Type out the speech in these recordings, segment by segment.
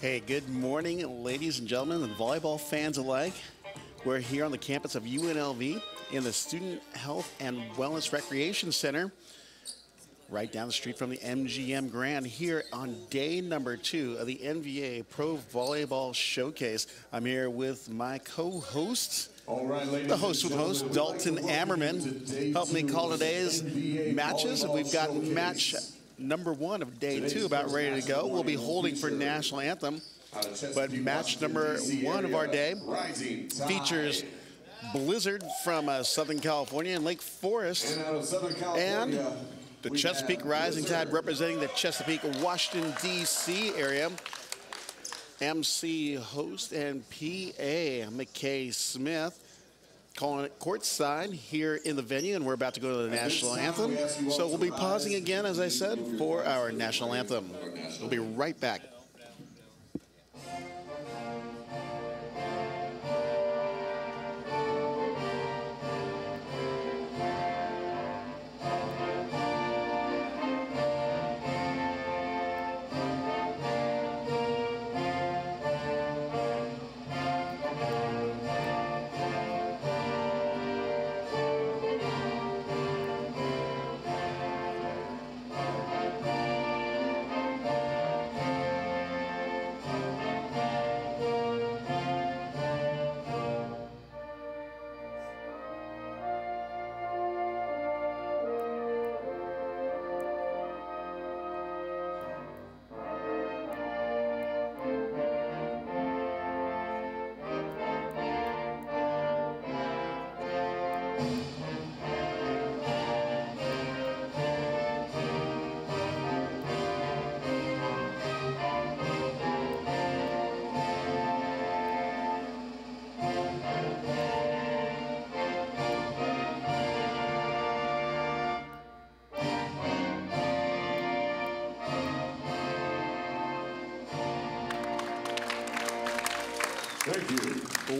Hey, good morning, ladies and gentlemen, and volleyball fans alike. We're here on the campus of UNLV in the Student Health and Wellness Recreation Center, right down the street from the MGM Grand, here on day number 2 of the NVA Pro Volleyball Showcase. I'm here with my co-hosts, the host with host, Dalton Ammerman, helping me call today's matches. We've got match number 1 of day 2 about ready to go. We'll be holding for national anthem, but match number 1 of our day features Blizzard from Southern California and Lake Forest, and the Chesapeake Rising Tide representing the Chesapeake, Washington, D.C. area. MC host and PA McKay Smith calling it courtside here in the venue, and we're about to go to the national anthem. So we'll be pausing again, as I said, for our national anthem. We'll be right back.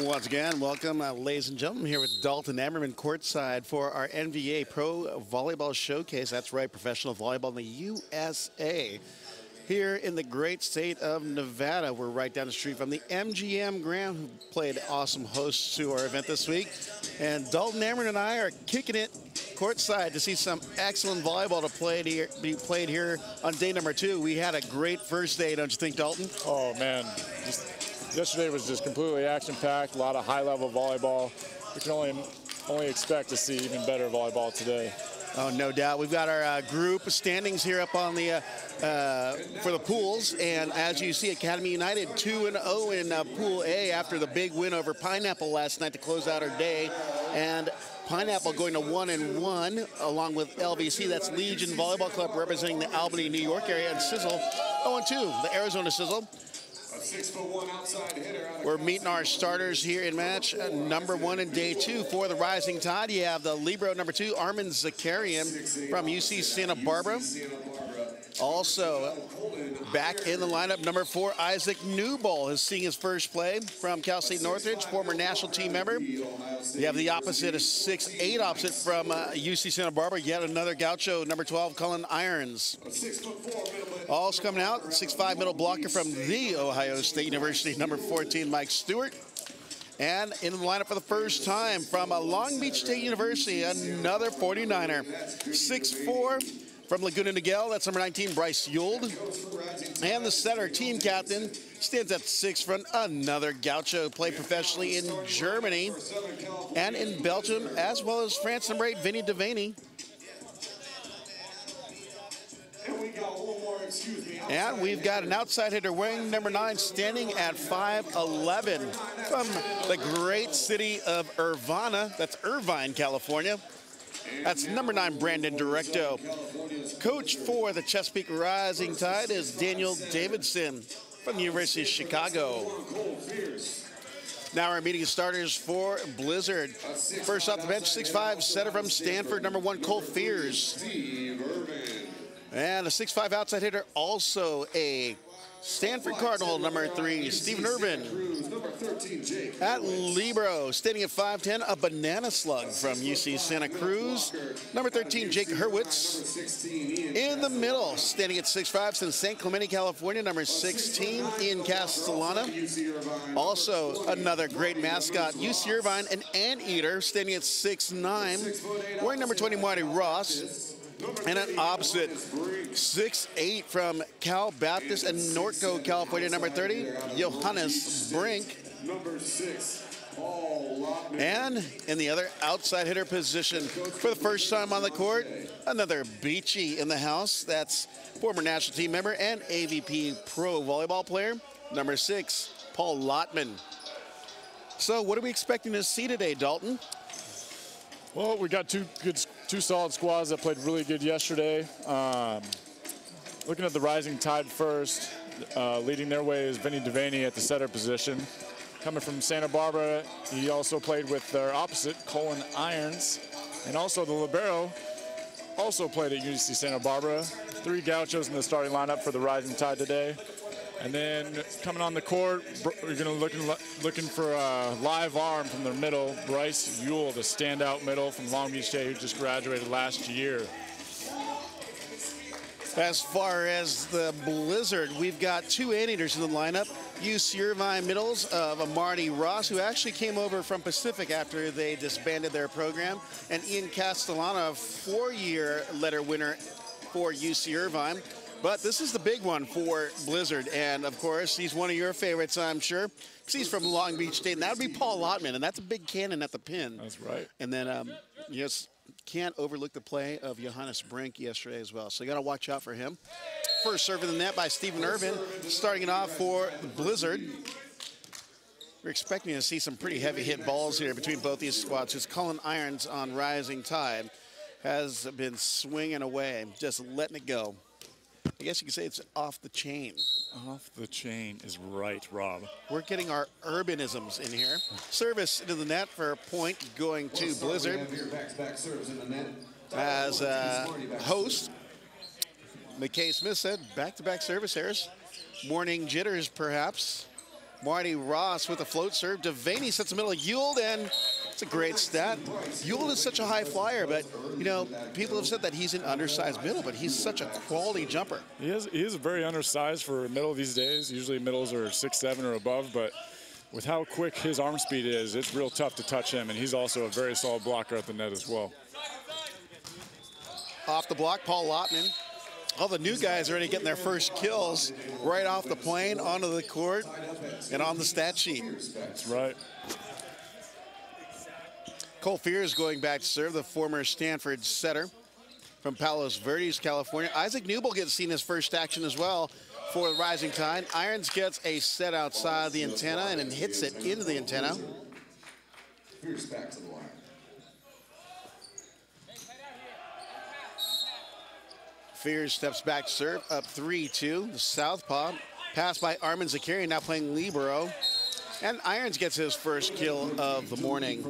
Once again, welcome, ladies and gentlemen, here with Dalton Ammerman courtside for our NVA Pro Volleyball Showcase. That's right, professional volleyball in the USA. Here in the great state of Nevada, we're right down the street from the MGM Grand, who played awesome hosts to our event this week. And Dalton Ammerman and I are kicking it courtside to see some excellent volleyball be played here on day number 2. We had a great first day, don't you think, Dalton? Oh, man. Yesterday was just completely action-packed, a lot of high-level volleyball. We can only expect to see even better volleyball today. Oh, no doubt. We've got our group standings here up on the for the pools, and as you see, Academy United 2-0 in Pool A after the big win over Pineapple last night to close out our day, and Pineapple going to 1-1 along with LVC. That's Legion Volleyball Club representing the Albany, New York area, and Sizzle 0-2, the Arizona Sizzle. 6'1" outside hitter. We're meeting our starters here in match number 1 in day 2 for the Rising Tide. You have the libero number 2, Armin Zakarian from UC Santa Barbara. Also back in the lineup, number 4, Isaac Newball is seeing his first play from Cal State Northridge, former national team member. You have the opposite, a 6'8" opposite from UC Santa Barbara, yet another gaucho, number 12, Cullen Irons. Also coming out, 6'5" middle blocker from the Ohio State University, number 14, Mike Stewart. And in the lineup for the first time from Long Beach State University, another 49er, 6'4", from Laguna Niguel, that's number 19, Bryce Yuld. And the center team captain stands at 6 from another gaucho, played professionally in Germany and in Belgium, as well as France, number 8, Vinny Devaney. And we've got an outside hitter wearing number 9, standing at 5'11", from the great city of Irvine, that's Irvine, California. That's number 9, Brandon Directo. Coach for the Chesapeake Rising Tide is Daniel Davidson from the University of Chicago. Now our meeting starters for Blizzard. First off the bench, 6'5", setter from Stanford, number 1, Cole Fears. And a 6'5" outside hitter, also a Stanford Cardinal, number 3, Stephen Irvin. Number 13, Jake. At libero, standing at 5'10", a banana slug from UC Santa Cruz. Number 13, Jake Hurwitz. In the middle, standing at 6'5", from San Clemente, California, number 16, Ian Castellana. Also, another great mascot, UC Irvine, an anteater, standing at 6'9", wearing number 20, Marty Ross. And an opposite, 6'8", from Cal Baptist and Norco, California, number 30, Johannes Brink. Number 6, Paul Lockman. And in the other outside hitter position, for the first time on the court, another Beachy in the house. That's former national team member and AVP pro volleyball player, number 6, Paul Lottman. So what are we expecting to see today, Dalton? Well, we got two solid squads that played really good yesterday. Looking at the Rising Tide first, leading their way is Vinny Devaney at the setter position. Coming from Santa Barbara, he also played with their opposite, Colin Irons. And also the libero also played at UC Santa Barbara. 3 gauchos in the starting lineup for the Rising Tide today. And then coming on the court, we're going to looking for a live arm from the middle, Bryce Ewell, the standout middle from Long Beach State, who just graduated last year. As far as the Blizzard, we've got 2 anteaters in the lineup. UC Irvine middles of Marty Ross, who actually came over from Pacific after they disbanded their program, and Ian Castellana, a 4-year letter winner for UC Irvine. But this is the big one for Blizzard, and of course, he's one of your favorites, I'm sure, because he's from Long Beach State, and that would be Paul Lottman, and that's a big cannon at the pin. That's right. And then, yes, can't overlook the play of Johannes Brink yesterday as well, so you got to watch out for him. First serve in the net by Stephen Irvin, starting it off for Blizzard. We're expecting to see some pretty heavy hit balls here between both these squads, because Colin Irons on Rising Tide has been swinging away, just letting it go. I guess you could say it's off the chain. Off the chain is right, Rob. We're getting our urbanisms in here. Service into the net for a point going to Blizzard. As host, McKay Smith said, back-to-back service errors. Morning jitters, perhaps. Marty Ross with a float serve. Devaney sets the middle of Ewell, and it's a great stat. Ewell is such a high flyer, but, you know, people have said that he's an undersized middle, but he's such a quality jumper. He is very undersized for a middle these days. Usually middles are 6'7" or above, but with how quick his arm speed is, it's real tough to touch him, and he's also a very solid blocker at the net as well. Off the block, Paul Lottman. All the new guys are already getting their first kills right off the plane, onto the court, and on the stat sheet. That's right. Cole Fears going back to serve, the former Stanford setter from Palos Verdes, California. Isaac Newble gets seen his first action as well for the Rising Tide. Irons gets a set outside the antenna and then hits it into the antenna. Fears back to the line. Fears steps back to serve, up 3-2. The southpaw, passed by Armin Zakarian, now playing libero. And Irons gets his first kill of the morning.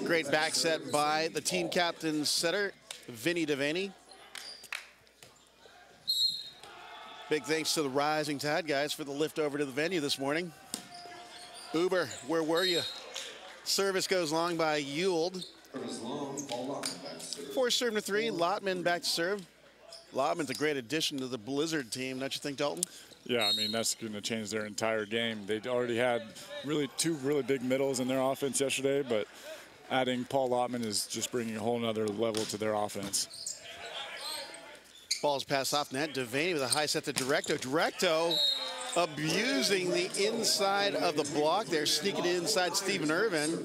Great back set by the team captain setter, Vinny Devaney. Big thanks to the Rising Tide guys for the lift over to the venue this morning. Uber, where were you? Service goes long by Ewell. Force serve to 3, Lottman back to serve. Lottman's a great addition to the Blizzard team, don't you think, Dalton? Yeah, I mean, that's going to change their entire game. They already had two really big middles in their offense yesterday, but adding Paul Lottman is just bringing a whole nother level to their offense. Ball's passed off net. Devaney with a high set to Directo. Directo abusing the inside of the block. They're sneaking it inside Stephen Irvin.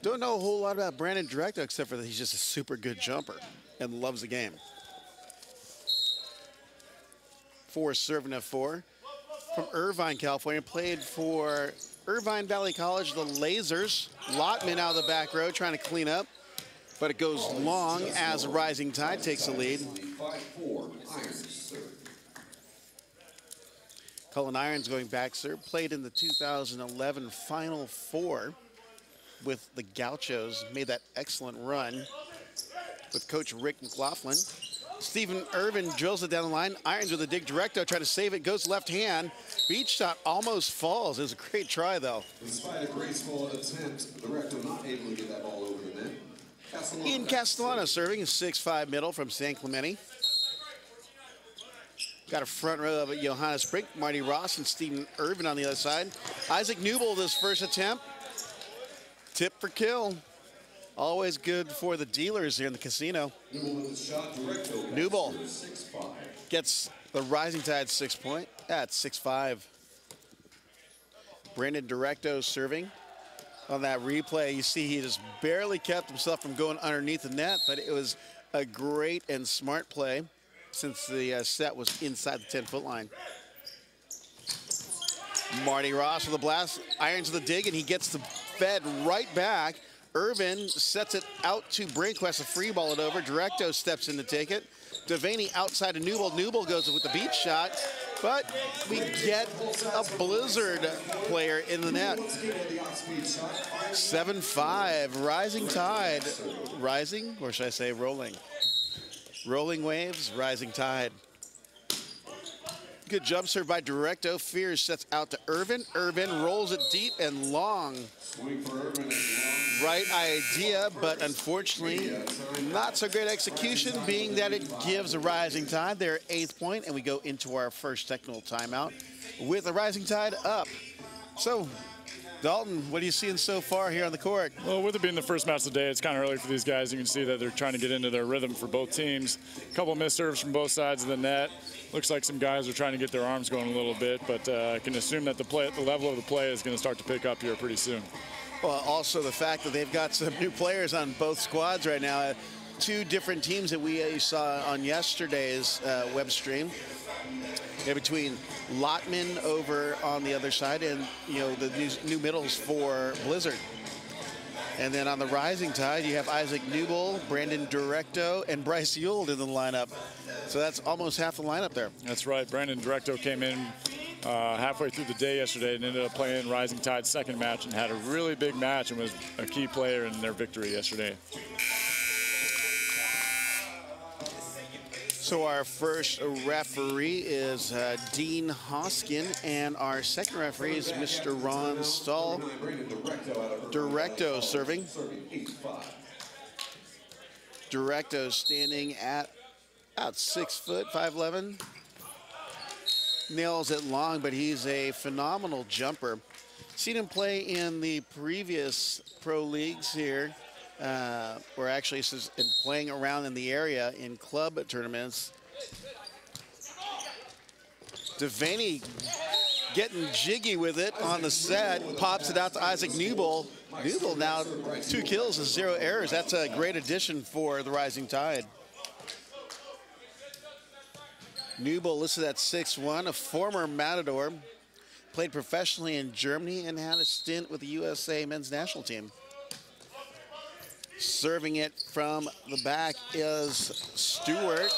Don't know a whole lot about Brandon Directo except for that he's just a super good jumper and loves the game. Force serving at 4 from Irvine, California. Played for Irvine Valley College, the Lasers. Lottman out of the back row trying to clean up, but it goes long as Rising Tide takes the lead. Colin Irons going back serve. Played in the 2011 Final Four with the Gauchos. Made that excellent run with Coach Rick McLaughlin. Stephen Irvin drills it down the line. Irons with a dig. Directo try to save it. Goes left hand. Beach shot almost falls. It was a great try, though. Despite a graceful attempt, Directo not able to get that ball over the net. Ian Castellano serving a 6'5" middle from San Clemente. Got a front row of Johannes Brink, Marty Ross, and Stephen Irvin on the other side. Isaac Newbold, his first attempt. Tip for kill. Always good for the dealers here in the casino. Newbold gets the Rising Tide 6 point. That's 6-5. Brandon Directo serving. On that replay, you see he just barely kept himself from going underneath the net, but it was a great and smart play since the set was inside the 10-foot line. Marty Ross with a blast, irons the dig, and he gets the fed right back. Irvin sets it out to Brink, who has to free ball it over. Directo steps in to take it. Devaney outside of Newbold. Newbold goes with the beach shot, but we get a Blizzard player in the net. 7-5, Rising Tide. Rising, or should I say rolling? Rolling waves, Rising Tide. Good jump serve by Directo. Fears sets out to Irvin. Irvin rolls it deep and long. Right idea, but unfortunately, not so great execution, being that it gives a Rising Tide their 8th point, and we go into our first technical timeout with a Rising Tide up. So, Dalton, what are you seeing so far here on the court? Well, with it being the first match of the day, it's kind of early for these guys. You can see that they're trying to get into their rhythm for both teams. A couple missed serves from both sides of the net. Looks like some guys are trying to get their arms going a little bit, but I can assume that the level of the play is going to start to pick up here pretty soon. Well, also the fact that they've got some new players on both squads right now. Two different teams that we saw on yesterday's web stream. Yeah, between Lotman over on the other side and, you know, the new middles for Blizzard. And then on the Rising Tide, you have Isaac Newbold, Brandon Directo, and Bryce Ewald in the lineup. So that's almost half the lineup there. That's right. Brandon Directo came in halfway through the day yesterday and ended up playing Rising Tide's second match and had a really big match and was a key player in their victory yesterday. So our first referee is Dean Hoskin, and our second referee is Mr. Ron Stahl. Directo serving. Directo standing at about 6 foot, 5'11". Nails it long, but he's a phenomenal jumper. Seen him play in the previous pro leagues here. Or actually in playing around in the area in club tournaments. Devaney getting jiggy with it on the set, pops it out to Isaac Newbold. Newbold now 2 kills and 0 errors. That's a great addition for the Rising Tide. Newbold listed at 6'1", a former Matador, played professionally in Germany and had a stint with the USA men's national team. Serving it from the back is Stewart.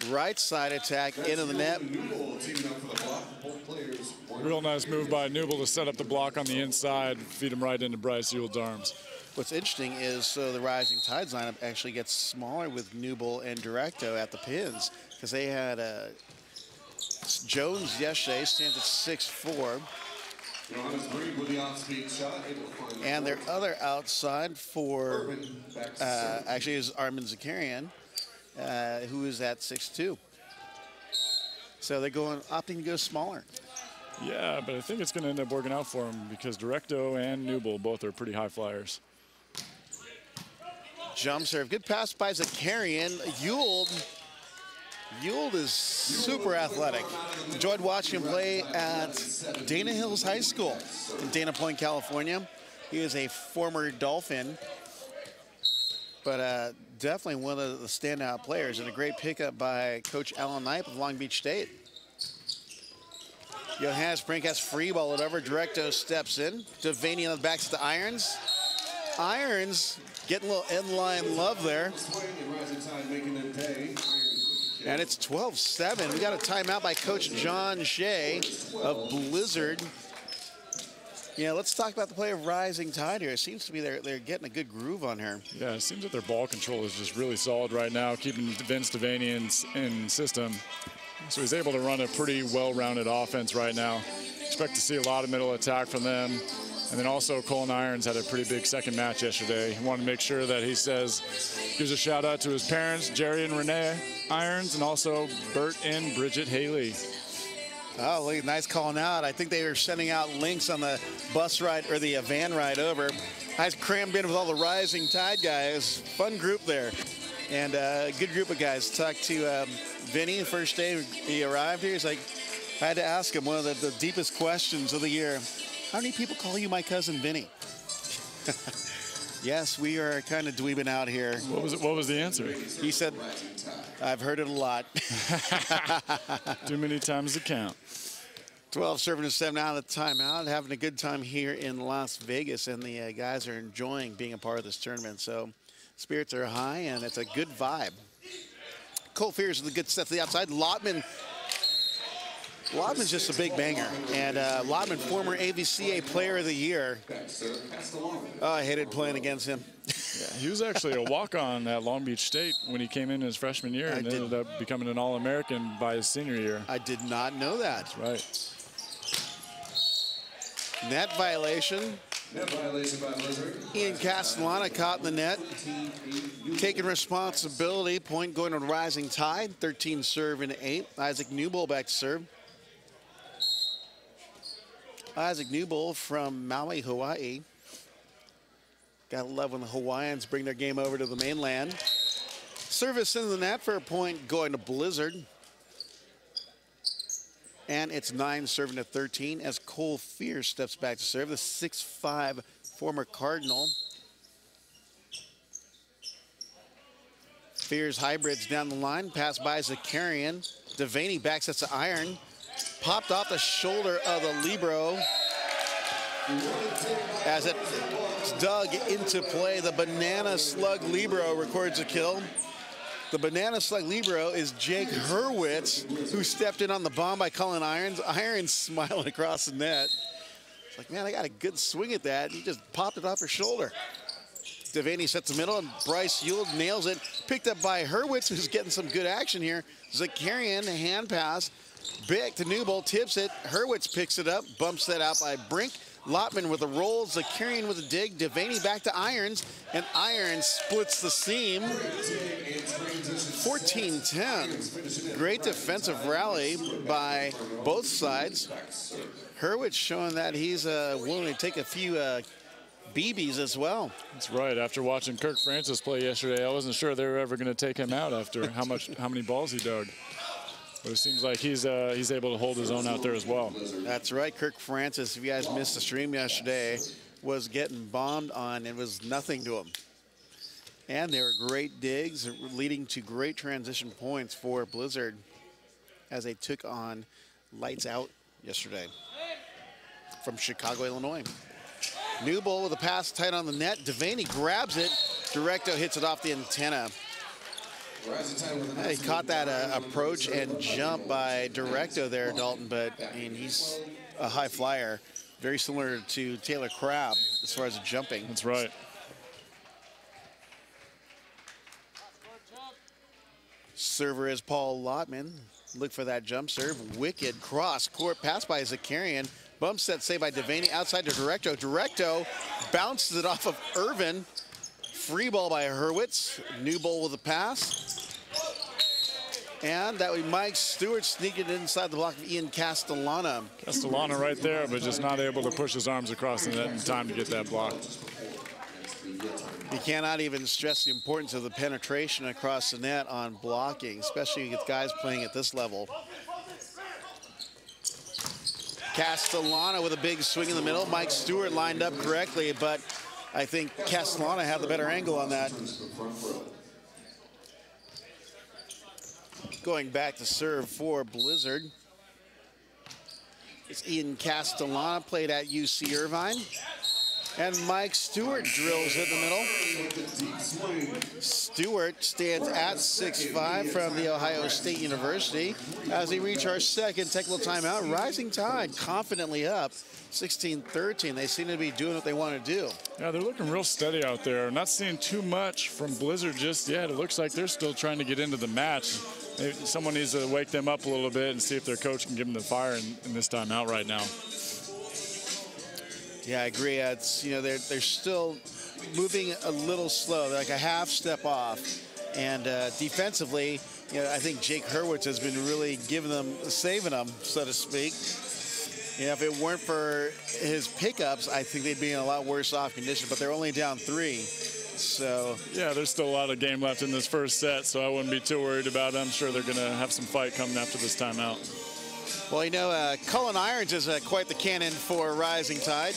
Right side attack into the net. Real nice move by Newbold to set up the block on the inside, feed him right into Bryce Ewald's arms. What's interesting is so the Rising Tides lineup actually gets smaller with Newbold and Directo at the pins, because they had Jones yesterday, stands at 6'4". And their other outside for, actually, is Armin Zakarian, who is at 6'2". So they're opting to go smaller. Yeah, but I think it's going to end up working out for them because Directo and Newbold both are pretty high flyers. Jump serve. Good pass by Zakarian. Ewald is super athletic. Enjoyed watching him play at Dana Hills High School in Dana Point, California. He is a former Dolphin, but definitely one of the standout players, and a great pickup by Coach Alan Knipe of Long Beach State. Johannes Brink has free ball it over. Directo steps in. Devaney on the backs to Irons. Irons getting a little end-line love there. And it's 12-7. We got a timeout by Coach John Shea of Blizzard. Yeah, let's talk about the play of Rising Tide here. It seems to be they're getting a good groove on her. Yeah, it seems that their ball control is just really solid right now, keeping Vince Devaney in system. So he's able to run a pretty well-rounded offense right now. Expect to see a lot of middle attack from them. And then also Colin Irons had a pretty big second match yesterday. He wanted to make sure that he gives a shout out to his parents, Jerry and Renee Irons, and also Bert and Bridget Haley. Oh, look, nice calling out. I think they were sending out links on the bus ride or the van ride over. I was crammed in with all the Rising Tide guys. Fun group there. And a good group of guys. Talked to Vinny the first day he arrived here. He's like, I had to ask him one of the deepest questions of the year. How many people call you my cousin Vinny? Yes, we are kind of dweebing out here. What was the answer? He said, I've heard it a lot. Too many times to count. 12 serving to 7 out of the timeout. Having a good time here in Las Vegas, and the guys are enjoying being a part of this tournament. So spirits are high, and it's a good vibe. Cole Fears with a good set to the outside. Lotman's just a big banger, and Lotman, former AVCA Player of the Year. Oh, I hated playing against him. Yeah, he was actually a walk-on at Long Beach State when he came in his freshman year and ended up becoming an All-American by his senior year. I did not know that. That's right. Net violation. Net violation by Blizzard. Ian Castellana caught in the net. Taking responsibility. Point going to Rising Tide. 13 serve and 8. Isaac Newbold back to serve. Isaac Newbold from Maui, Hawaii. Gotta love when the Hawaiians bring their game over to the mainland. Service into the net for a point going to Blizzard. And it's 9 serving to 13 as Cole Fears steps back to serve. The 6'5" former Cardinal. Fears hybrids down the line. Pass by Zakarian. Devaney backs it to Iron. Popped off the shoulder of the libero as it's dug into play. The Banana Slug libero records a kill. The Banana Slug libero is Jake Hurwitz, who stepped in on the bomb by Colin Irons. Irons smiling across the net. It's like, man, I got a good swing at that. He just popped it off her shoulder. Devaney sets the middle, and Bryce Yule nails it. Picked up by Hurwitz, who's getting some good action here. Zakarian, hand pass. Back to Newbold, tips it. Hurwitz picks it up, bumps that out by Brink. Lotman with a roll, Zakarian with a dig. Devaney back to Irons, and Irons splits the seam. 14-10. Great defensive rally by both sides. Hurwitz showing that he's willing to take a few BBs as well. That's right. After watching Kirk Francis play yesterday, I wasn't sure they were ever going to take him out after how many balls he dug. But it seems like he's able to hold his own out there as well. That's right. Kirk Francis, if you guys missed the stream yesterday, was getting bombed on. It was nothing to him. And they were great digs, leading to great transition points for Blizzard as they took on Lights Out yesterday from Chicago, Illinois. Newbold with a pass tight on the net. Devaney grabs it. Directo hits it off the antenna. He caught that approach and jump by Directo there, Dalton, but I mean, he's a high flyer, very similar to Taylor Crabb as far as the jumping. That's right. Server is Paul Lotman. Look for that jump serve. Wicked cross court pass by Zakarian. Bump set saved by Devaney outside to Directo. Directo bounces it off of Irvin. Free ball by Hurwitz. Newbold with a pass. And that was Mike Stewart sneaking inside the block of Ian Castellana. Castellana right there, but just not able to push his arms across the net in time to get that block. You cannot even stress the importance of the penetration across the net on blocking, especially with guys playing at this level. Castellana with a big swing in the middle. Mike Stewart lined up correctly, but I think Castellana had the better angle on that. Going back to serve for Blizzard. It's Ian Castellana, played at UC Irvine. And Mike Stewart drills it in the middle. Stewart stands at 6'5" from the Ohio State University. As we reach our second technical timeout, Rising Tide confidently up 16-13. They seem to be doing what they want to do. Yeah, they're looking real steady out there. Not seeing too much from Blizzard just yet. It looks like they're still trying to get into the match. Someone needs to wake them up a little bit and see if their coach can give them the fire in this timeout right now. Yeah, I agree. It's, you know, they're still moving a little slow. They're like a half step off. And defensively, you know, I think Jake Hurwitz has been really saving them, so to speak. You know, if it weren't for his pickups, I think they'd be in a lot worse off condition. But they're only down 3. So yeah, there's still a lot of game left in this first set, so I wouldn't be too worried about it. I'm sure they're going to have some fight coming after this timeout. Well, you know, Cullen Irons is quite the cannon for Rising Tide.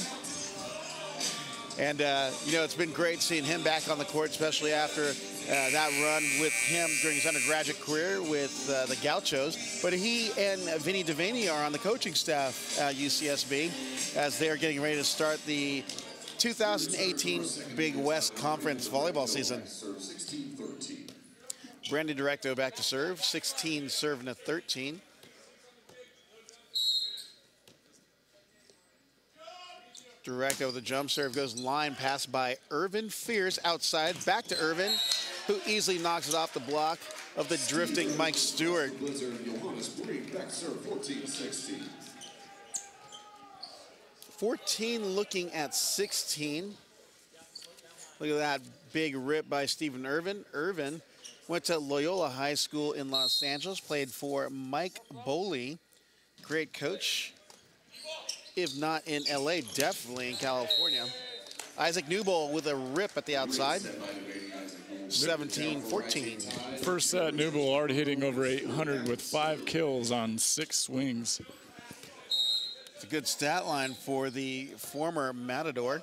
And, you know, it's been great seeing him back on the court, especially after that run with him during his undergraduate career with the Gauchos. But he and Vinny Devaney are on the coaching staff at UCSB as they're getting ready to start the 2018 Big West Conference volleyball season. Brandon Directo back to serve, 16 serving a 13. Directo with a jump serve, goes line pass by Irvin Fierce outside, back to Irvin, who easily knocks it off the block of the drifting Mike Stewart. 14 looking at 16. Look at that big rip by Stephen Irvin. Irvin went to Loyola High School in Los Angeles, played for Mike Boley, great coach. If not in LA, definitely in California. Isaac Newbold with a rip at the outside. 17-14. First set, Newbold already hitting over 800 with 5 kills on 6 swings. It's a good stat line for the former Matador.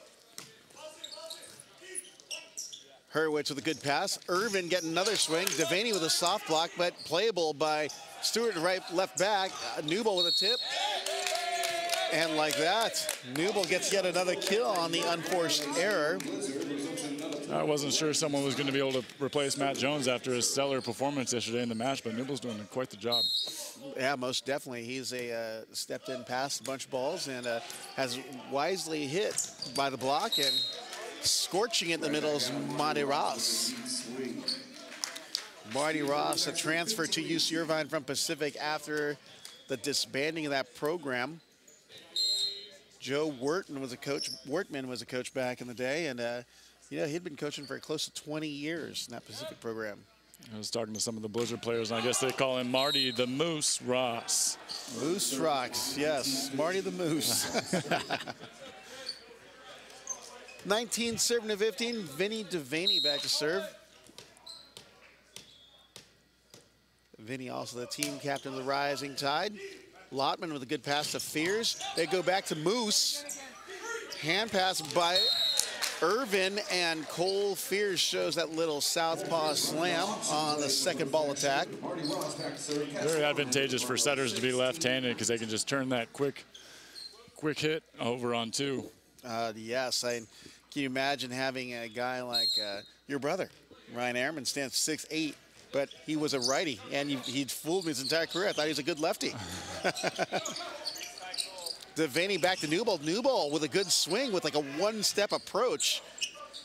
Hurwitz with a good pass. Irvin getting another swing. Devaney with a soft block, but playable by Stewart left back. Newbold with a tip. And like that, Newbold gets yet another kill on the unforced error. I wasn't sure someone was going to be able to replace Matt Jones after his stellar performance yesterday in the match, but Newbold's doing quite the job. Yeah, most definitely. He's stepped in, passed a bunch of balls, and has wisely hit by the block, and scorching it in the middle is Marty Ross. Marty Ross, a transfer to UC Irvine from Pacific after the disbanding of that program. Joe Wortman was a coach back in the day, and you know, he'd been coaching for close to 20 years in that Pacific program. I was talking to some of the Blizzard players, and I guess they call him Marty the Moose Ross. Moose Rocks, yes, Marty the Moose. 19 serving to 15, Vinny Devaney back to serve. Vinny also the team captain of the Rising Tide. Lotman with a good pass to Fears. They go back to Moose. Hand pass by Irvin, and Cole Fears shows that little southpaw slam on the second ball attack. Very advantageous for setters to be left-handed because they can just turn that quick hit over on 2. Yes, can you imagine having a guy like your brother, Ryan Ehrman, stands 6'8", but he was a righty, and he'd fooled me his entire career. I thought he was a good lefty. Devaney back to Newbold. Newbold with a good swing with like a one-step approach.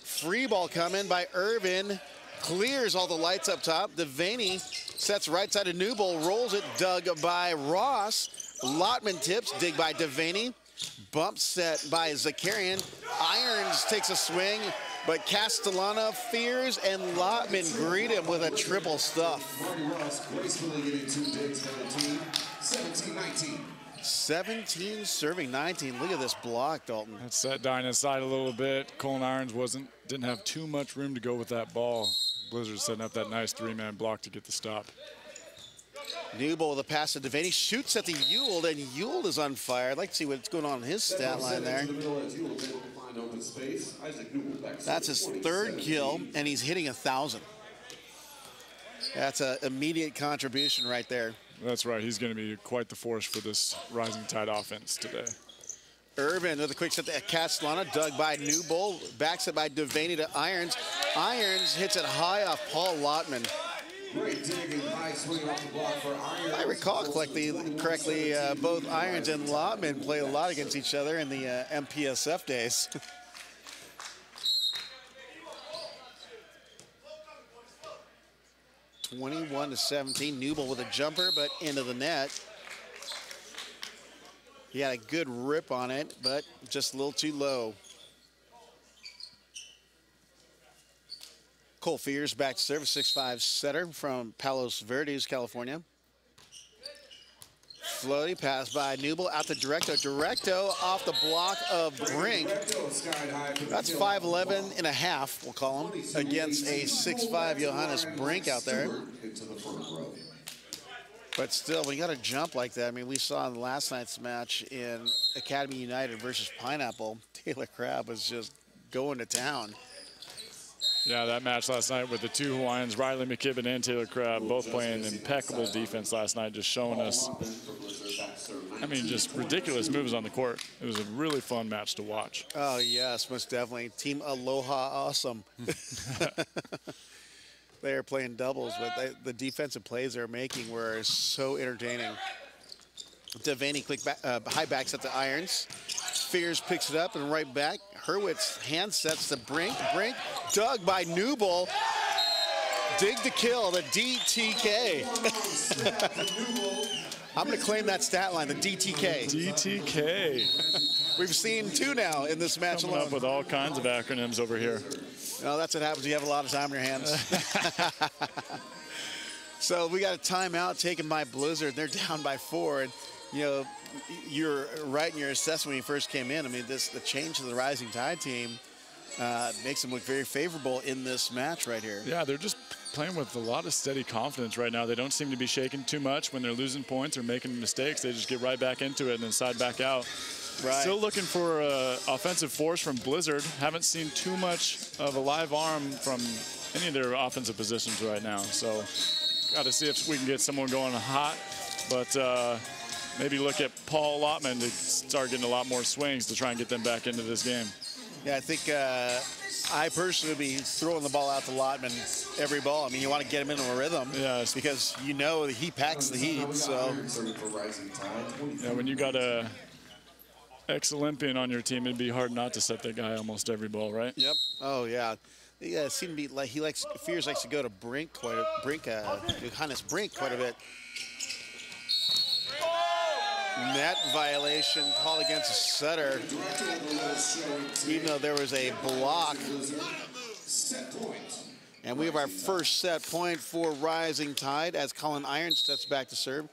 Free ball coming by Irvin. Clears all the lights up top. Devaney sets right side of Newbold, rolls it, dug by Ross. Lotman tips, dig by Devaney. Bump set by Zakarian. Irons takes a swing, but Castellana fears, and Lotman greet him with a triple stuff. 17 serving 19. Look at this block, Dalton. That set down inside a little bit. Colin Irons didn't have too much room to go with that ball. Blizzard setting up that nice 3-man block to get the stop. Newbold with a pass to Devaney, shoots at the Ewald, and Ewald is on fire. I'd like to see what's going on in his stat line there. That's his 3rd kill, and he's hitting 1,000. That's an immediate contribution right there. That's right. He's going to be quite the force for this Rising Tide offense today. Irvin with a quick set to Castellano, dug by Newbold, backs it by Devaney to Irons. Irons hits it high off Paul Lotman. Great dig and high swing off the block for Irons. If I recall correctly, both Irons and Lotman played a lot against each other in the MPSF days. 21-17, Newbold with a jumper, but into the net. He had a good rip on it, but just a little too low. Cole Fears back to service, 6'5" setter from Palos Verdes, California. Floaty pass by Newbold out to Directo. Directo off the block of Brink. That's 5'11 and a half, we'll call him, against a 6'5" Johannes Brink out there. But still, when you got a jump like that, I mean, we saw in last night's match in Academy United versus Pineapple, Taylor Crabb was just going to town. Yeah, that match last night with the two Hawaiians, Riley McKibben and Taylor Crabb, both playing impeccable defense last night, just showing us, I mean, just ridiculous moves on the court. It was a really fun match to watch. Oh, yes, most definitely. Team Aloha awesome. They are playing doubles, but the defensive plays they're making were so entertaining. Devaney quick back, high back set to Irons. Fears picks it up and right back. Hurwitz hand sets to Brink. Brink dug by Newbold. Dig to kill, the DTK. I'm going to claim that stat line, the DTK. DTK. We've seen two now in this match Coming alone. up with all kinds of acronyms over here. Well, that's what happens. You have a lot of time on your hands. So we got a timeout taken by Blizzard. They're down by 4. And, you know, you're right in your assessment when you first came in. I mean, the change to the Rising Tide team makes them look very favorable in this match right here. Yeah, they're just playing with a lot of steady confidence right now. They don't seem to be shaking too much when they're losing points or making mistakes. They just get right back into it and then side back out. Right. Still looking for offensive force from Blizzard. Haven't seen too much of a live arm from any of their offensive positions right now. So got to see if we can get someone going hot. But maybe look at Paul Lotman to start getting a lot more swings to try and get them back into this game. Yeah, I think I personally would be throwing the ball out to Lotman every ball. I mean, you want to get him into a rhythm. Yeah, because you know that he packs the heat. So yeah, when you got a ex-Olympian on your team, it'd be hard not to set that guy almost every ball, right? Yep. Oh yeah. Yeah, it seemed to be like Fears likes to go to Johannes Brink quite a bit. Net violation called against the setter, even though there was a block. And we have our first set point for Rising Tide as Colin Irons steps back to serve.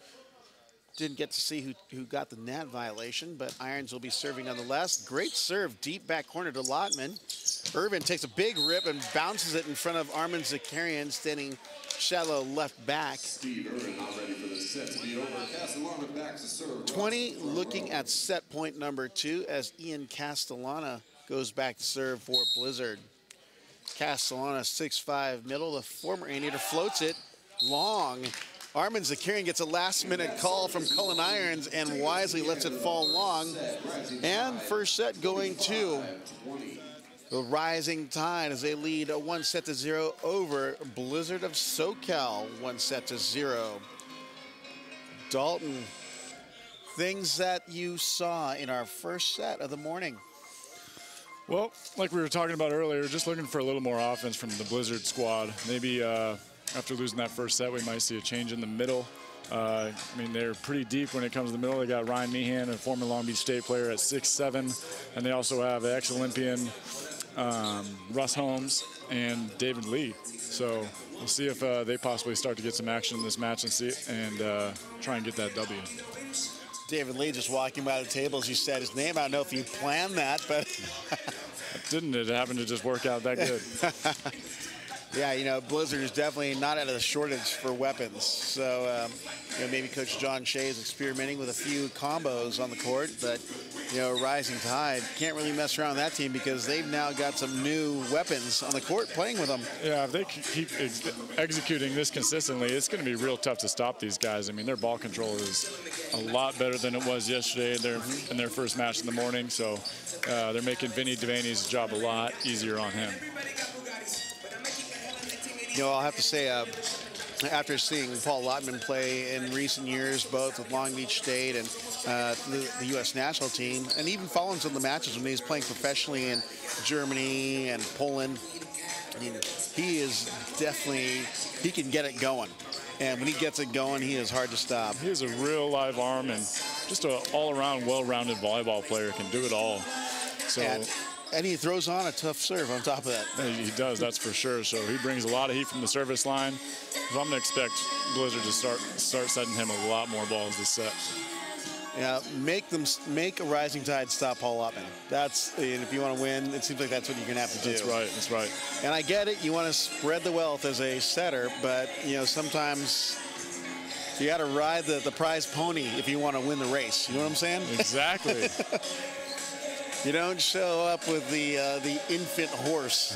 Didn't get to see who got the net violation, but Irons will be serving nonetheless. Great serve, deep back corner to Lotman. Irvin takes a big rip and bounces it in front of Armin Zakarian, standing shallow left back. Steve Irvin not ready for this set to be over. Castellano back to serve. 20 looking at set point number 2 as Ian Castellana goes back to serve for Blizzard. Castellana 6'5" middle. The former Aviator floats it long. Armin Zakarian gets a last-minute call from Cullen Irons and wisely lets it fall long. And first set going to the Rising Tide as they lead 1-0 over Blizzard of SoCal, 1-0. Dalton, things that you saw in our first set of the morning. Well, like we were talking about earlier, just looking for a little more offense from the Blizzard squad. Maybe after losing that first set, we might see a change in the middle. I mean, they're pretty deep when it comes to the middle. They got Ryan Meehan, a former Long Beach State player, at 6'7", and they also have ex-Olympian Russ Holmes and David Lee. So we'll see if they possibly start to get some action in this match and try and get that W. David Lee just walking by the table as you said his name. I don't know if you planned that, but didn't it happen to just work out that good? Yeah, you know, Blizzard is definitely not at a shortage for weapons. So, you know, maybe Coach John Shea is experimenting with a few combos on the court, but, you know, Rising Tide can't really mess around with that team because they've now got some new weapons on the court playing with them. Yeah, if they keep executing this consistently, it's going to be real tough to stop these guys. I mean, their ball control is a lot better than it was yesterday in their first match in the morning. So they're making Vinny Devaney's job a lot easier on him. You know, I'll have to say, after seeing Paul Lottman play in recent years, both with Long Beach State and the U.S. national team, and even following some of the matches when he's playing professionally in Germany and Poland, I mean, he is definitely, he can get it going. And when he gets it going, he is hard to stop. He has a real live arm and just an all-around, well-rounded volleyball player, can do it all. So. And he throws on a tough serve on top of that. He does, that's for sure. So he brings a lot of heat from the service line. So I'm going to expect Blizzard to start setting him a lot more balls this set. Yeah, make a Rising Tide stop Paul Lottman. That's, and if you want to win, it seems like that's what you're going to have to do. That's right, that's right. And I get it, you want to spread the wealth as a setter, but, you know, sometimes you got to ride the prize pony if you want to win the race. You know what I'm saying? Exactly. You don't show up with the infant horse.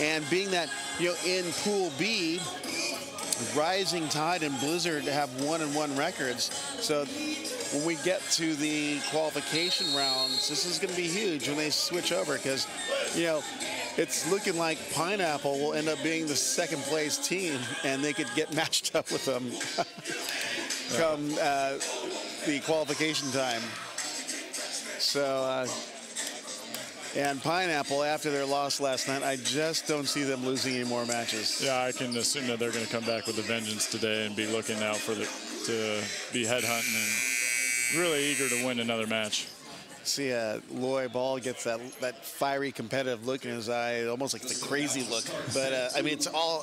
And being that, you know, in Pool B, Rising Tide and Blizzard have 1-1 records. So when we get to the qualification rounds, this is going to be huge when they switch over because, you know, it's looking like Pineapple will end up being the second place team and they could get matched up with them come the qualification time. So, and Pineapple, after their loss last night, I just don't see them losing any more matches. Yeah, I can assume that they're going to come back with a vengeance today and be looking out to be headhunting and really eager to win another match. See, Loy Ball gets that fiery, competitive look in his eye, almost like the crazy look. But I mean,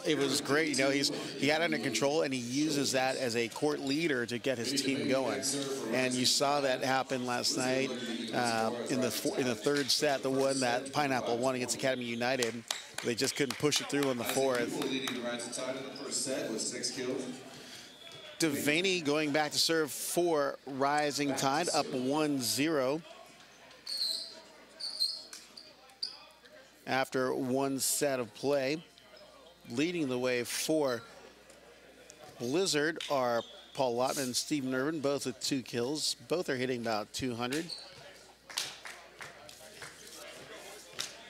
it was great. You know, he had it under control, and he uses that as a court leader to get his team going. And you saw that happen last night in the third set, the one that Pineapple won against Academy United. They just couldn't push it through in the fourth. Devaney going back to serve for Rising Tide, up 1-0. After one set of play. Leading the way for Blizzard are Paul Lottman and Stephen Irvin, both with 2 kills. Both are hitting about 200.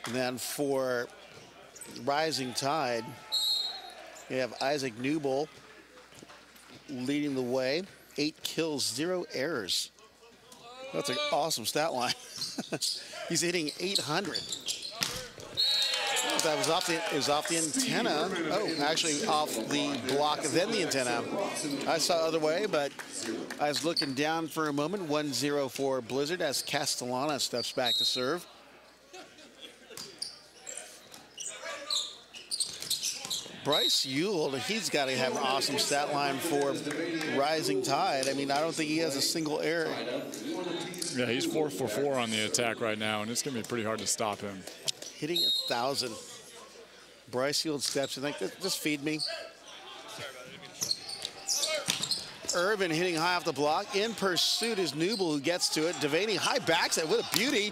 And then for Rising Tide, we have Isaac Newbold leading the way. 8 kills, 0 errors. That's an awesome stat line. He's hitting 800. That was off the antenna. Oh, actually off the block, then the antenna. I saw other way, but I was looking down for a moment. 1-0 for Blizzard as Castellana steps back to serve. Bryce Ewell, he's got to have an awesome stat line for Rising Tide. I mean, I don't think he has a single error. Yeah, he's 4 for 4 on the attack right now, and it's going to be pretty hard to stop him. Hitting 1,000. Bryce Ewell steps in like, just feed me. Irvin hitting high off the block. In pursuit is Newbold, who gets to it. Devaney high backs it with a beauty.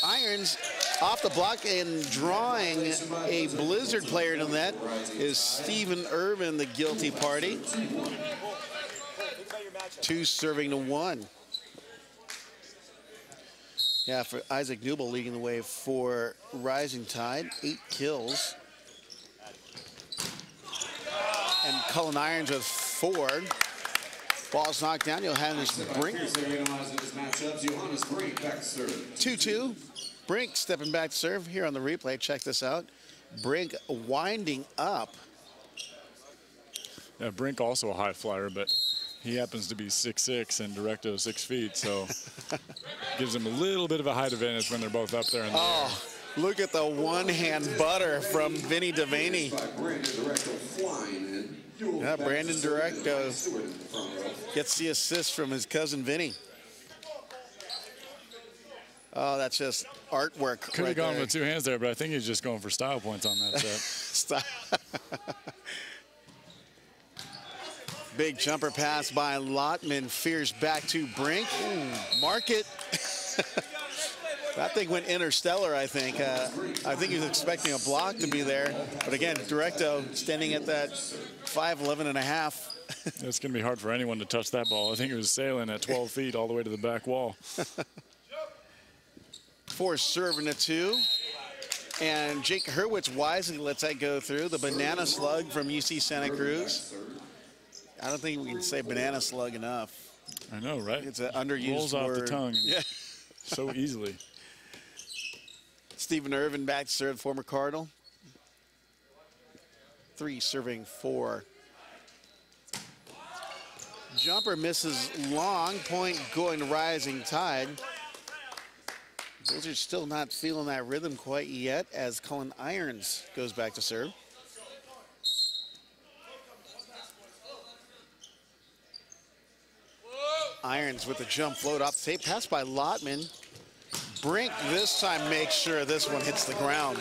Irons off the block and drawing a Blizzard player to net is Stephen Irvin, the guilty party. 2 serving to 1. Yeah, for Isaac Newbold leading the way for Rising Tide. 8 kills. And Cullen Irons with 4. Ball's knocked down. Johannes Brink. 2-2. Brink stepping back to serve here on the replay. Check this out. Brink winding up. Yeah, Brink also a high flyer, but he happens to be 6'6" and Directo 6 feet, so gives him a little bit of a height advantage when they're both up there in the air. Look at the one-hand butter from Vinny Devaney. Yeah, Brandon Directo gets the assist from his cousin Vinny. Oh, that's just artwork. Could have gone with 2 hands there, but I think he's just going for style points on that set. Big jumper pass by Lottman. Fears back to Brink. Ooh, mark it. That thing went interstellar, I think. I think he was expecting a block to be there. But again, Directo standing at that 5'11 and a half. It's going to be hard for anyone to touch that ball. I think it was sailing at 12 feet all the way to the back wall. Force serving a 2. And Jake Hurwitz wisely lets that go through. The banana slug from UC Santa Cruz. I don't think we can say banana slug enough. I know, right? It's an underused Rolls word. off the tongue. Yeah. So easily. Stephen Irvin back to serve, former Cardinal. 3 serving 4. Jumper misses long, point going to Rising Tide. Those are still not feeling that rhythm quite yet as Cullen Irons goes back to serve. Irons with the jump float off the tape, pass by Lottman. Brink this time makes sure this one hits the ground.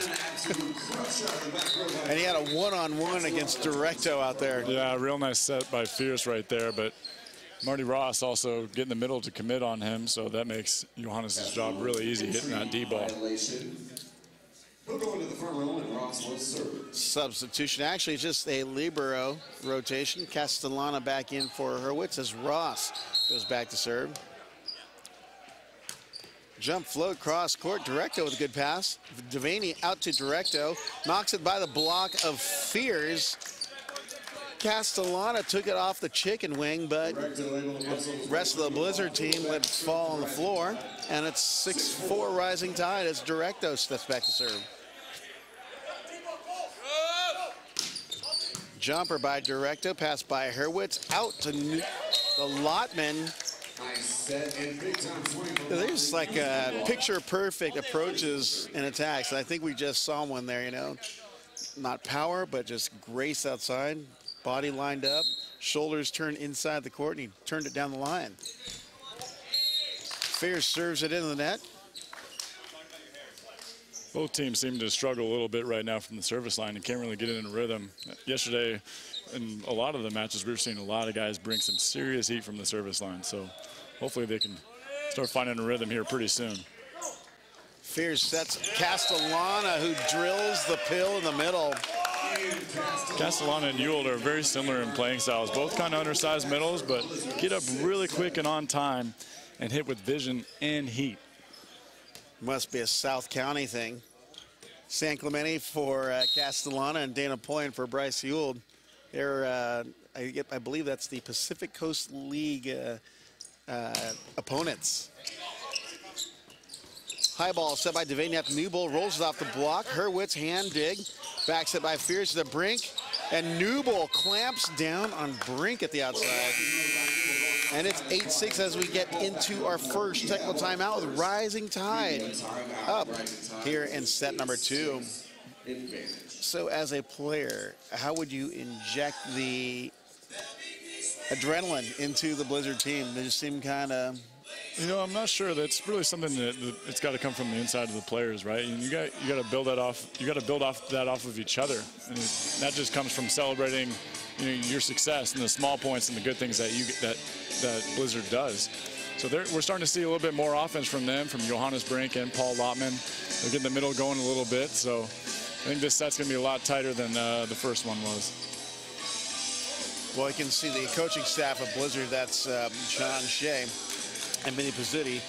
And he had a one-on-one against Directo out there. Yeah, real nice set by Fierce right there, but Marty Ross also getting the middle to commit on him, so that makes Johannes' job really easy hitting that D ball. Substitution, actually just a libero rotation. Castellana back in for Hurwitz as Ross goes back to serve. Jump float cross court, Directo with a good pass. Devaney out to Directo, knocks it by the block of Fears. Castellana took it off the chicken wing, but the rest of the Blizzard team let it fall on the floor, and it's 6-4 Rising Tide as Directo steps back to serve. Jumper by Directo, pass by Hurwitz, out to the Lottman. There's like picture-perfect approaches and attacks. I think we just saw one there, you know. Not power, but just grace outside. Body lined up, shoulders turned inside the court, and he turned it down the line. Fierce serves it into the net. Both teams seem to struggle a little bit right now from the service line and can't really get it in a rhythm. Yesterday, in a lot of the matches, we were seeing a lot of guys bring some serious heat from the service line. So hopefully they can start finding a rhythm here pretty soon. Fierce sets Castellana, who drills the pill in the middle. Castellana and Ewald are very similar in playing styles. Both kind of undersized middles, but get up really quick and on time and hit with vision and heat. Must be a South County thing. San Clemente for Castellana and Dana Point for Bryce Ewald. They're, I believe that's the Pacific Coast League opponents. High ball set by Devaney at the Newbold, rolls it off the block. Hurwitz hand dig, backs it by Fierce to the Brink, and Newbold clamps down on Brink at the outside. And it's 8-6 as we get into our first technical timeout with Rising Tide up here in set number 2. So as a player, how would you inject the adrenaline into the Blizzard team? They just seem kind of... You know, I'm not sure. That's really something that it's got to come from the inside of the players, right? And you got to build that off. You got to build off of each other, and that just comes from celebrating, you know, your success and the small points and the good things that that Blizzard does. So we're starting to see a little bit more offense from them, from Johannes Brink and Paul Lottman. They're getting the middle going a little bit. So I think this set's going to be a lot tighter than the first one was. Well, you can see the coaching staff of Blizzard. That's John Shea and Vinny Pizzuti,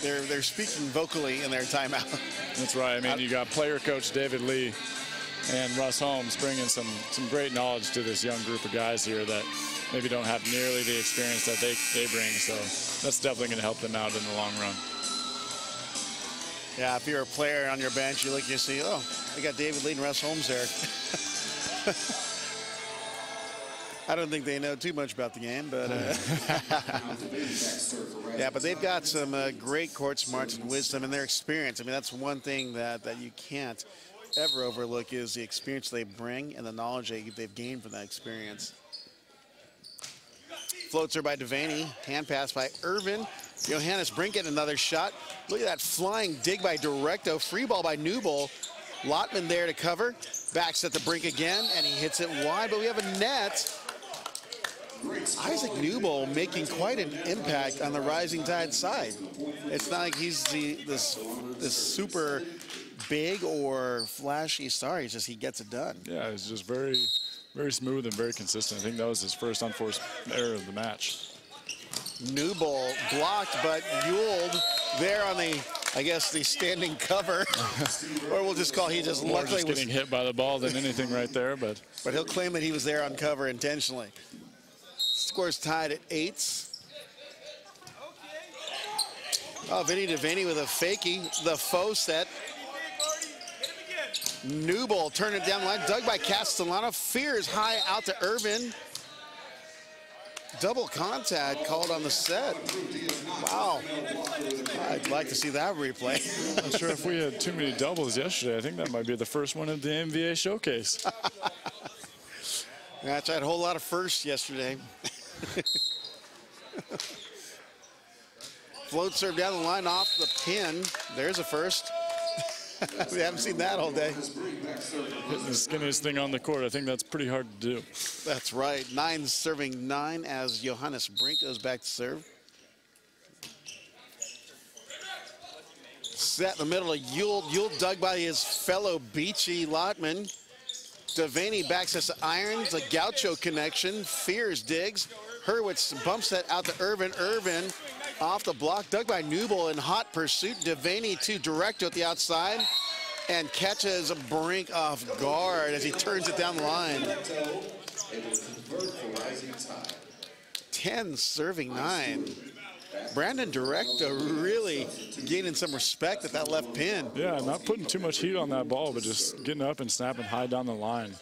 they're speaking vocally in their timeout. That's right. I mean, you got player coach David Lee and Russ Holmes bringing some great knowledge to this young group of guys here that maybe don't have nearly the experience that they bring. So that's definitely going to help them out in the long run. Yeah, if you're a player on your bench, you look, you see, oh, they got David Lee and Russ Holmes there. I don't think they know too much about the game, but yeah, but they've got some great court smarts and wisdom and their experience. I mean, that's one thing that you can't ever overlook is the experience they bring and the knowledge they've gained from that experience. Floats her by Devaney, hand pass by Irvin, Johannes Brink getting another shot. Look at that flying dig by Directo. Free ball by Newbold. Lotman there to cover. Backs at the Brink again, and he hits it wide, but we have a net. Isaac Newbold making quite an impact on the Rising Tide side. It's not like he's this super big or flashy star. He's just, he gets it done. Yeah, he's just very, very smooth and very consistent. I think that was his first unforced error of the match. Newbold blocked, but Yuld there on the, I guess, the standing cover. Or we'll just call he just More luckily just getting hit by the ball than anything right there, but he'll claim that he was there on cover intentionally. Score's tied at 8. Oh, Vinny DeVaney with a fakie, the faux set. Newbold turned it down the line, dug by Castellano, Fears high out to Irvin. Double contact called on the set. Wow. I'd like to see that replay. I'm not sure if we had too many doubles yesterday. I think that might be the first one of the NVA Showcase. That's right, a whole lot of firsts yesterday. Float serve down the line off the pin. There's a first. We haven't seen that all day. Hitting the skinniest thing on the court. I think that's pretty hard to do. That's right. 9 serving 9 as Johannes Brink goes back to serve. Set in the middle of Yule. Yule dug by his fellow Beachy Lotman. Devaney backs us to Irons. A Gaucho connection. Fears digs. Hurwitz bumps that out to Irvin. Irvin off the block, dug by Newbold in hot pursuit. Devaney to Directo at the outside and catches Brink off guard as he turns it down the line. 10 serving 9. Brandon Directo really gaining some respect at that left pin. Yeah, not putting too much heat on that ball, but just getting up and snapping high down the line.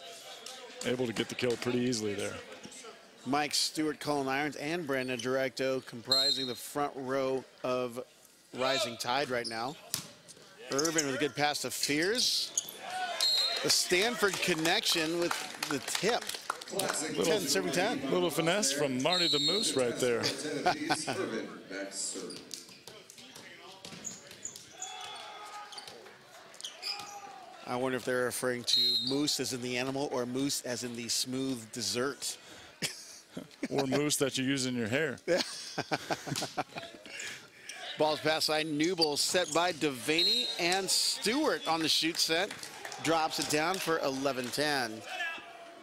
Able to get the kill pretty easily there. Mike Stewart, Colin Irons, and Brandon Directo comprising the front row of Rising Tide right now. Irvin with a good pass to Fears. The Stanford connection with the tip. 10 serving 10. Little finesse from Marty the Moose right there. I wonder if they're referring to moose as in the animal or moose as in the smooth dessert. Or mousse that you use in your hair. Ball's pass side. Newbold set by Devaney and Stewart on the shoot set. Drops it down for 11-10.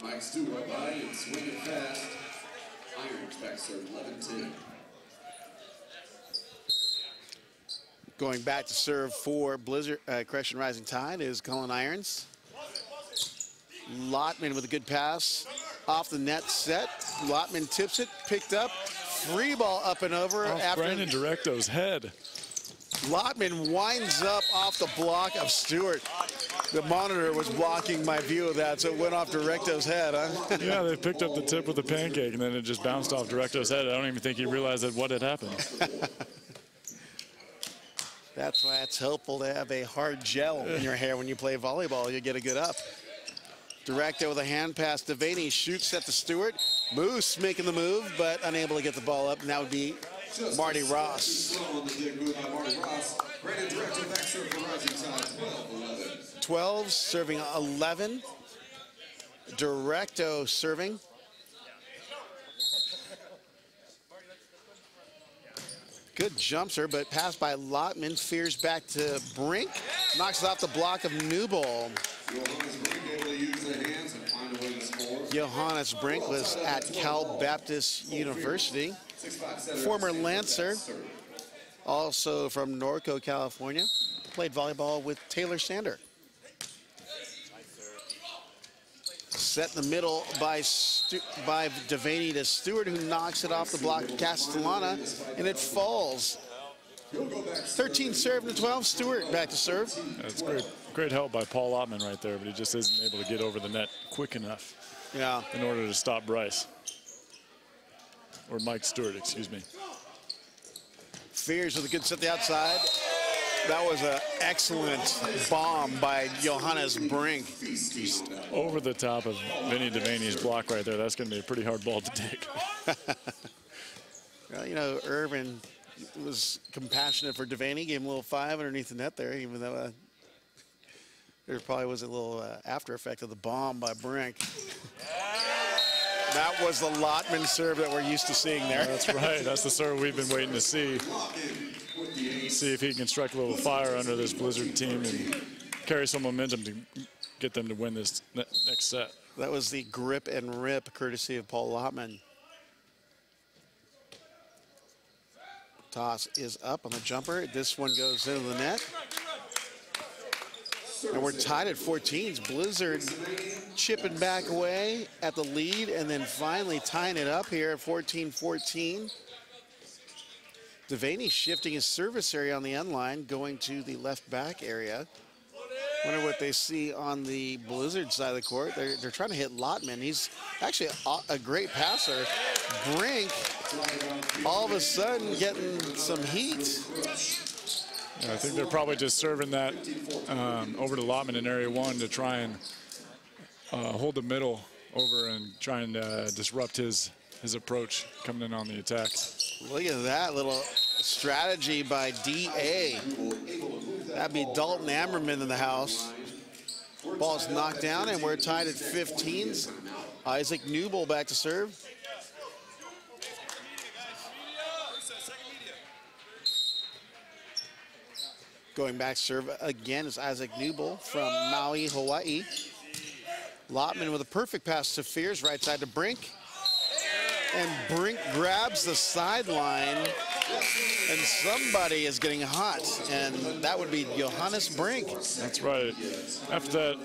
Mike Stewart by and swing it fast. Irons back serve 11-10. Going back to serve for Blizzard, Correction Rising Tide is Colin Irons. Lotman with a good pass. Off the net set. Lotman tips it, picked up. Free ball up and over. Off Brandon Directo's head. Lotman winds up off the block of Stewart. The monitor was blocking my view of that, so it went off Directo's head, huh? Yeah, they picked up the tip with the pancake, and then it just bounced off Directo's head. I don't even think he realized that what had happened. That's why it's helpful to have a hard gel in your hair when you play volleyball. You get a good up. Directo with a hand pass. Devaney shoots at the Stewart. Moose making the move, but unable to get the ball up. And that would be Marty Ross. 12 serving 11. Directo serving. Good jumper, but passed by Lotman. Fears back to Brink. Knocks it off the block of Newbold. Johannes Brink was at Cal Baptist University. Former Lancer, also from Norco, California. Played volleyball with Taylor Sander. Set in the middle by Devaney to Stewart, who knocks it off the block of Castellana, and it falls. 13 serve to 12. Stewart back to serve. That's great help by Paul Ottman right there, but he just isn't able to get over the net quick enough in order to stop Bryce. Or Mike Stewart, excuse me. Fears with a good set the outside. That was an excellent bomb by Johannes Brink. Just over the top of Vinny Devaney's block right there. That's going to be a pretty hard ball to take. Well, you know, Irvin was compassionate for Devaney, gave him a little 5 underneath the net there, even though there probably was a little after effect of the bomb by Brink. That was the Lotman serve that we're used to seeing there. That's right. That's the serve we've been waiting to see. See if he can strike a little fire under this Blizzard team and carry some momentum to get them to win this next set. That was the grip and rip courtesy of Paul Lotman. Toss is up on the jumper. This one goes into the net. And we're tied at 14s. Blizzard chipping back away at the lead and then finally tying it up here at 14-14. Devaney shifting his service area on the end line, going to the left back area. Wonder what they see on the Blizzard side of the court. They're trying to hit Lotman. He's actually a great passer. Brink, all of a sudden, getting some heat. Yeah, I think they're probably just serving that over to Lotman in area 1 to try and hold the middle over and try and disrupt his approach coming in on the attack. Look at that little strategy by DA. That'd be Dalton Ammerman in the house. Ball's knocked down, and we're tied at 15s. Isaac Newble back to serve. Going back to serve again is Isaac Newble from Maui, Hawaii. Lotman with a perfect pass to Fears, right side to Brink. And Brink grabs the sideline, and somebody is getting hot, and that would be Johannes Brink. That's right. After that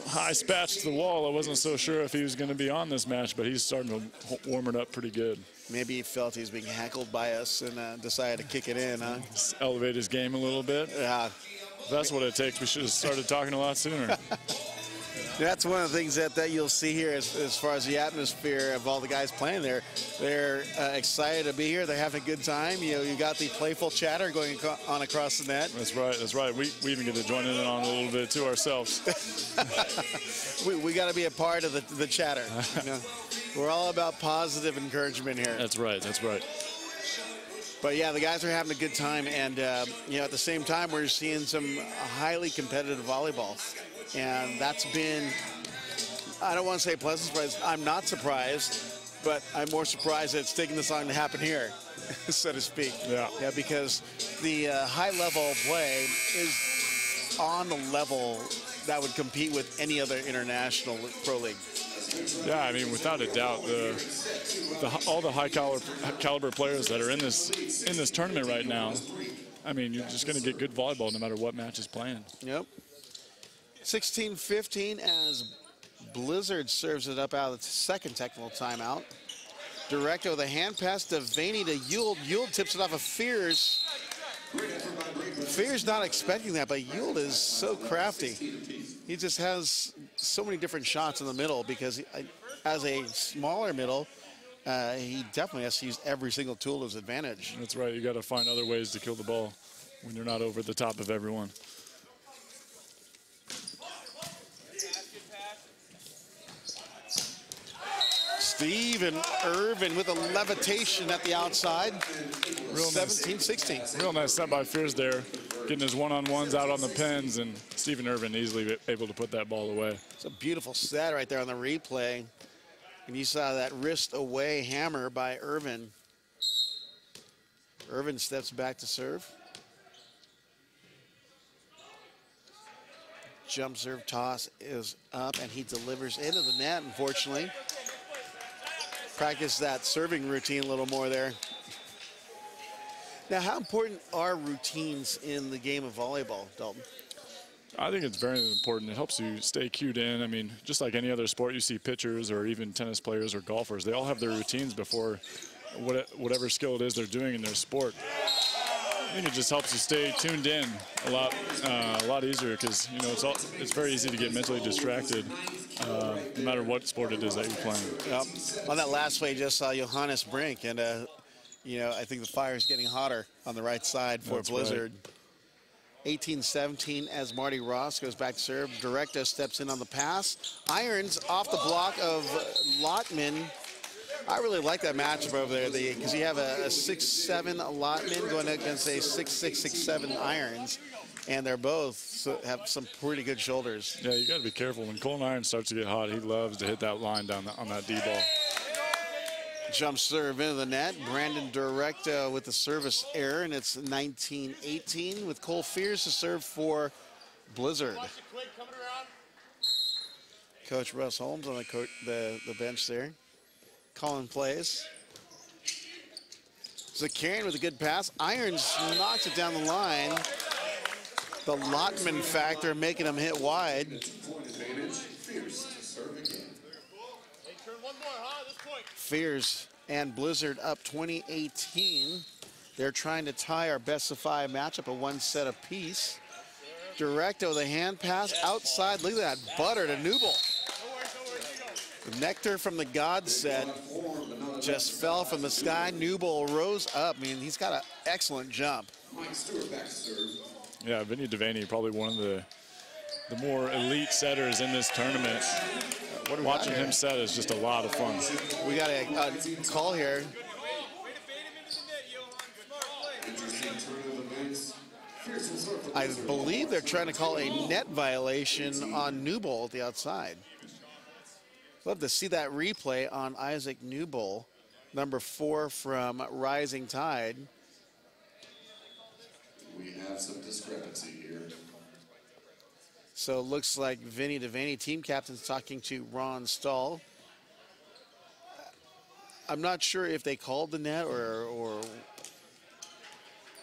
high spatch to the wall, I wasn't so sure if he was going to be on this match, but he's starting to warm it up pretty good. Maybe he felt he was being heckled by us and decided to kick it in, huh? Just elevate his game a little bit. Yeah. If that's what it takes. We should have started talking a lot sooner. That's one of the things that you'll see here as far as the atmosphere of all the guys playing there. They're excited to be here. They're having a good time. You know, you got the playful chatter going on across the net. That's right. That's right. We even get to join in on a little bit too ourselves. we got to be a part of the chatter. You know? We're all about positive encouragement here. That's right. That's right. But yeah, the guys are having a good time, and you know, at the same time, we're seeing some highly competitive volleyball. And that's been, I don't want to say pleasant surprise. I'm not surprised, but I'm more surprised that it's taking this long to happen here, so to speak. Yeah. Yeah, because the high-level play is on the level that would compete with any other international pro league. Yeah, I mean, without a doubt, all the high caliber players that are in this tournament right now, I mean, you're just going to get good volleyball no matter what match is playing. Yep. 16-15 as Blizzard serves it up out of the second technical timeout. Directo with a hand pass to Devaney to Yule. Yule tips it off of Fears. Fears not expecting that, but Yule is so crafty. He just has so many different shots in the middle because as a smaller middle, he definitely has to use every single tool to his advantage. That's right. You got to find other ways to kill the ball when you're not over the top of everyone. Steve and Irvin with a levitation at the outside. 17-16. Real nice set by Fears there, getting his one-on-ones out on the pins, and Stephen Irvin easily able to put that ball away. It's a beautiful set right there on the replay. And you saw that wrist away hammer by Irvin. Irvin steps back to serve. Jump serve toss is up, and he delivers into the net, unfortunately. Practice that serving routine a little more there. Now, how important are routines in the game of volleyball, Dalton? I think it's very important. It helps you stay cued in. I mean, just like any other sport, you see pitchers or even tennis players or golfers, they all have their routines before whatever skill it is they're doing in their sport. I think it just helps you stay tuned in a lot easier because, you know, it's very easy to get mentally distracted no matter what sport it is that you're playing. Yep. On that last play, just saw Johannes Brink, and, you know, I think the fire is getting hotter on the right side for Blizzard. Right. 18-17 as Marty Ross goes back to serve. Directo steps in on the pass. Irons off the block of Lotman. I really like that matchup over there because you have a 6'7" Lotman going against a 6'6", 6'7" Irons, and they're both have some pretty good shoulders. Yeah, you got to be careful. When Colin Irons starts to get hot, he loves to hit that line down on that D ball. Jump serve into the net. Brandon Directo with the service error, and it's 19-18 with Cole Fears to serve for Blizzard. Coach Russ Holmes on the bench there. Calling plays. Zakarian with a good pass. Irons knocks it down the line. The Lotman factor making him hit wide. Fears and Blizzard up 20-18. They're trying to tie our best of 5 matchup, a 1 set apiece. Directo, the hand pass outside. Look at that butter to Newble. Nectar from the God set just fell from the sky. Newble rose up. I mean, he's got an excellent jump. Yeah, Vinny Devaney, probably one of the more elite setters in this tournament. Watching him set is just a lot of fun. We got a call here. I believe they're trying to call a net violation on Newble at the outside. Love to see that replay on Isaac Newble, number 4 from Rising Tide. We have some discrepancy here. So it looks like Vinny Devaney, team captain's talking to Ron Stahl. I'm not sure if they called the net or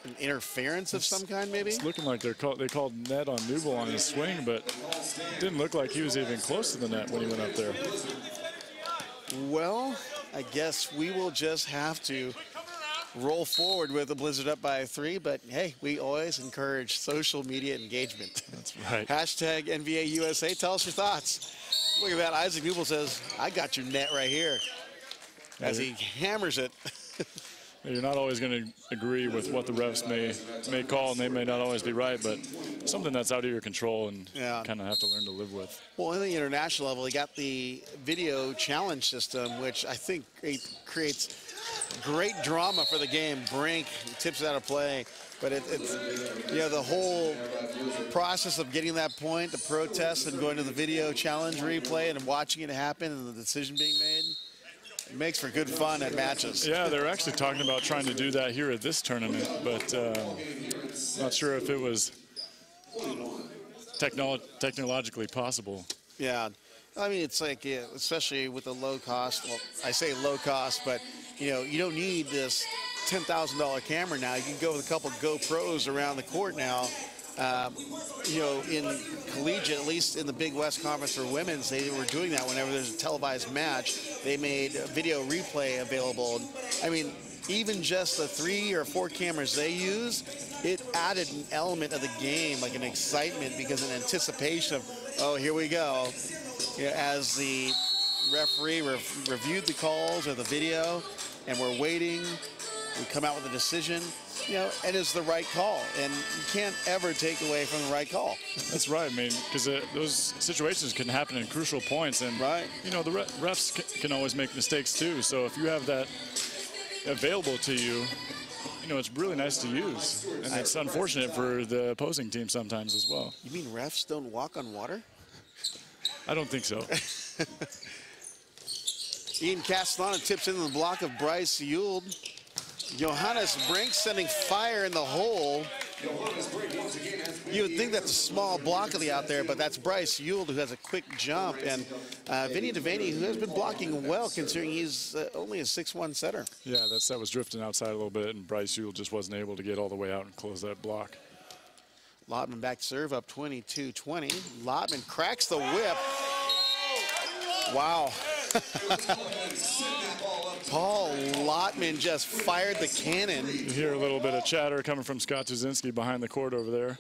an interference of some kind, maybe? It's looking like they called net on Newble on his swing, but it didn't look like he was even close to the net when he went up there. Well, I guess we will just have to roll forward with the Blizzard up by 3, but hey, we always encourage social media engagement. That's right. Hashtag NVA USA, tell us your thoughts. Look at that, Isaac Newble says, I got your net right here, as he hammers it. You're not always going to agree with what the refs may call, and they may not always be right, but something that's out of your control and kind of have to learn to live with. Well, in the international level, they got the video challenge system, which I think creates great drama for the game. Brink tips it out of play, but it's the whole process of getting that point, the protest, and going to the video challenge replay and watching it happen and the decision being made. It makes for good fun at matches. Yeah, they're actually talking about trying to do that here at this tournament, but not sure if it was technologically possible. Yeah, I mean, it's like, especially with the low cost, well, I say low cost, but you don't need this $10,000 camera now. You can go with a couple GoPros around the court now. In collegiate, at least in the Big West Conference for women's, they were doing that whenever there's a televised match. They made a video replay available. I mean, even just the 3 or 4 cameras they use, it added an element of the game, like an excitement, because in anticipation of, oh, here we go. As the referee reviewed the calls or the video, and we're waiting, we come out with a decision. And it's the right call, and you can't ever take away from the right call. That's right. I mean, because those situations can happen in crucial points, and the refs can always make mistakes too. So if you have that available to you, it's really nice to use, and it's unfortunate for the opposing team sometimes as well. You mean refs don't walk on water? I don't think so. Ian Castellano tips into the block of Bryce Ewald. Johannes Brink sending fire in the hole. You would think that's a small block of the out there, but that's Bryce Ewald, who has a quick jump, and Vinny Devaney, who has been blocking well, considering he's only a 6'1" setter. Yeah, that set was drifting outside a little bit, and Bryce Ewald just wasn't able to get all the way out and close that block. Lotman back to serve, up 22-20. Lotman cracks the whip. Wow. Paul Lotman just fired the cannon. You hear a little bit of chatter coming from Scott Tuzinski behind the court over there.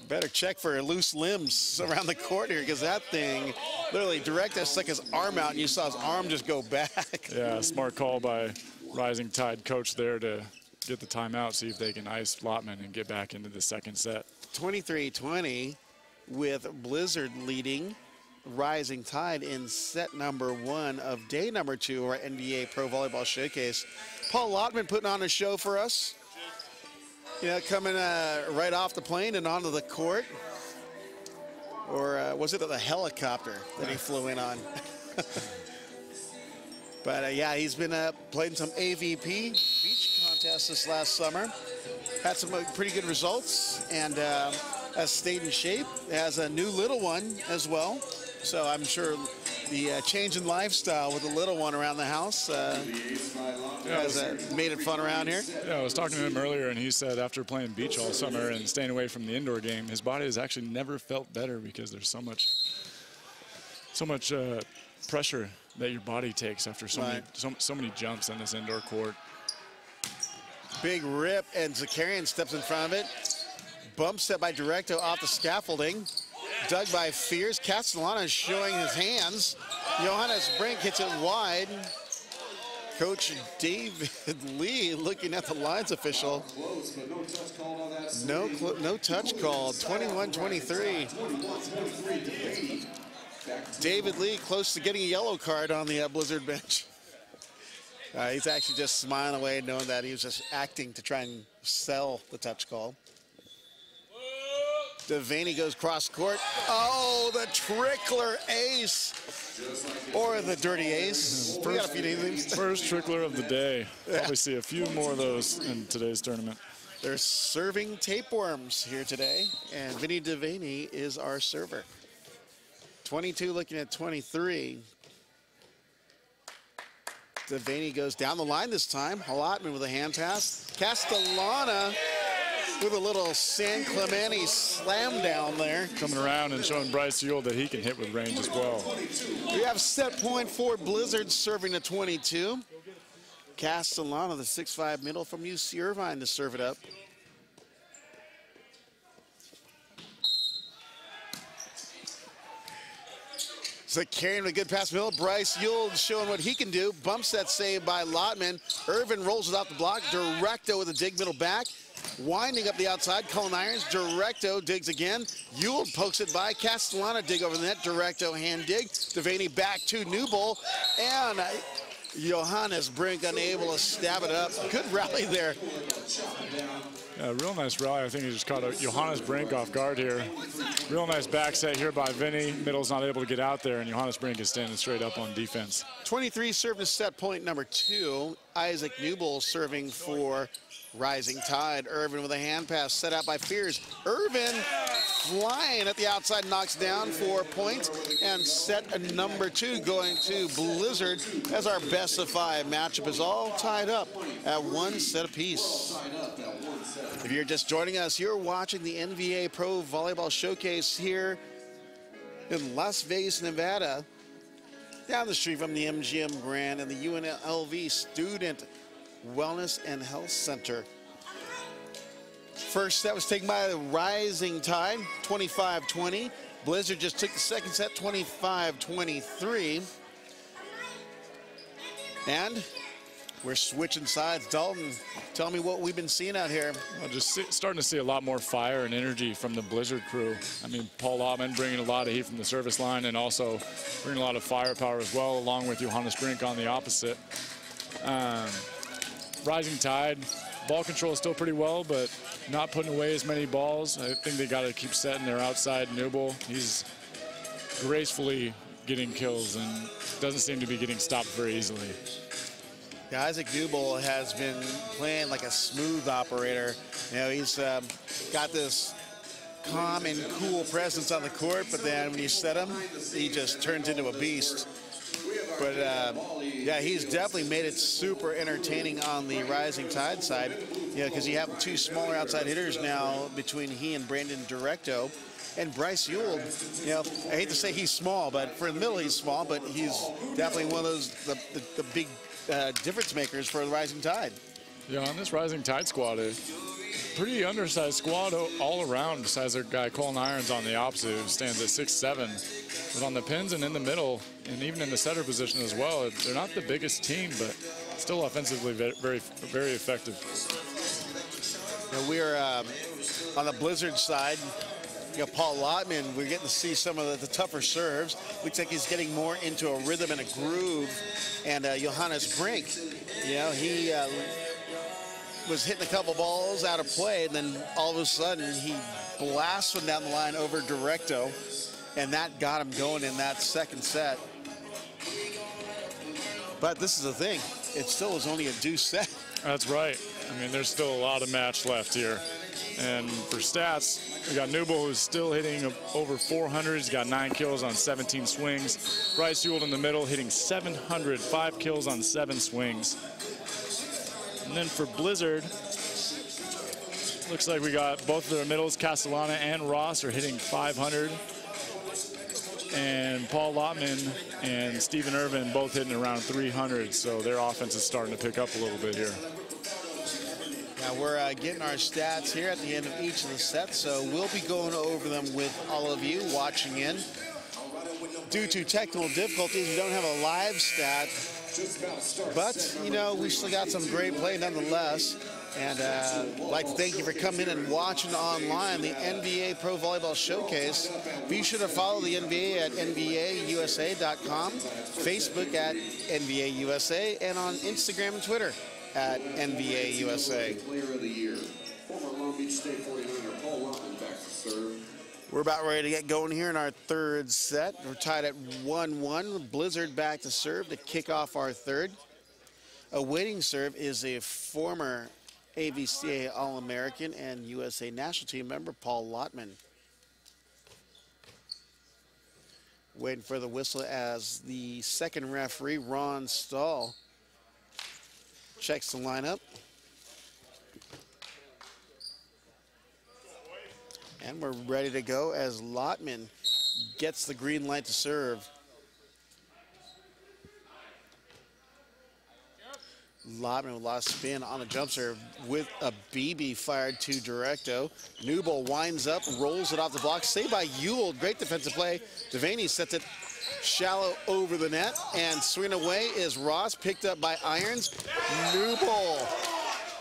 Better check for loose limbs around the court here, because that thing literally Directo stuck his arm out, and you saw his arm just go back. Yeah, smart call by Rising Tide coach there to get the timeout, see if they can ice Lotman and get back into the second set. 23-20 with Blizzard leading. Rising Tide in set number 1 of day number 2 of our NVA Pro Volleyball Showcase. Paul Lottman putting on a show for us. Coming right off the plane and onto the court. Or was it the helicopter that he flew in on? But yeah, he's been playing some AVP beach contests this last summer. Had some pretty good results and has stayed in shape. Has a new little one as well. So I'm sure the change in lifestyle with the little one around the house has made it fun around here. Yeah, I was talking to him earlier, and he said after playing beach all summer and staying away from the indoor game, his body has actually never felt better because there's so much pressure that your body takes after so many jumps on this indoor court. Big rip, and Zakarian steps in front of it. Bump set by Directo off the scaffolding. Dug by Fears. Castellana is showing his hands. Johannes Brink hits it wide. Coach David Lee looking at the lines official. No touch called. 21-23. David Lee close to getting a yellow card on the Blizzard bench. He's actually just smiling away, knowing that he was just acting to try and sell the touch call. Devaney goes cross court. Oh, the trickler ace. Or the dirty ace. We got a few names. First trickler of the day. Probably see a few more of those in today's tournament. They're serving tapeworms here today, and Vinny Devaney is our server. 22 looking at 23. Devaney goes down the line this time. Halotman with a hand pass. Castellana with a little San Clemente slam down there. Coming around and showing Bryce Ewell that he can hit with range as well. We have set point for Blizzard serving to 22. Castellana, the 6'5" middle from UC Irvine, to serve it up. So carrying a good pass middle. Bryce Ewell showing what he can do. Bump set saved by Lottman. Irvin rolls it off the block. Directo with a dig middle back. Winding up the outside. Cullen Irons. Directo digs again. Ewell pokes it by. Castellana dig over the net. Directo hand dig. Devaney back to Newbold. And Johannes Brink unable to stab it up. Good rally there. Yeah, real nice rally. I think he just caught Johannes Brink off guard here. Real nice back set here by Vinny. Middle's not able to get out there, and Johannes Brink is standing straight up on defense. 23 serving to set point number 2. Isaac Newbold serving for Rising Tide. Irvin with a hand pass set out by Fears. Irvin flying at the outside, knocks down 4 points, and set number 2 going to Blizzard as our best of 5 matchup is all tied up at 1 set apiece. If you're just joining us, you're watching the NVA Pro Volleyball Showcase here in Las Vegas, Nevada, down the street from the MGM Grand and the UNLV Student Wellness and Health Center. First set was taken by the Rising Tide, 25-20. Blizzard just took the second set, 25-23. And we're switching sides. Dalton, tell me what we've been seeing out here. Well, just starting to see a lot more fire and energy from the Blizzard crew. I mean, Paul Lottman bringing a lot of heat from the service line and also bringing a lot of firepower as well, along with Johannes Brink on the opposite. Rising Tide, ball control is still pretty well, but not putting away as many balls. I think they got to keep setting their outside Newbold. He's gracefully getting kills and doesn't seem to be getting stopped very easily. Yeah, Isaac Newbold has been playing like a smooth operator. You know, he's got this calm and cool presence on the court, but then when you set him, he just turns into a beast. But yeah, he's definitely made it super entertaining on the Rising Tide side, you know, because you have 2 smaller outside hitters now between he and Brandon Directo. And Bryce Ewell, you know, I hate to say he's small, but for the middle he's small, but he's definitely one of those, the big difference makers for the Rising Tide. Yeah, on this Rising Tide squad, a pretty undersized squad all around, besides their guy Colin Irons on the opposite, who stands at 6'7". But on the pins and in the middle, and even in the setter position as well, they're not the biggest team, but still offensively very, very effective. You know, we're on the Blizzard side. You know, Paul Lotman, we're getting to see some of the tougher serves. Looks like he's getting more into a rhythm and a groove. And Johannes Brink, you know, he was hitting a couple balls out of play, and then all of a sudden he blasts one down the line over Directo, and that got him going in that second set. But this is the thing, it still is only a deuce set. That's right. I mean, there's still a lot of match left here. And for stats, we got Newble, who's still hitting over 400. He's got 9 kills on 17 swings. Bryce Ewald in the middle, hitting 700, 5 kills on 7 swings. And then for Blizzard, looks like we got both of their middles, Castellana and Ross, are hitting 500. And Paul Lotman and Stephen Irvin both hitting around 300. So their offense is starting to pick up a little bit here. Now we're getting our stats here at the end of each of the sets, so we'll be going over them with all of you watching in. Due to technical difficulties, we don't have a live stat, but, you know, we still got some great play nonetheless. And I'd like to thank you for coming in and watching online the NVA Pro Volleyball Showcase. Be sure to follow the NBA at NVAUSA.com, Facebook at NVA USA, and on Instagram and Twitter at NVA USA. Player of the year, former Long Beach State 49er Paul Lotman back to serve. We're about ready to get going here in our third set. We're tied at 1-1. Blizzard back to serve to kick off our third. Awaiting serve is a former AVCA All-American and USA National Team member, Paul Lotman. Waiting for the whistle as the second referee, Ron Stahl, checks the lineup. And we're ready to go as Lotman gets the green light to serve. Lotman with a lot of spin on a jump serve with a BB fired to Directo. Newble winds up, rolls it off the block. Saved by Ewald. Great defensive play. Devaney sets it shallow over the net, and swinging away is Ross, picked up by Irons. Newble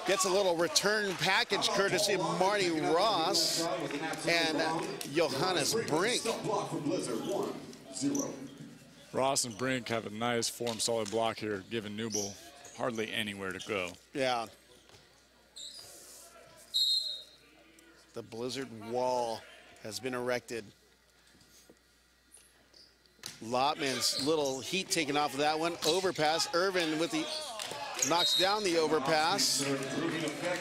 gets a little return package courtesy of Marty Ross and Johannes Brink. Ross and Brink have a nice form solid block here, giving Newble hardly anywhere to go. Yeah. The Blizzard wall has been erected. Lotman's little heat taken off of that one. Overpass. Irvin with the knocks down the overpass.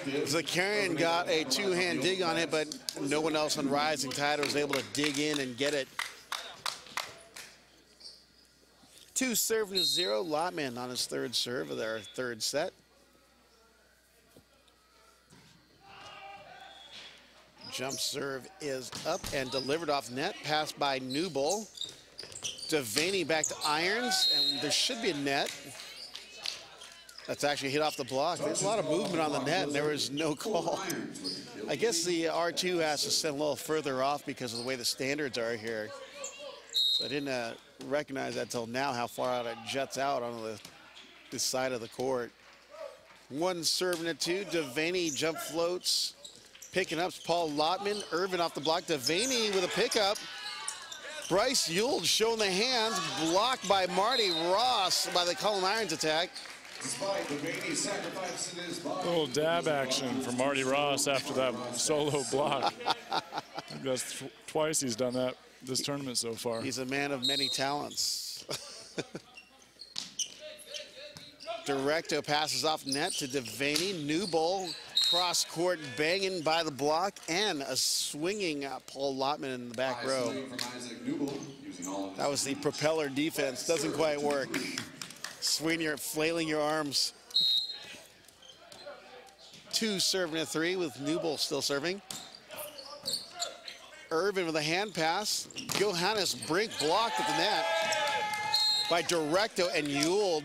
Zakarian got a two-hand dig on it, but no one else on Rising Tide was able to dig in and get it. 2-0. Lotman on his third serve of their third set. Jump serve is up and delivered off net. Passed by Newble. Devaney back to Irons, and there should be a net. That's actually hit off the block. There's a lot of movement on the net, and there was no call. I guess the R2 has to send a little further off because of the way the standards are here. So I didn't recognize that till now, how far out it jets out on this side of the court. One serving it to Devaney, jump floats. Picking up Paul Lotman. Irvin off the block. Devaney with a pickup. Bryce Ewald showing the hands, blocked by Marty Ross by the Colin Irons attack. A little dab action from Marty Ross after that solo block. I think that's twice he's done that this tournament so far. He's a man of many talents. Directo passes off net to Devaney. Newble cross court banging by the block, and a swinging Paul Lotman in the back row. That was the propeller defense. Doesn't quite work. Flailing your arms. 2 serving a 3 with Newble still serving. Irvin with a hand pass. Johannes Brink blocked at the net by Directo and Ewald.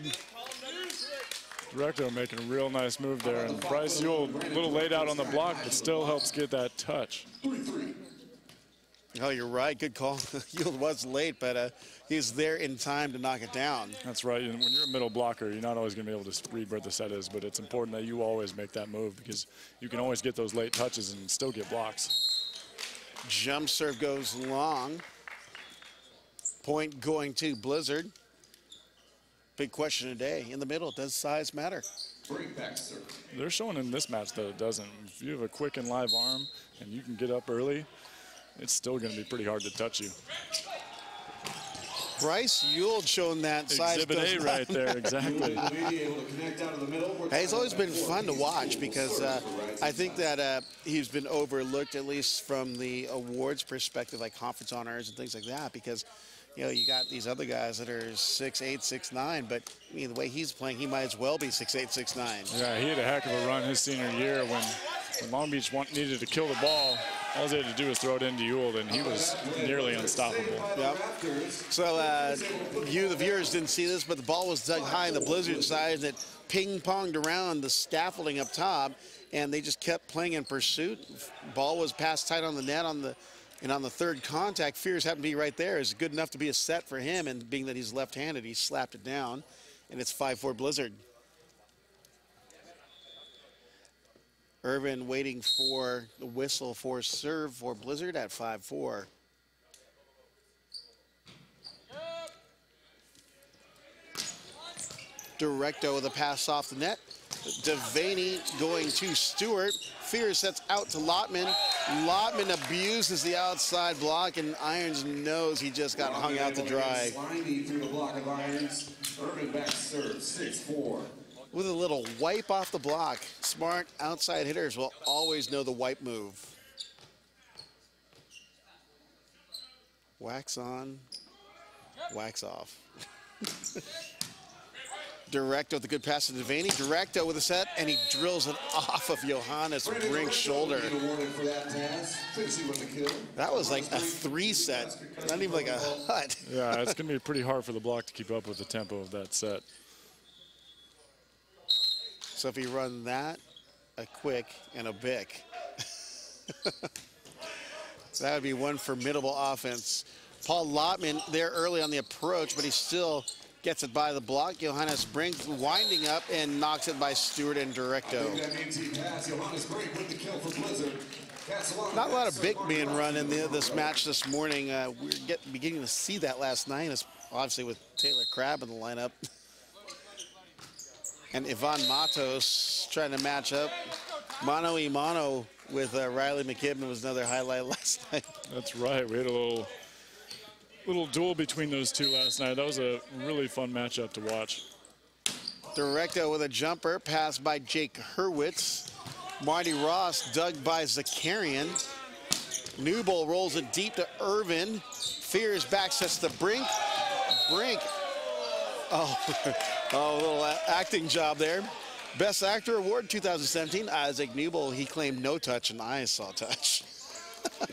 Directo making a real nice move there, and Bryce Ewald a little laid out on the block, but still helps get that touch. Oh, you're right. Good call. Ewald was late, but he's there in time to knock it down. That's right. And when you're a middle blocker, you're not always going to be able to read where the set is, but it's important that you always make that move because you can always get those late touches and still get blocks. Jump serve goes long. Point going to Blizzard. Big question today. In the middle, does size matter? Bring back serve. They're showing in this match that it doesn't. If you have a quick and live arm and you can get up early, it's still going to be pretty hard to touch you. Bryce Ewell showing that size. Exhibit A right there, exactly. Hey, it's always been fun to watch because I think that he's been overlooked, at least from the awards perspective, like conference honors and things like that, because you know, you got these other guys that are 6'8", 6'9", but I mean, the way he's playing, he might as well be 6'8", 6'9". Yeah, he had a heck of a run his senior year when Long Beach needed to kill the ball. All they had to do was throw it into Ewell, and he was nearly unstoppable. Yep. So you, the viewers, didn't see this, but the ball was dug high on the Blizzard side, and it ping-ponged around the scaffolding up top, and they just kept playing in pursuit. Ball was passed tight on the net and on the third contact, Fears happened to be right there. It's good enough to be a set for him, and being that he's left-handed, he slapped it down, and it's 5-4 Blizzard. Irvin waiting for the whistle for serve for Blizzard at 5-4. Directo with a pass off the net. Devaney going to Stewart. Fears sets out to Lotman. Lotman abuses the outside block, and Irons knows he just got hung out to dry. Through the block of Irons. Irvin back serve, 6-4. With a little wipe off the block. Smart outside hitters will always know the wipe move. Wax on, wax off. Directo with a good pass to Devaney. Directo with a set, and he drills it off of Johannes Brink's shoulder. That was like a 3-set, not even like a hut. Yeah, it's going to be pretty hard for the block to keep up with the tempo of that set. So if you run that, a quick, and a bic, that would be one formidable offense. Paul Lotman there early on the approach, but he still gets it by the block. Johannes Brink winding up and knocks it by Stewart and Directo. Not a lot of bic being run in this match this morning. We're beginning to see that last night, obviously with Taylor Crabb in the lineup. And Ivan Matos trying to match up mano a mano with Riley McKibben was another highlight last night. That's right. We had a little duel between those two last night. That was a really fun matchup to watch. Directo with a jumper, passed by Jake Hurwitz. Marty Ross dug by Zakarian. Newbold rolls it deep to Irvin. Fears back sets to Brink. Brink. Oh, a little acting job there. Best Actor Award 2017, Isaac Newbold. He claimed no touch, and I saw touch. I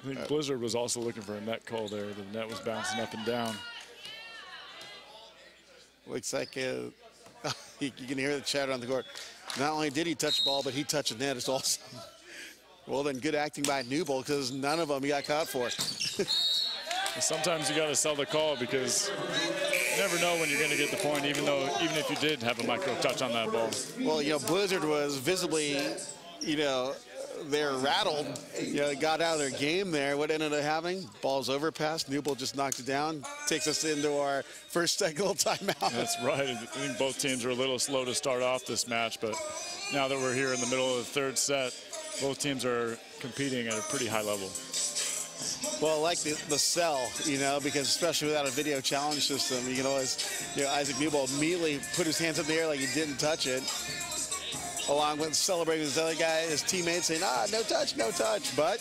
think Blizzard was also looking for a net call there. The net was bouncing up and down. Looks like you can hear the chatter on the court. Not only did he touch the ball, but he touched the net as also. Well, then good acting by Newbold, because none of them he got caught for. Sometimes you got to sell the call because you never know when you're going to get the point, even if you did have a micro touch on that ball. Well, Blizzard was visibly, they're rattled. Got out of their game there. What ended up happening? Ball's overpassed. Newbold just knocked it down. Takes us into our first technical timeout. That's right. I think both teams are a little slow to start off this match, but now that we're here in the middle of the third set, both teams are competing at a pretty high level. Well, I like the sell, because especially without a video challenge system, you can always, Isaac Newbold immediately put his hands up in the air like he didn't touch it, along with celebrating his other guy, his teammates saying, no touch, no touch, but.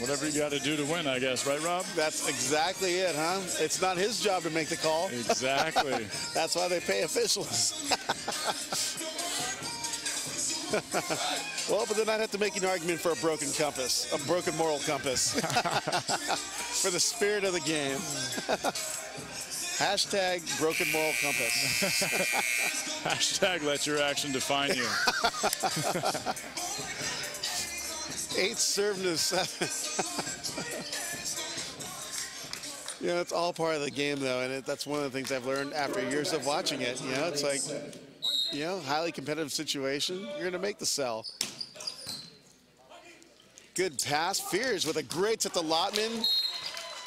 Whatever you got to do to win, I guess, right, Rob? That's exactly it, huh? It's not his job to make the call. Exactly. That's why they pay officials. Well, but then I'd have to make an argument for a broken compass, a broken moral compass, for the spirit of the game. Hashtag broken moral compass. Hashtag let your action define you. 8 serve to 7. It's all part of the game, though, and that's one of the things I've learned after years of watching it. It's like, highly competitive situation, you're going to make the sell. Good pass. Fears with a great set to Lotman.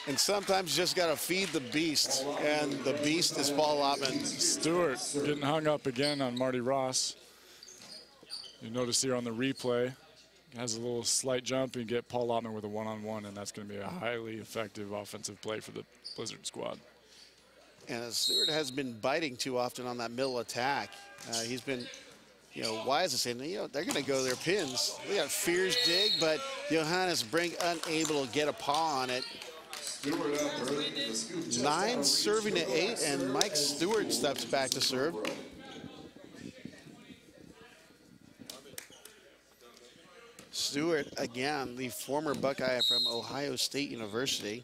And sometimes you just got to feed the beast. And the beast is Paul Lotman. Stewart getting hung up again on Marty Ross. You notice here on the replay, has a little slight jump and get Paul Lotman with a one-on-one, and that's going to be a highly effective offensive play for the Blizzard squad. And Stewart has been biting too often on that middle attack. He's been, wise to saying, they're going to go their pins. We got Fears dig, but Johannes Brink unable to get a paw on it. 9 serving to 8, and Mike Stewart steps back to serve. Stewart, again, the former Buckeye from Ohio State University.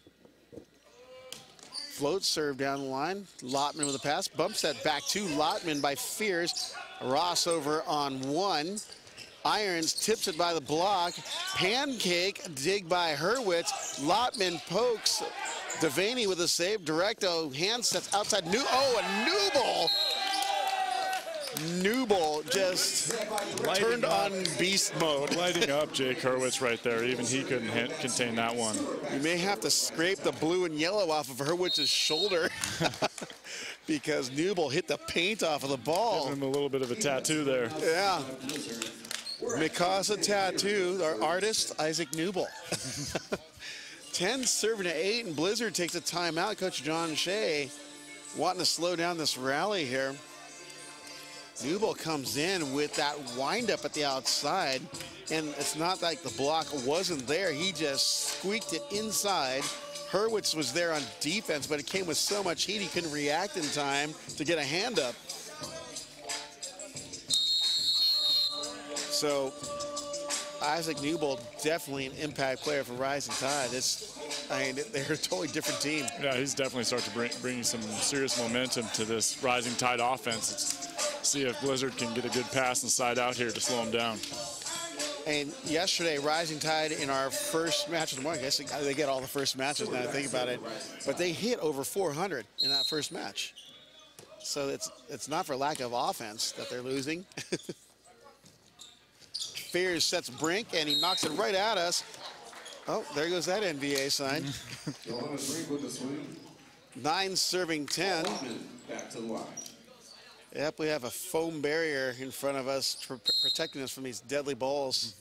Float serve down the line. Lotman with a pass. Bumps that back to Lotman by Fears. Ross over on 1. Irons tips it by the block. Pancake dig by Hurwitz. Lotman pokes. Devaney with a save. Directo hand sets outside. A Newble. Newble just turned on beast mode. Lighting up Jake Hurwitz right there. Even he couldn't contain that one. You may have to scrape the blue and yellow off of Hurwitz's shoulder because Newble hit the paint off of the ball. Giving him a little bit of a tattoo there. Yeah. Mikasa tattoo, our artist, Isaac Newble. 10 serving to 8, and Blizzard takes a timeout. Coach John Shea wanting to slow down this rally here. Newble comes in with that windup at the outside, and it's not like the block wasn't there. He just squeaked it inside. Hurwitz was there on defense, but it came with so much heat he couldn't react in time to get a hand up. So Isaac Newble, definitely an impact player for Rising Tide. They're a totally different team. Yeah, he's definitely starting to bring some serious momentum to this Rising Tide offense. See if Blizzard can get a good pass inside out here to slow him down. And yesterday, Rising Tide in our first match of the morning, I guess they get all the first matches now I think about it, but they hit over 400 in that first match. So it's not for lack of offense that they're losing. Fears sets Brink, and he knocks it right at us. Oh, there goes that NVA sign. 9 serving 10. Back to the line. Yep, we have a foam barrier in front of us protecting us from these deadly balls.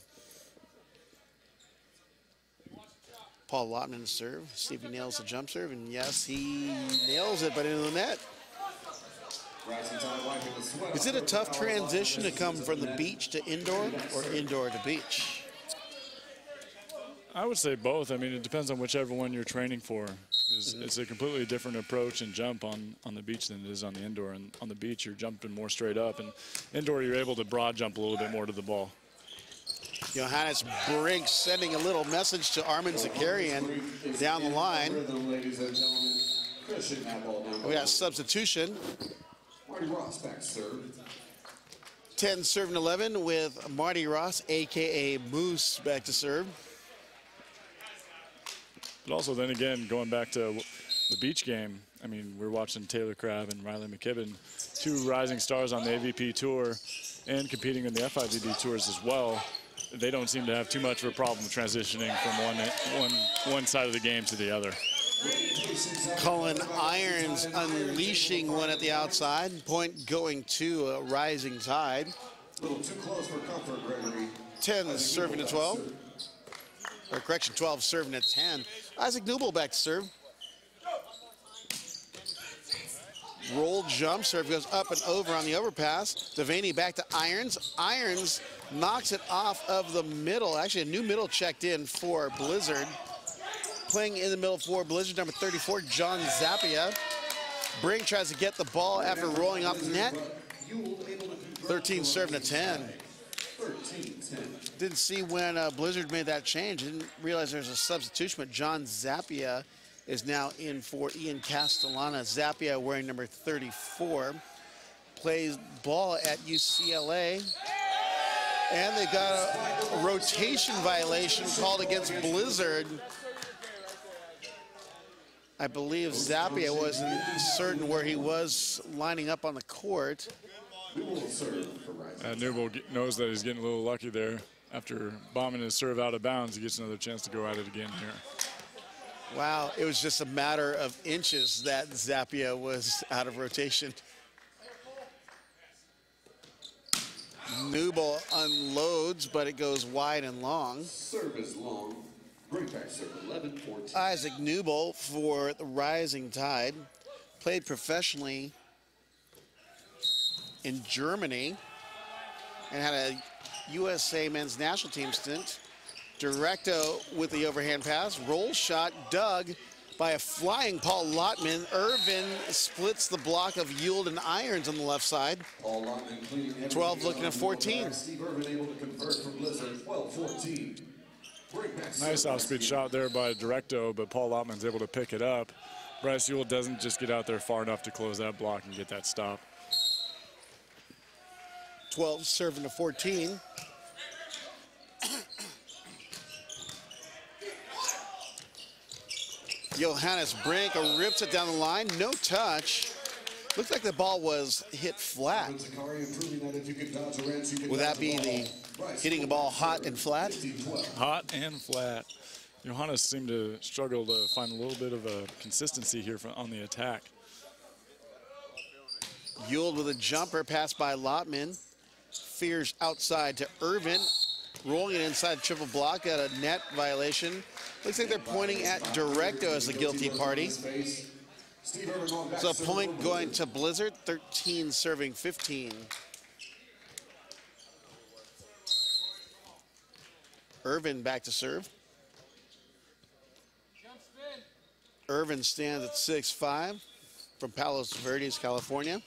Paul Lotman to serve. See if he nails the jump serve, and yes, he nails it, but into the net. Is it a tough transition to come from the beach to indoor or indoor to beach? I would say both. I mean, it depends on whichever one you're training for. It's a completely different approach and jump on the beach than it is on the indoor. And on the beach, you're jumping more straight up. And indoor, you're able to broad jump a little bit more to the ball. Johannes Brink sending a little message to Armin Zakarian down the line. We got substitution. Marty Ross back serve. 10 serving 11 with Marty Ross, a.k.a. Moose, back to serve. But also then again, going back to the beach game, I mean, we're watching Taylor Crabb and Riley McKibben, 2 rising stars on the AVP Tour and competing in the FIVB Tours as well. They don't seem to have too much of a problem transitioning from one side of the game to the other. Cullen Irons unleashing one at the outside. Point going to a Rising Tide. A little too close for comfort, Gregory. 10 serving to 12. Or correction, 12 serving to 10. Isaac Newble back to serve. Roll jump serve goes up and over on the overpass. Devaney back to Irons. Irons knocks it off of the middle. Actually, a new middle checked in for Blizzard. Playing in the middle for Blizzard, number 34, John Zappia. Brink tries to get the ball after rolling off the net. 13 serving to 10. Didn't see when Blizzard made that change. Didn't realize there's a substitution, but John Zappia is now in for Ian Castellana. Zappia wearing number 34. Plays ball at UCLA. And they got a rotation violation called against Blizzard. I believe Zappia wasn't certain where he was lining up on the court. Newble knows that he's getting a little lucky there. after bombing his serve out of bounds, he gets another chance to go at it again here. Wow, it was just a matter of inches that Zappia was out of rotation. Newble unloads, but it goes wide and long. Serve is long. Bring back serve 11-14. Isaac Newble for the Rising Tide. Played professionally in Germany and had a USA men's national team stint. Directo with the overhand pass. Roll shot dug by a flying Paul Lottman. Irvin splits the block of Yuld and Irons on the left side. 12 looking at 14. Steve Irvin able to convert from Blizzard 12-14. Nice off-speed shot there by Directo, but Paul Lottman's able to pick it up. Bryce Yuld doesn't just get out there far enough to close that block and get that stop. 12 serving to 14. Johannes Brink rips it down the line, no touch. Looks like the ball was hit flat. Would that be the hitting the ball hot and flat? Hot and flat. Johannes seemed to struggle to find a little bit of a consistency here on the attack. Yuld with a jumper passed by Lottman. Fears outside to Irvin. Rolling it inside triple block at a net violation. Looks like they're pointing at Directo as the guilty party. So a point going to Blizzard, 13 serving 15. Irvin back to serve. Irvin stands at 6'5" from Palos Verdes, California.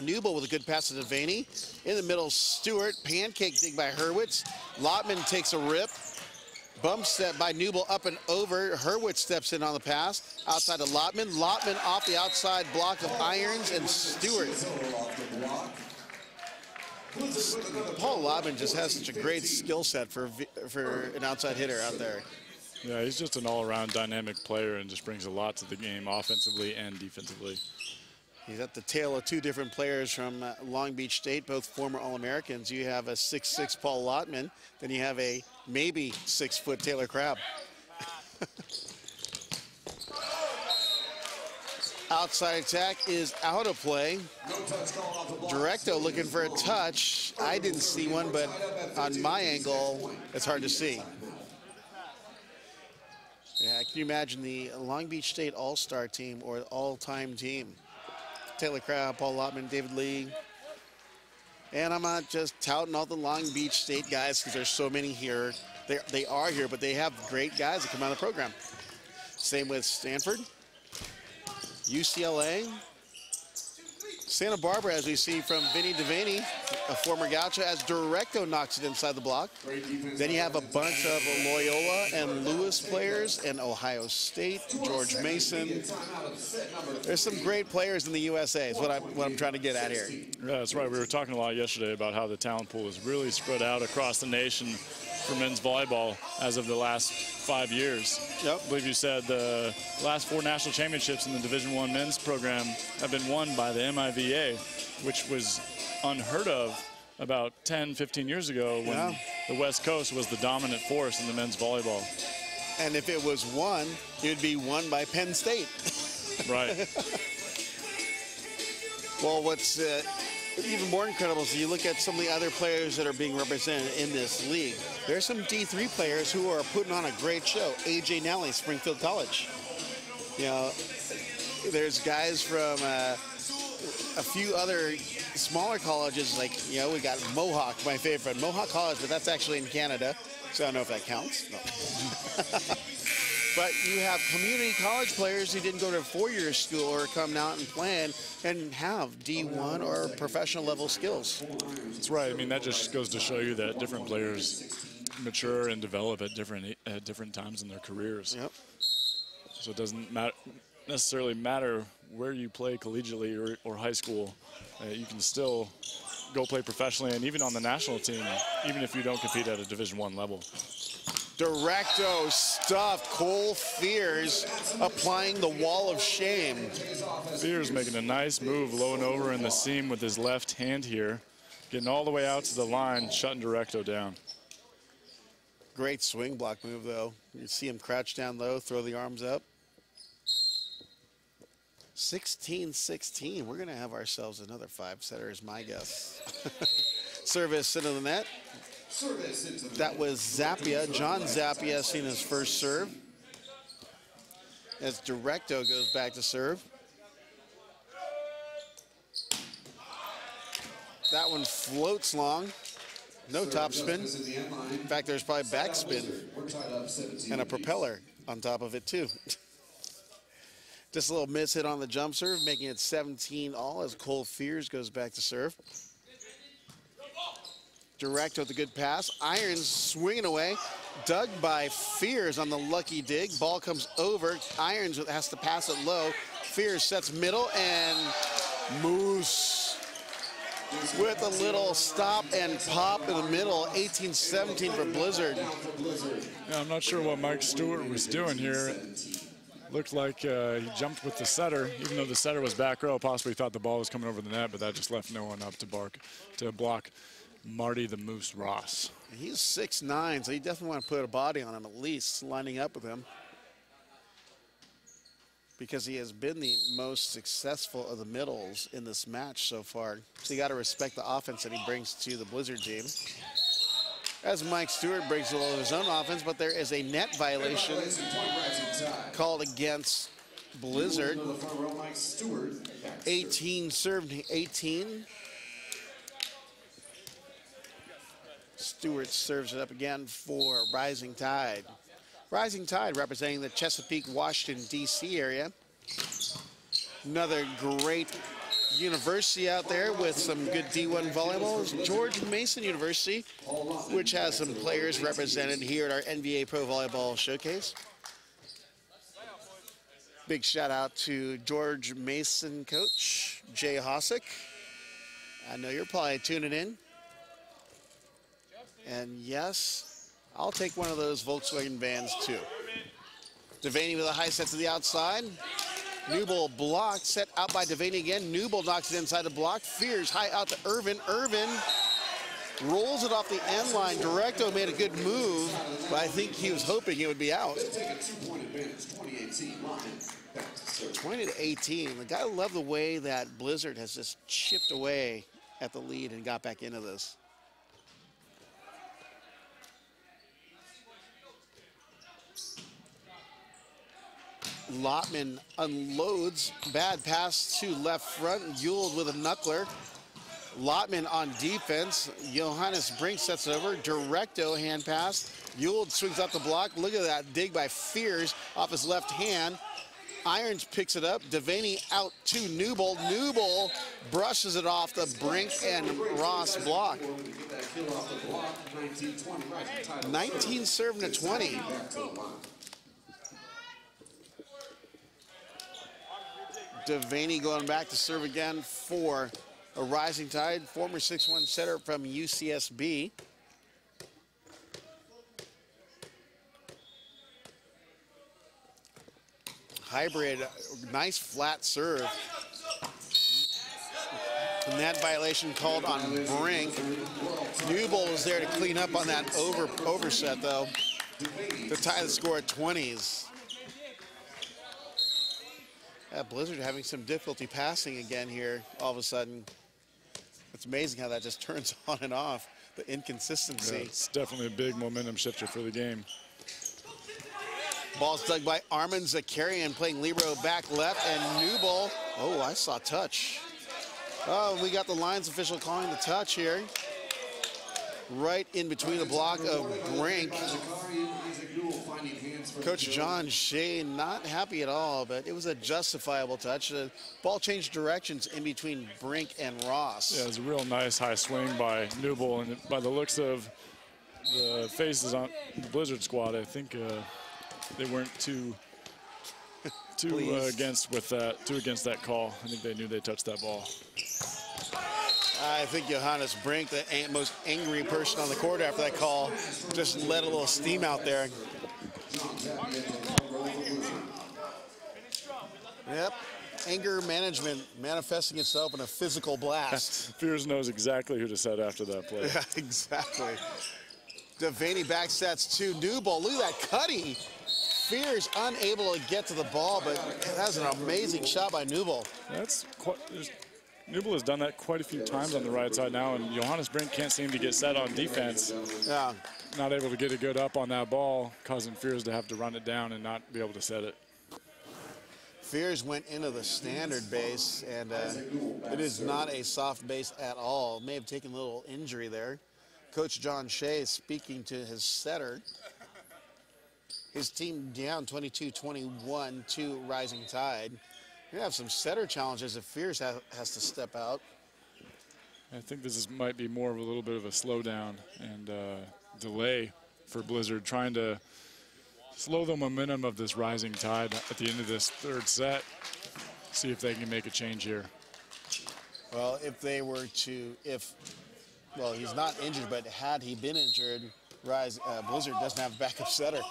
Newble with a good pass to Devaney. In the middle, Stewart. Pancake dig by Hurwitz. Lottman takes a rip. Bump step by Newble up and over. Hurwitz steps in on the pass. Outside to Lottman. Lottman off the outside block of Irons and Stewart. Paul Lottman just has such a great skill set for an outside hitter out there. Yeah, he's just an all-around dynamic player and just brings a lot to the game offensively and defensively. He's at the tail of two different players from Long Beach State, both former All-Americans. You have a 6'6" Paul Lottman, then you have a maybe 6-foot Taylor Crabb. Outside attack is out of play. Directo looking for a touch. I didn't see one, but on my angle, it's hard to see. Yeah, can you imagine the Long Beach State All-Star team or all-time team? Taylor Crabb, Paul Lottman, David Lee. And I'm not just touting all the Long Beach State guys because there's so many here. They are here, but they have great guys that come out of the program. Same with Stanford, UCLA, Santa Barbara, as we see from Vinny Devaney, a former Gaucho, as Directo knocks it inside the block. Then you have a bunch of Loyola and Lewis players, and Ohio State, George Mason. There's some great players in the USA is what I'm trying to get at here. Yeah, that's right. We were talking a lot yesterday about how the talent pool is really spread out across the nation for men's volleyball as of the last 5 years. Yep. I believe you said the last 4 national championships in the Division I men's program have been won by the NVA, which was unheard of about 10, 15 years ago when the West Coast was the dominant force in the men's volleyball. And if it was won, it would be won by Penn State. Right. Well, what's even more incredible is you look at some of the other players that are being represented in this league. There's some D3 players who are putting on a great show. A.J. Nally, Springfield College. You know, there's guys from a few other smaller colleges, like, you know, we got Mohawk, my favorite, Mohawk College, but that's actually in Canada, so I don't know if that counts. No. But you have community college players who didn't go to a 4-year school or come out and plan and have D1 or professional level skills. That's right. I mean, that just goes to show you that different players mature and develop at different times in their careers. Yep. So it doesn't necessarily matter where you play collegiately or high school. You can still go play professionally and even on the national team, even if you don't compete at a Division I level. Directo stuffed. Cole Fears applying the wall of shame. Fears making a nice move low and over in the seam with his left hand here. Getting all the way out to the line, shutting Directo down. Great swing block move, though. You see him crouch down low, throw the arms up. 16-16. We're going to have ourselves another five-setter, is my guess. Service into the net. That was Zappia. John Zappia seen his first serve. As Directo goes back to serve. That one floats long. No topspin. In fact, there's probably backspin and a propeller on top of it, too. Just a little miss hit on the jump serve, making it 17-all as Cole Fears goes back to serve. Direct with a good pass. Irons swinging away. Dug by Fears on the lucky dig. Ball comes over. Irons has to pass it low. Fears sets middle, and Moose with a little stop and pop in the middle. 18-17 for Blizzard. Yeah, I'm not sure what Mike Stewart was doing here. Looked like he jumped with the setter, even though the setter was back row. Possibly thought the ball was coming over the net, but that just left no one up to block Marty the Moose Ross. He's 6'9", so you definitely want to put a body on him at least, lining up with him, because he has been the most successful of the middles in this match so far. So you got to respect the offense that he brings to the Blizzard team. As Mike Stewart brings a little of his own offense, but there is a net violation called against Blizzard. 18 served 18. Stewart serves it up again for Rising Tide. Rising Tide representing the Chesapeake, Washington, D.C. area. Another great university out there with some good D1 volleyball is George Mason University, which has some players represented here at our NVA Pro Volleyball Showcase. Big shout out to George Mason coach, Jay Hosick. I know you're probably tuning in. And yes, I'll take one of those Volkswagen vans too. Devaney with a high set to the outside. Newble blocked, set out by Devaney again. Newble knocks it inside the block. Fears high out to Irvin. Irvin rolls it off the end line. Directo made a good move, but I think he was hoping it would be out. 20-18. The guy loved the way that Blizzard has just chipped away at the lead and got back into this. Lotman unloads, bad pass to left front, Yule with a knuckler. Lotman on defense, Johannes Brink sets it over, Directo hand pass, Yule swings out the block. Look at that dig by Fears off his left hand. Irons picks it up, Devaney out to Newble. Newble brushes it off the Brink and Ross block. 19 serving to 20. Devaney going back to serve again for a Rising Tide, former 6'1" setter from UCSB. Hybrid, nice flat serve. And that violation called on Brink. Newble was there to clean up on that overset though, to tie the score at 20s. Blizzard having some difficulty passing again here all of a sudden. It's amazing how that just turns on and off, the inconsistency. Yeah, it's definitely a big momentum shifter for the game. Ball's dug by Armin Zakarian playing libero back left, and Newble, oh, I saw touch. Oh, we got the Lions official calling the touch here. Right in between the block of Brink. Coach John Shea not happy at all, but it was a justifiable touch. The ball changed directions in between Brink and Ross. Yeah, it was a real nice high swing by Newble, and by the looks of the faces on the Blizzard squad, I think they weren't too against that call. I think they knew they touched that ball. I think Johannes Brink, the most angry person on the court after that call, just let a little steam out there. Yep, anger management manifesting itself in a physical blast. Fears knows exactly who to set after that play. Yeah, exactly. Devaney back sets to Newbold. Look at that cutty. Fears unable to get to the ball, but that's an amazing shot by Newbold. That's quite. Newbold has done that quite a few times on the right side now, and Johannes Brink can't seem to get set on defense. Yeah. Not able to get a good up on that ball, causing Fears to have to run it down and not be able to set it. Fears went into the standard base, and it is not a soft base at all. May have taken a little injury there. Coach John Shea speaking to his setter. His team down 22-21 to Rising Tide. You have some setter challenges if Fears has to step out. I think this might be more of a little bit of a slowdown and delay for Blizzard, trying to slow the momentum of this Rising Tide at the end of this third set. See if they can make a change here. Well, if they were to, well, he's not injured, but had he been injured, Blizzard doesn't have a backup setter.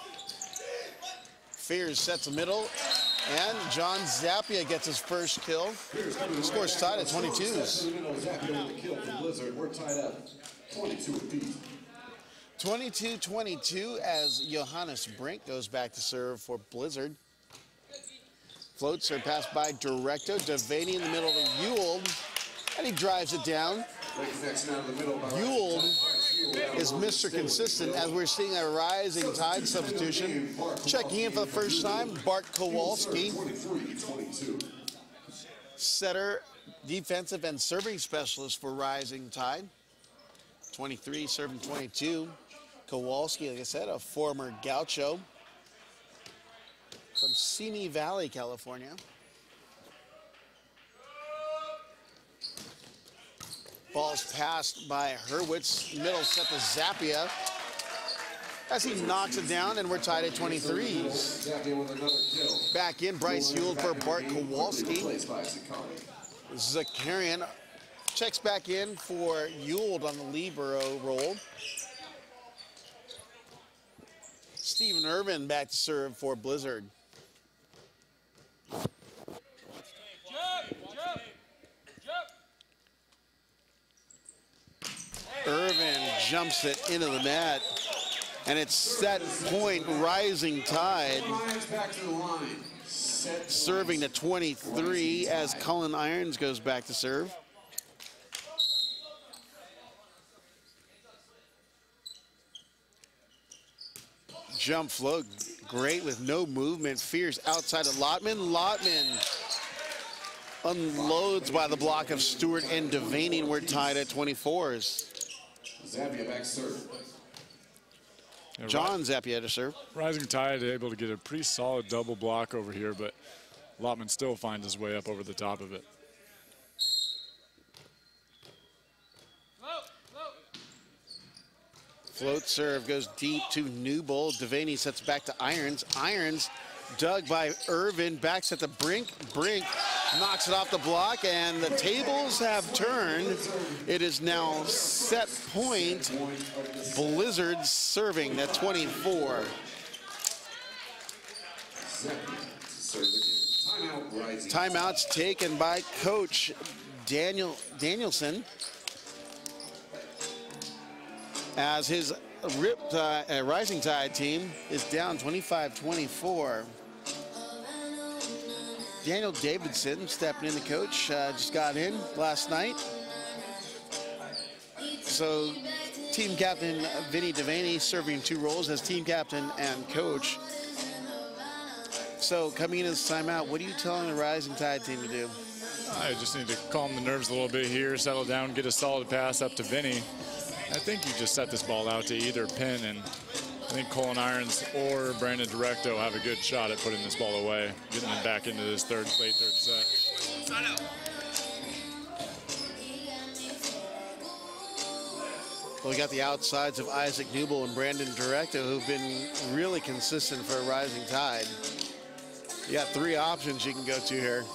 Fears sets the middle, and John Zappia gets his first kill. The score's tied at 22s. We're tied up 22 apiece. 22-22 as Johannes Brink goes back to serve for Blizzard. Floats are passed by Directo. Devaney in the middle to Ewald, and he drives it down. Ewald is Mr. Consistent as we're seeing a Rising Tide substitution. Checking in for the first time, Bart Kowalski. Setter, defensive and serving specialist for Rising Tide. 23 serving 22. Kowalski, like I said, a former gaucho from Simi Valley, California. Ball's passed by Hurwitz, middle set to Zappia as he knocks it down, and we're tied at 23s. Back in, Bryce Ewald for Bart Kowalski. Zakarian checks back in for Ewald on the libero roll. Stephen Irvin back to serve for Blizzard. Irvin jumps it into the net, and it's set point Rising Tide. Serving to 23 as Cullen Irons goes back to serve. Jump float, great with no movement. Fears outside of Lotman. Lotman unloads by the block of Stewart and Devaney, and we're tied at 24s. Zappia back serve. John Zappia to serve. Rising Tide able to get a pretty solid double block over here, but Lotman still finds his way up over the top of it. Float serve goes deep to Newbold. Devaney sets back to Irons. Irons dug by Irvin. Backs at the Brink. Brink knocks it off the block, and the tables have turned. It is now set point. Blizzard serving at 24. Timeouts taken by Coach Danielson, as his Rising Tide team is down 25-24. Daniel Davidson stepping in, the coach, just got in last night. So team captain Vinny Devaney serving two roles as team captain and coach. So coming into this timeout, what are you telling the Rising Tide team to do? I just need to calm the nerves a little bit here, settle down, get a solid pass up to Vinny. I think you just set this ball out to either pin, and I think Colin Irons or Brandon Directo have a good shot at putting this ball away, getting them back into this late third set. Well, we got the outsides of Isaac Newbold and Brandon Directo, who've been really consistent for a Rising Tide. You got three options you can go to here.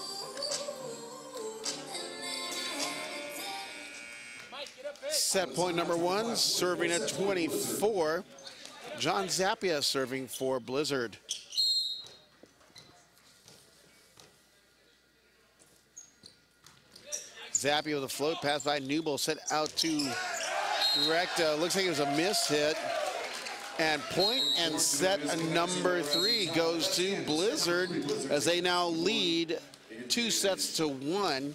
Set point number one, serving at 24. John Zappia serving for Blizzard. Zappia with a float pass by Newbold, set out to Directo. Looks like it was a miss hit. And point and set number 3 goes to Blizzard as they now lead 2-1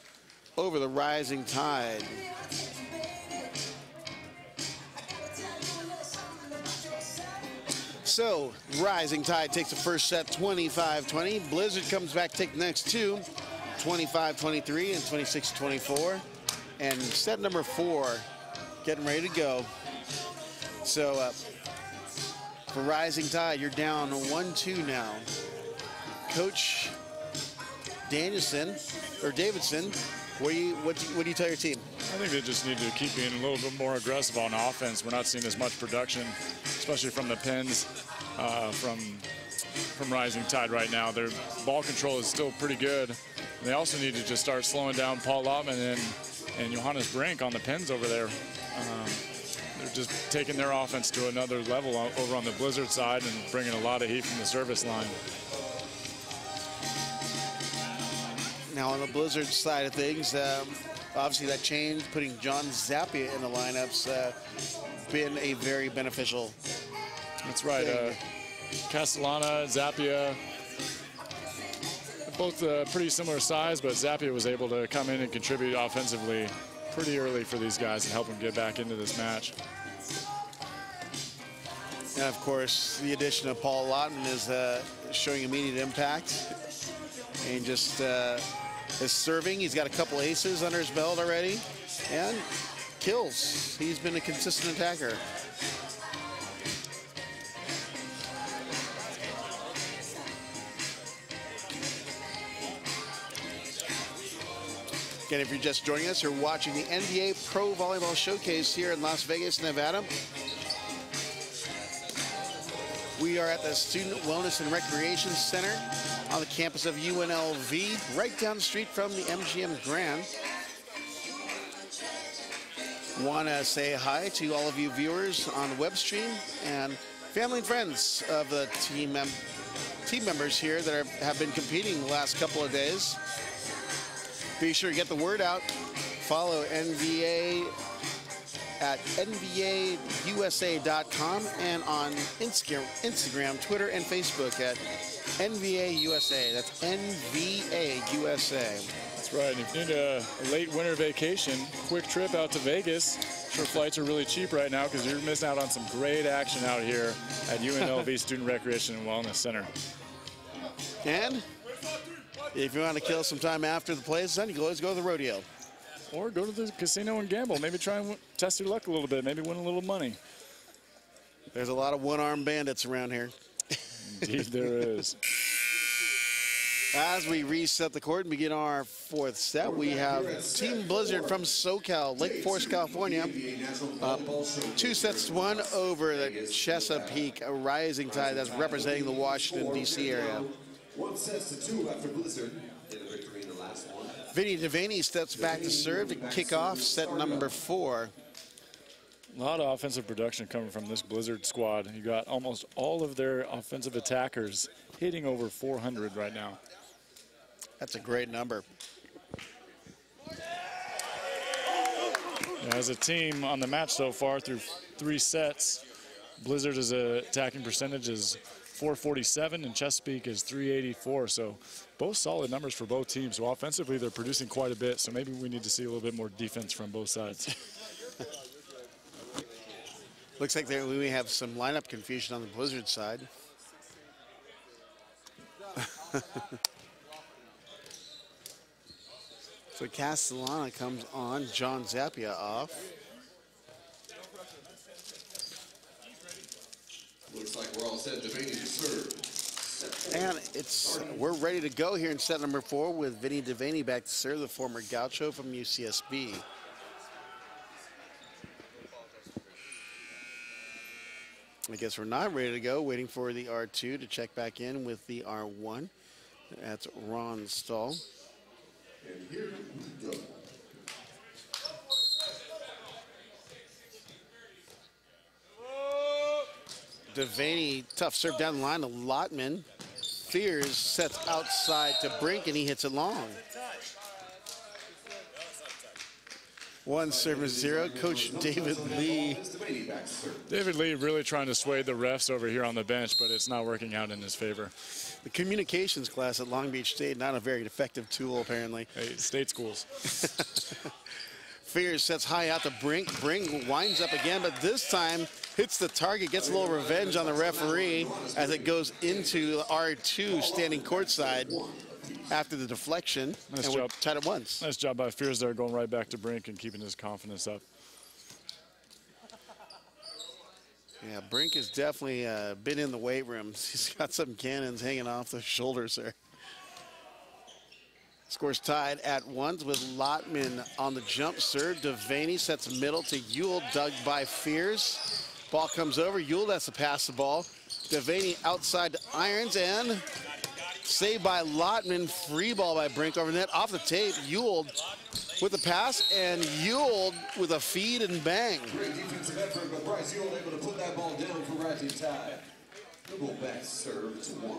over the Rising Tide. So Rising Tide takes the first set 25-20. Blizzard comes back, take the next two, 25-23 and 26-24. And set number 4 getting ready to go. So for Rising Tide, you're down 1-2 now. Coach Davidson, what do you tell your team? I think they just need to keep being a little bit more aggressive on offense. We're not seeing as much production, especially from the Pens, from Rising Tide right now. Their ball control is still pretty good. And they also need to just start slowing down Paul Lottman and Johannes Brink on the Pens over there. They're just taking their offense to another level over on the Blizzard side and bringing a lot of heat from the service line. Now on the Blizzard side of things, obviously that change, putting John Zappia in the lineup's been a very beneficial. That's right. Castellana, Zappia, both pretty similar size, but Zappia was able to come in and contribute offensively pretty early for these guys and help them get back into this match. And of course, the addition of Paul Lottman is showing immediate impact. And just his serving, he's got a couple aces under his belt already, and kills. He's been a consistent attacker. Again, if you're just joining us, you're watching the NVA Pro Volleyball Showcase here in Las Vegas, Nevada. We are at the Student Wellness and Recreation Center on the campus of UNLV, right down the street from the MGM Grand. Want to say hi to all of you viewers on the web stream and family and friends of the team members here that have been competing the last couple of days. Be sure to get the word out. Follow NVA at NVAUSA.com and on Instagram, Twitter, and Facebook at NVA USA. That's NVA USA. That's right. And if you need a late winter vacation, quick trip out to Vegas. Sure, flights are really cheap right now because you're missing out on some great action out here at UNLV Student Recreation and Wellness Center. And if you want to kill some time after the play is done, you can always go to the rodeo. Or go to the casino and gamble. Maybe try and test your luck a little bit. Maybe win a little money. There's a lot of one-armed bandits around here. Indeed there is. As we reset the court and begin our fourth set, we have Team Blizzard from SoCal, Lake Forest, California, 2-1 over the Chesapeake Rising Tide that's representing the Washington, D.C. area. 1-2 after Blizzard in a victory in the last one. Vinny Devaney steps back to serve to kick off set number 4. A lot of offensive production coming from this Blizzard squad. You got almost all of their offensive attackers hitting over 400 right now. That's a great number. As a team on the match so far through 3 sets, Blizzard's attacking percentage is 447 and Chesapeake is 384. So both solid numbers for both teams. So offensively, they're producing quite a bit. So maybe we need to see a little bit more defense from both sides. Looks like we may have some lineup confusion on the Blizzard side. So Castellana comes on, John Zappia off. Looks like we're all set. Devaney to serve. And we're ready to go here in set number 4 with Vinny Devaney back to serve, the former Gaucho from UCSB. I guess we're not ready to go, waiting for the R2 to check back in with the R1. That's Ron Stahl. And here we go. Devaney, tough serve down the line to Lottman. Fears sets outside to Brink, and he hits it long. 1-0. Coach David Lee. David Lee really trying to sway the refs over here on the bench, but it's not working out in his favor. The communications class at Long Beach State, not a very effective tool, apparently. Hey, state schools. Fears sets high out to Brink. Brink winds up again, but this time hits the target, gets a little revenge on the referee as it goes into the R2 standing courtside after the deflection. Nice and job. we're tied at once. Nice job by Fears there, going right back to Brink and keeping his confidence up. Yeah, Brink has definitely been in the weight room. He's got some cannons hanging off the shoulders there. Scores tied at 1 with Lotman on the jump serve. Devaney sets middle to Ewell, dug by Fears. Ball comes over. Ewell has to pass the ball. Devaney outside to Irons and saved by Lotman. Free ball by Brink over net. Off the tape, Ewell with the pass, and Ewell with a feed and bang. Great defensive effort, but Bryce Ewell able to put that ball down for Rising Tide. Newell back serve to 1.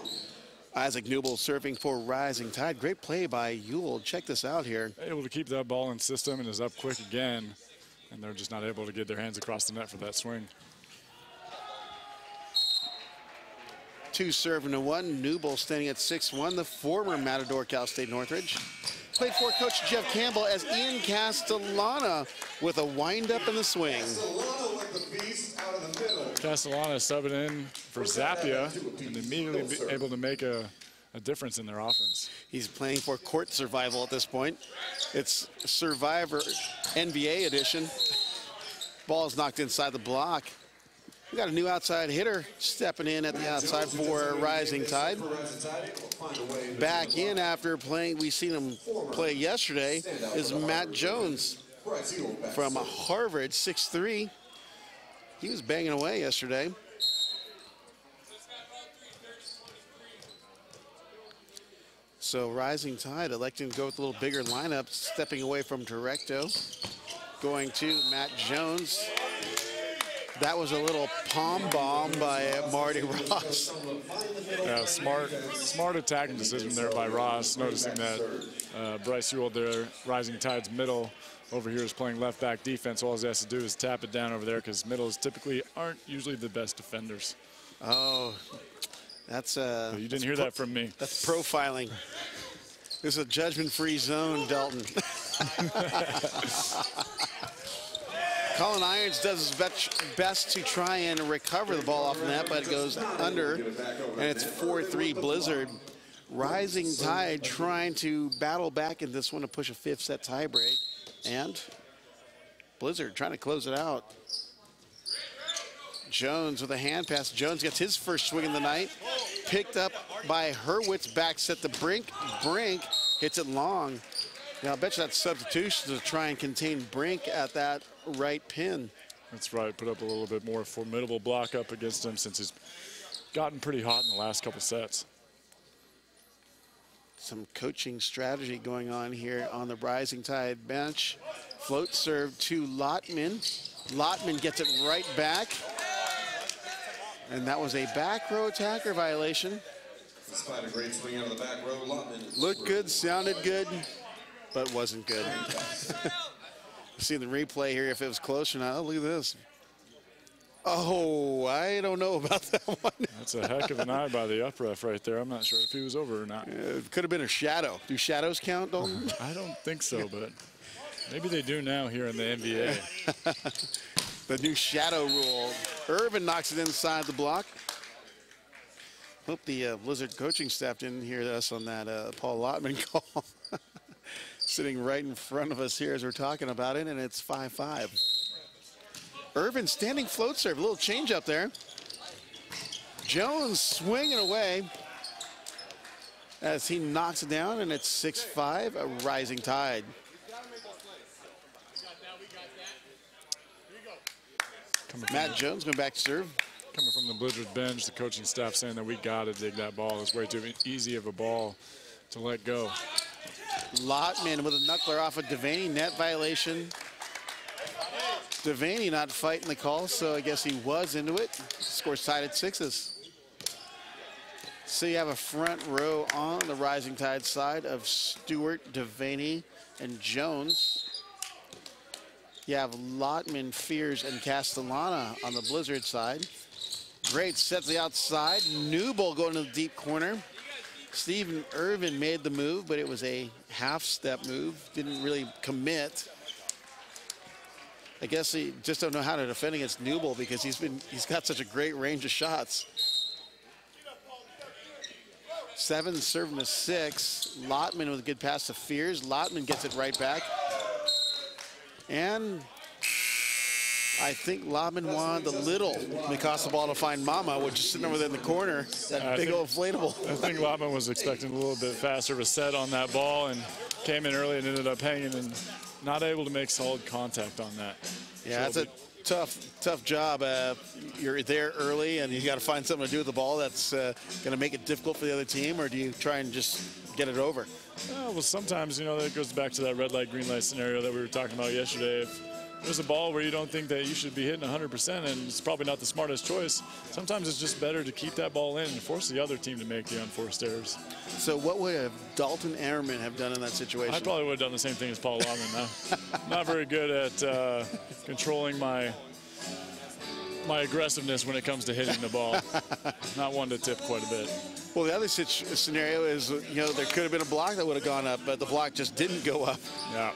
Isaac Newell serving for Rising Tide. Great play by Ewell. Check this out here. Able to keep that ball in system and is up quick again, and they're just not able to get their hands across the net for that swing. 2 serving to 1. Newell standing at 6'1", the former Matador Cal State Northridge. Played for Coach Jeff Campbell as Ian Castellana with a wind-up in the swing. Castellano like the beast out of the middle. Castellana subbing in for Zappia and immediately able to make a difference in their offense. He's playing for court survival at this point. It's Survivor NVA edition. Ball is knocked inside the block. We got a new outside hitter stepping in at the outside for Rising Tide. Back in after playing, we seen him play yesterday, is Matt Jones from Harvard, 6'3". He was banging away yesterday. So Rising Tide electing to go with a little bigger lineup, stepping away from Directo, going to Matt Jones. That was a little palm bomb by Marty Ross. Yeah, smart attacking decision there by Ross, noticing that Bryce Ewell there, Rising Tide's middle over here is playing left back defense. All he has to do is tap it down over there because middles typically aren't usually the best defenders. Oh, that's So you didn't hear that from me. That's profiling. This is a judgment-free zone, Dalton. Colin Irons does his best to try and recover the ball off the net, but it goes under, and it's 4-3 Blizzard. Rising Tide trying to battle back in this one to push a 5th set tiebreak, and Blizzard trying to close it out. Jones with a hand pass. Jones gets his first swing of the night. Picked up by Hurwitz, back set to Brink. Brink hits it long. Now I bet you that's substitution to try and contain Brink at that right pin. That's right, put up a little bit more formidable block up against him since he's gotten pretty hot in the last couple sets. Some coaching strategy going on here on the Rising Tide bench. Float serve to Lotman. Lotman gets it right back. And that was a back row attacker violation. Despite a great swing out of the back row, Lotman Looked good, sounded good, but wasn't good. See the replay here if it was close or not. Oh, look at this. Oh, I don't know about that one. That's a heck of an eye by the up ref right there. I'm not sure if he was over or not. It could have been a shadow. Do shadows count, Dalton? I don't think so, but maybe they do now here in the NVA. The new shadow rule. Irvin knocks it inside the block. Hope the Blizzard coaching staff didn't hear us on that Paul Lotman call. Sitting right in front of us here as we're talking about it, and it's 5-5. Irvin standing float serve, a little change up there. Jones swinging away as he knocks it down, and it's 6-5, a Rising Tide. Matt Jones going back to serve. Coming from the Blizzard bench, the coaching staff saying that we got to dig that ball. It's way too easy of a ball to let go. Lotman with a knuckler off of Devaney, net violation. Devaney not fighting the call, so I guess he was into it. Scores tied at 6s. So you have a front row on the Rising Tide side of Stewart, Devaney, and Jones. You have Lotman, Fears, and Castellana on the Blizzard side. Great set to the outside. Newbold going to the deep corner. Steven Irvin made the move, but it was a half-step move. Didn't really commit. I guess he just don't know how to defend against Newbold because he's got such a great range of shots. 7 serving to 6. Lotman with a good pass to Fears. Lotman gets it right back. And I think Lotman wanted the little Mikasa ball to find Mama, which is sitting over there in the corner, that big old inflatable. I think Lotman was expecting a little bit faster of a set on that ball and came in early and ended up hanging and not able to make solid contact on that. Yeah, that's a tough job. You're there early and you got to find something to do with the ball that's going to make it difficult for the other team, or do you try and just get it over? Well, sometimes, you know, that goes back to that red light, green light scenario that we were talking about yesterday. If there's a ball where you don't think that you should be hitting 100% and it's probably not the smartest choice, sometimes it's just better to keep that ball in and force the other team to make the unforced errors. So what would have Dalton Ammerman have done in that situation? I probably would have done the same thing as Paul Lotman. Not very good at controlling my aggressiveness when it comes to hitting the ball. Not one to tip quite a bit. Well, the other scenario is, you know, there could have been a block that would have gone up, but the block just didn't go up. Yeah.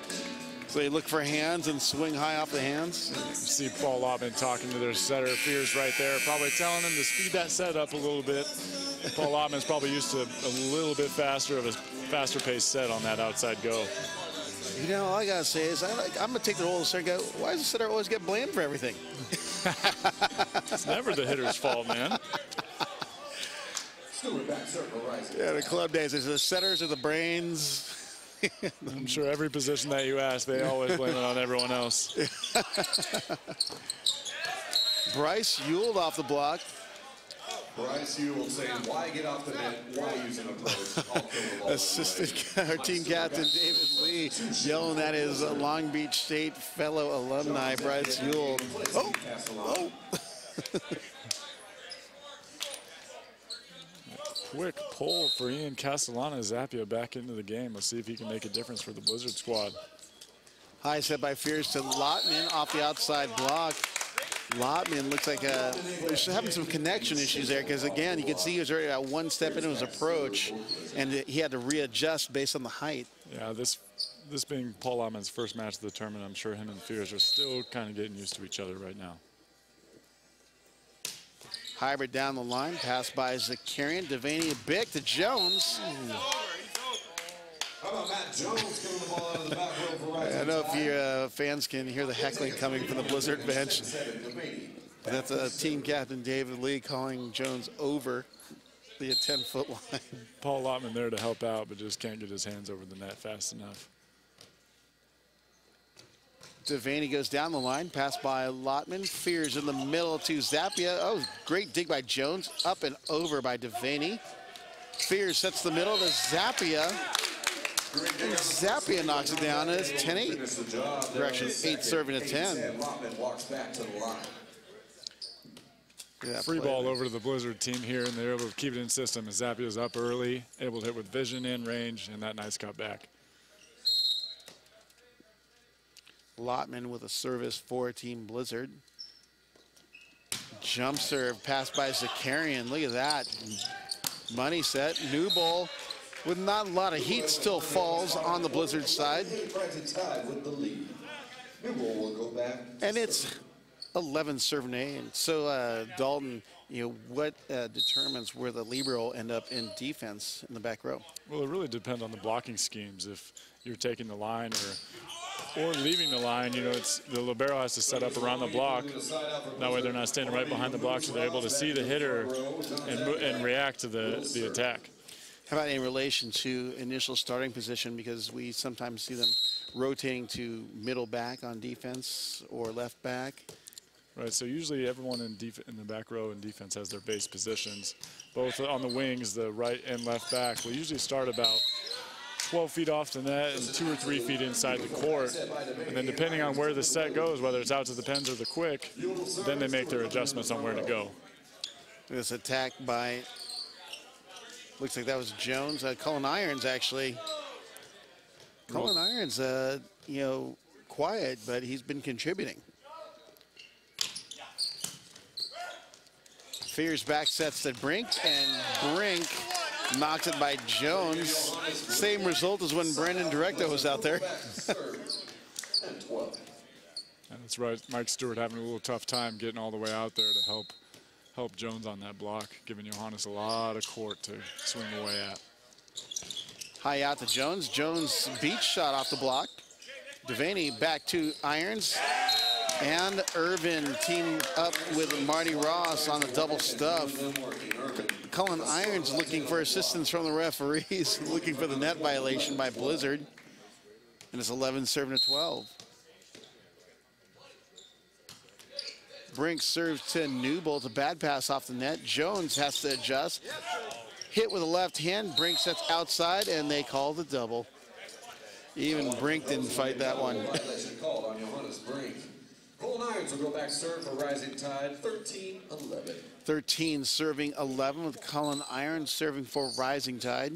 So you look for hands and swing high off the hands. You see Paul Lotman talking to their setter, Fears right there, probably telling him to speed that set up a little bit. Paul Lotman's probably used to a little bit faster paced set on that outside go. You know, all I gotta say is I'm gonna take the role of the setter and go, why does the setter always get blamed for everything? It's never the hitter's fault, man. Yeah, the club days, is the setters or the brains? I'm sure every position that you ask, they always blame it on everyone else. Bryce Ewell off the block. Bryce Ewell saying, why get off the net? Why use an approach? Assistant, our team captain, David Lee, yelling at his Long Beach State fellow alumni, Bryce Ewell. Oh! Quick pull for Ian Castellana. Zappia back into the game. Let's see if he can make a difference for the Blizzard squad. High set by Fears to Lotman off the outside block. Lotman looks like they're having some connection issues there because, again, you can see he was already at one step into his approach, and he had to readjust based on the height. Yeah, this being Paul Lotman's first match of the tournament, I'm sure him and Fears are still kind of getting used to each other right now. Hybrid down the line, pass by Zakarian, Devaney, Bick to Jones. How about Matt Jones getting the ball out of the back row for Rising Tide? I don't know if you fans can hear the heckling coming from the Blizzard bench. That's team captain David Lee calling Jones over the 10-foot line. Paul Lotman there to help out, but just can't get his hands over the net fast enough. Devaney goes down the line, pass by Lotman. Fears in the middle to Zappia. Oh, great dig by Jones. Up and over by Devaney. Fears sets the middle to Zappia. And Zappia knocks it down. It's 10-8. Correction, 8 serving to 10. Free ball over to the Blizzard team here, and they're able to keep it in system as Zappia's up early, able to hit with vision in range, and that nice cut back. Lotman with a service for Team Blizzard. Jump serve, pass by Zakarian. Look at that. Money set. New ball with not a lot of heat, still falls on the Blizzard side. And it's 11 serving A. And so, Dalton, you know, what determines where the libero will end up in defense in the back row? Well, it really depends on the blocking schemes. If you're taking the line or leaving the line, you know, the libero has to set up around the block. That way they're not standing right behind the block, so they're able to see the hitter and react to the attack. How about in relation to initial starting position? Because we sometimes see them rotating to middle back on defense or left back. Right, so usually everyone in the back row in defense has their base positions. Both on the wings, the right and left back will usually start about 12 feet off the net and 2 or 3 feet inside the court. And then depending on where the set goes, whether it's out to the pens or the quick, then they make their adjustments on where to go. This attack by, looks like that was Jones. Cullen Irons, actually. Cullen Irons, you know, quiet, but he's been contributing. Fears back sets to Brink, and Brink knocks it by Jones. Same result as when Brandon Directo was out there. And that's right, Mike Stewart having a little tough time getting all the way out there to help Jones on that block, giving Johannes a lot of court to swing away at. High out to Jones. Jones beach shot off the block. Devaney back to irons. And Irvin teamed up with Marty Ross on the double stuff. Cullen Irons looking for assistance from the referees, looking for the net violation by Blizzard. And it's 11 serving to 12. Brink serves to Newbold. It's a bad pass off the net. Jones has to adjust. Hit with a left hand. Brink sets outside, and they call the double. Even Brink didn't fight that one. Called on Johannes Brink. Colin Irons will go back serve for Rising Tide, 13-11. 13 serving 11 with Colin Irons serving for Rising Tide.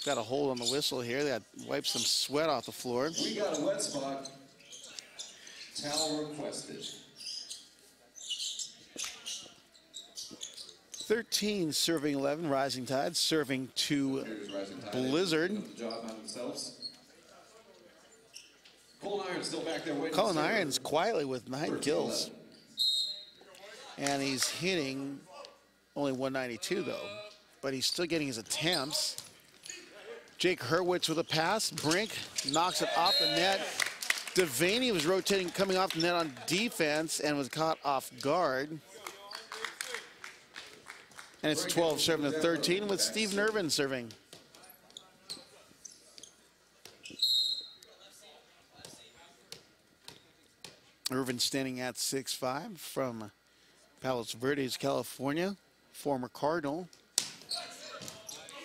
Got a hold on the whistle here. They got wipe some sweat off the floor. We got a wet spot. Towel requested. 13 serving 11, Rising Tide serving to Blizzard. Colin Irons still back there waiting. Colin Irons quietly with 9 kills. And he's hitting only 192 though, but he's still getting his attempts. Jake Hurwitz with a pass. Brink knocks it off the net. Devaney was rotating, coming off the net on defense and was caught off guard. And it's 12 serving to 13 with Steve Irvin serving. Irvin standing at 6'5" from Palos Verdes, California, former Cardinal.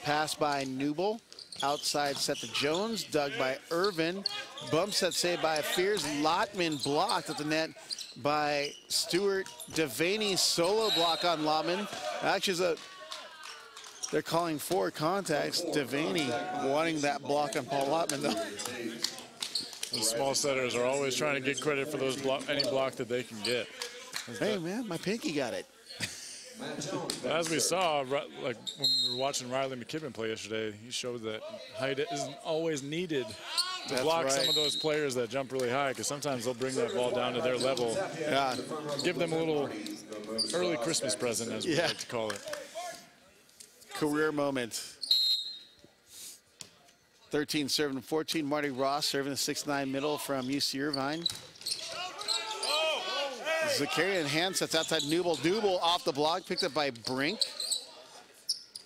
Pass by Newble. Outside set to Jones, dug by Irvin. Bump set saved by Fears. Lotman blocked at the net by Stewart. Devaney solo block on Lotman. Actually, they're calling 4 contacts. Devaney wanting that block on Paul Lotman though. The small setters are always trying to get credit for those any block that they can get. Hey man, my pinky got it. As we saw, like when we were watching Riley McKibben play yesterday, he showed that height isn't always needed to block some of those players that jump really high, because sometimes they'll bring that ball down to their level. Yeah. Give them a little early Christmas present, as we like to call it. Career moment. 13 serving 14. Marty Ross serving the 6'9" middle from UC Irvine. Zakarian hand sets outside Newble. Newble off the block, picked up by Brink.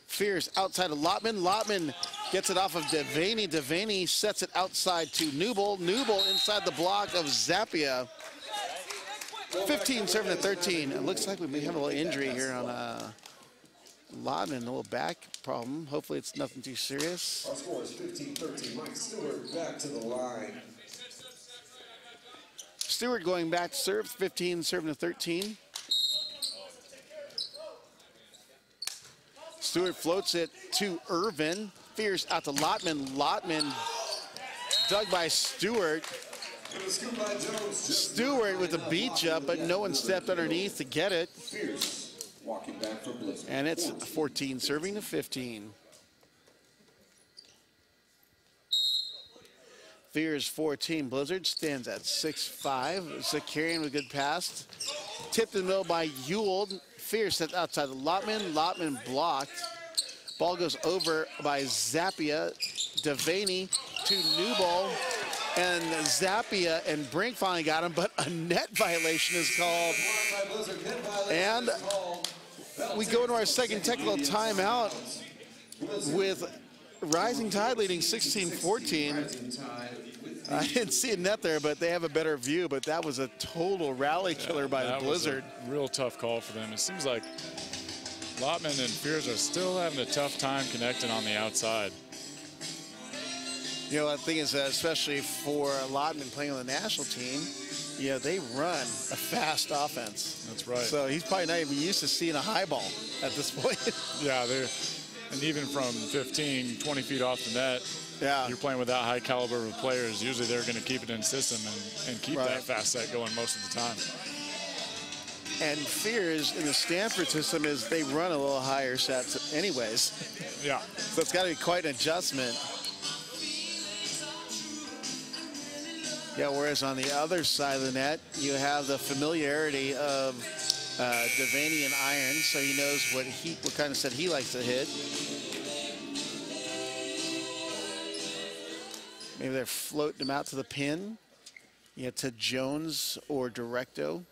Fears outside of Lotman. Lotman gets it off of Devaney. Devaney sets it outside to Newble. Newble inside the block of Zappia. 15 serving to 13. It looks like we may have a little injury here on Lotman, a little back problem. Hopefully it's nothing too serious. Our score is 15-13. Mike Stewart back to the line. Stewart going back to serve, 15 serving to 13. Stewart floats it to Irvin. Fears out to Lotman. Lotman dug by Stewart. Stewart with a beach up, but no one stepped underneath to get it. Walking back for Blizzard. And it's 14 serving to 15. Fears 14. Blizzard stands at 6'5". Zakarian with a good pass. Tipped in the middle by Ewald. Fears sent outside the Lotman. Lotman blocked. Ball goes over by Zappia. Devaney to Newball. And Zappia and Brink finally got him, but a net violation is called. And we go into our second technical timeout with Rising Tide leading 16-14. I didn't see a net there, but they have a better view, but that was a total rally killer by the Blizzard. Real tough call for them. It seems like Lotman and Fears are still having a tough time connecting on the outside. You know, the thing is, especially for Lotman playing on the national team, you know, they run a fast offense. That's right. So he's probably not even used to seeing a high ball at this point. Yeah, And even from 15, 20 feet off the net, Yeah. you're playing with that high caliber of players. Usually they're going to keep it in system and keep that fast set going most of the time. And fears in the Stanford system is they run a little higher sets anyways. Yeah. So it's got to be quite an adjustment. Yeah, whereas on the other side of the net, you have the familiarity of Devaney and Irons, so he knows what kind of set he likes to hit. Maybe they're floating him out to the pin. Yeah, to Jones or Directo.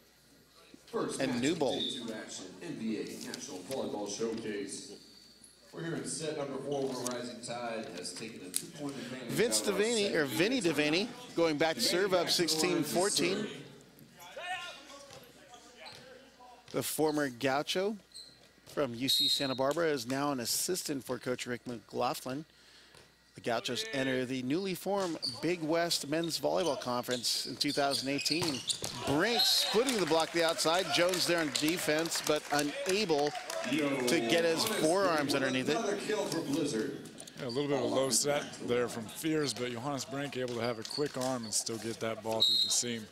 First and Newbold. NVA National Volleyball Showcase. We're here in set number 4 where Rising Tide has taken a 2-point advantage. Vinny Devaney, going back to serve up 16-14. The former Gaucho from UC Santa Barbara is now an assistant for Coach Rick McLaughlin. The Gauchos enter the newly formed Big West Men's Volleyball Conference in 2018. Brink splitting the block to the outside. Jones there on defense, but unable to get his forearms underneath it. Yeah, a little bit of a low set there from Fears, but Johannes Brink able to have a quick arm and still get that ball through the seam.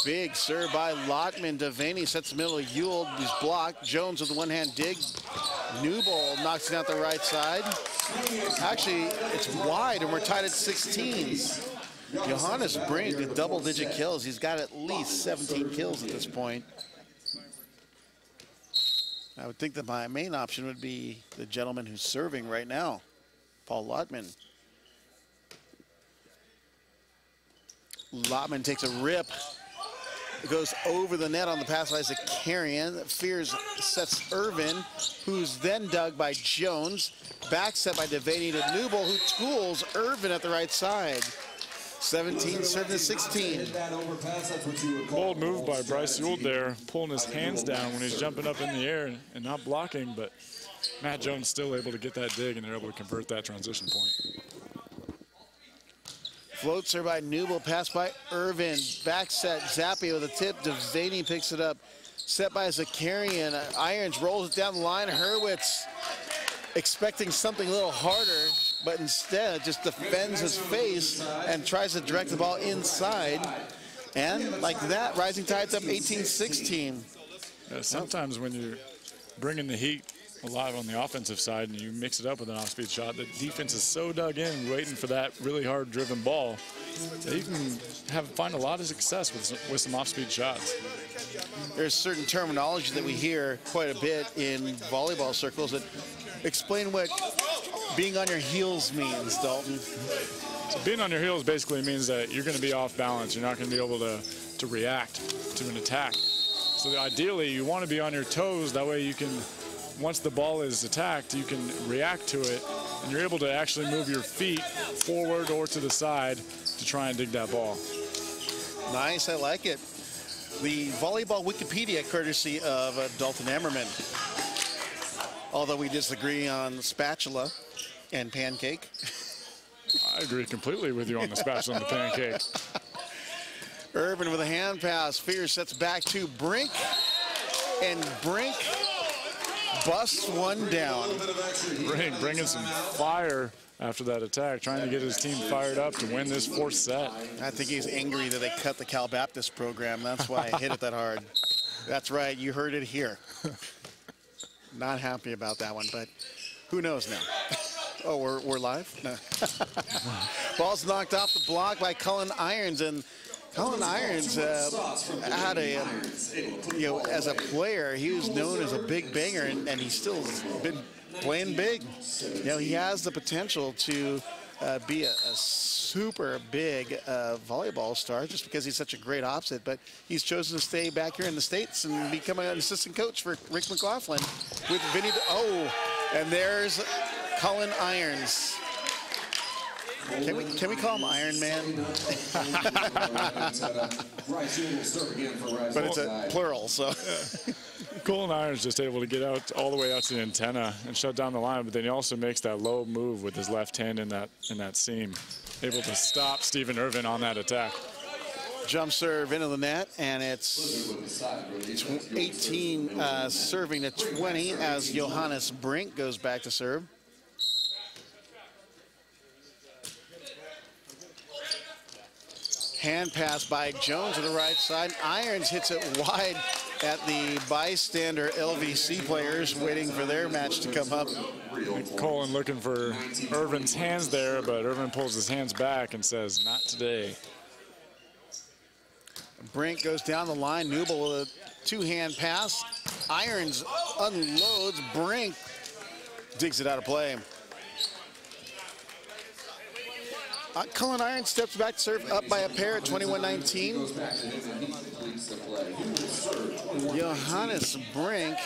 Big serve by Lottman. Devaney sets the middle of Ewell, who's blocked. Jones with a one-hand dig. Newbold knocks it out the right side. Actually, it's wide, and we're tied at 16. Johannes Brink with double-digit kills. He's got at least 17 kills at this point. I would think that my main option would be the gentleman who's serving right now, Paul Lottman. Lottman takes a rip. It goes over the net on the pass by Zakarian. Fears sets Irvin, who's then dug by Jones. Back set by Devaney to Newbold, who tools Irvin at the right side. 17 serving to 16. Bold move by Bryce Ewell there, pulling his hands down when he's jumping up in the air and not blocking, but Matt Jones still able to get that dig, and they're able to convert that transition point. Float serve by Newbold, pass by Irvin. Back set, Zappia with a tip. Devaney picks it up. Set by Zakarian. Irons rolls it down the line. Hurwitz expecting something a little harder, but instead just defends his face and tries to direct the ball inside. And like that, Rising Tide's up 18-16. Yeah, sometimes when you're bringing the heat alive on the offensive side and you mix it up with an off-speed shot, the defense is so dug in waiting for that really hard driven ball that you can find a lot of success with some off-speed shots. There's certain terminology that we hear quite a bit in volleyball circles that explain what being on your heels means, Dalton. So being on your heels basically means that you're going to be off balance. You're not going to be able to react to an attack. So ideally you want to be on your toes, that way you can, once the ball is attacked, you can react to it, and you're able to actually move your feet forward or to the side to try and dig that ball. Nice, I like it. The volleyball Wikipedia, courtesy of Dalton Emmerman. Although we disagree on spatula and pancake. I agree completely with you on the spatula and the pancake. Irvin with a hand pass. Fears sets back to Brink, and Brink busts one down. Brink bringing some fire after that attack, trying to get his team fired up to win this fourth set. I think he's angry that they cut the Cal Baptist program. That's why I hit it that hard. That's right, you heard it here. Not happy about that one, but who knows now? Oh, we're live? No. Ball's knocked off the block by Cullen Irons, and Cullen Irons had a, as a player, he was known as a big banger, and he's still been playing big. He has the potential to be a super big volleyball star just because he's such a great opposite, but he's chosen to stay back here in the States and become an assistant coach for Rick McLaughlin with Vinny. And there's Cullen Irons. Can we call him Iron Man? But it's a plural, so. Cullen Irons just able to get out all the way out to the antenna and shut down the line, but then he also makes that low move with his left hand in that seam, able to stop Stephen Irvin on that attack. jump serve into the net, and it's 18 serving to 20 as Johannes Brink goes back to serve. Hand pass by Jones to the right side. Irons hits it wide at the bystander LVC players waiting for their match to come up. Colin looking for Irvin's hands there, but Irvin pulls his hands back and says, not today. Brink goes down the line. Newble with a two-hand pass. Irons unloads. Brink digs it out of play. Cullen Irons steps back to serve up by a pair at 21-19. Johannes Brink.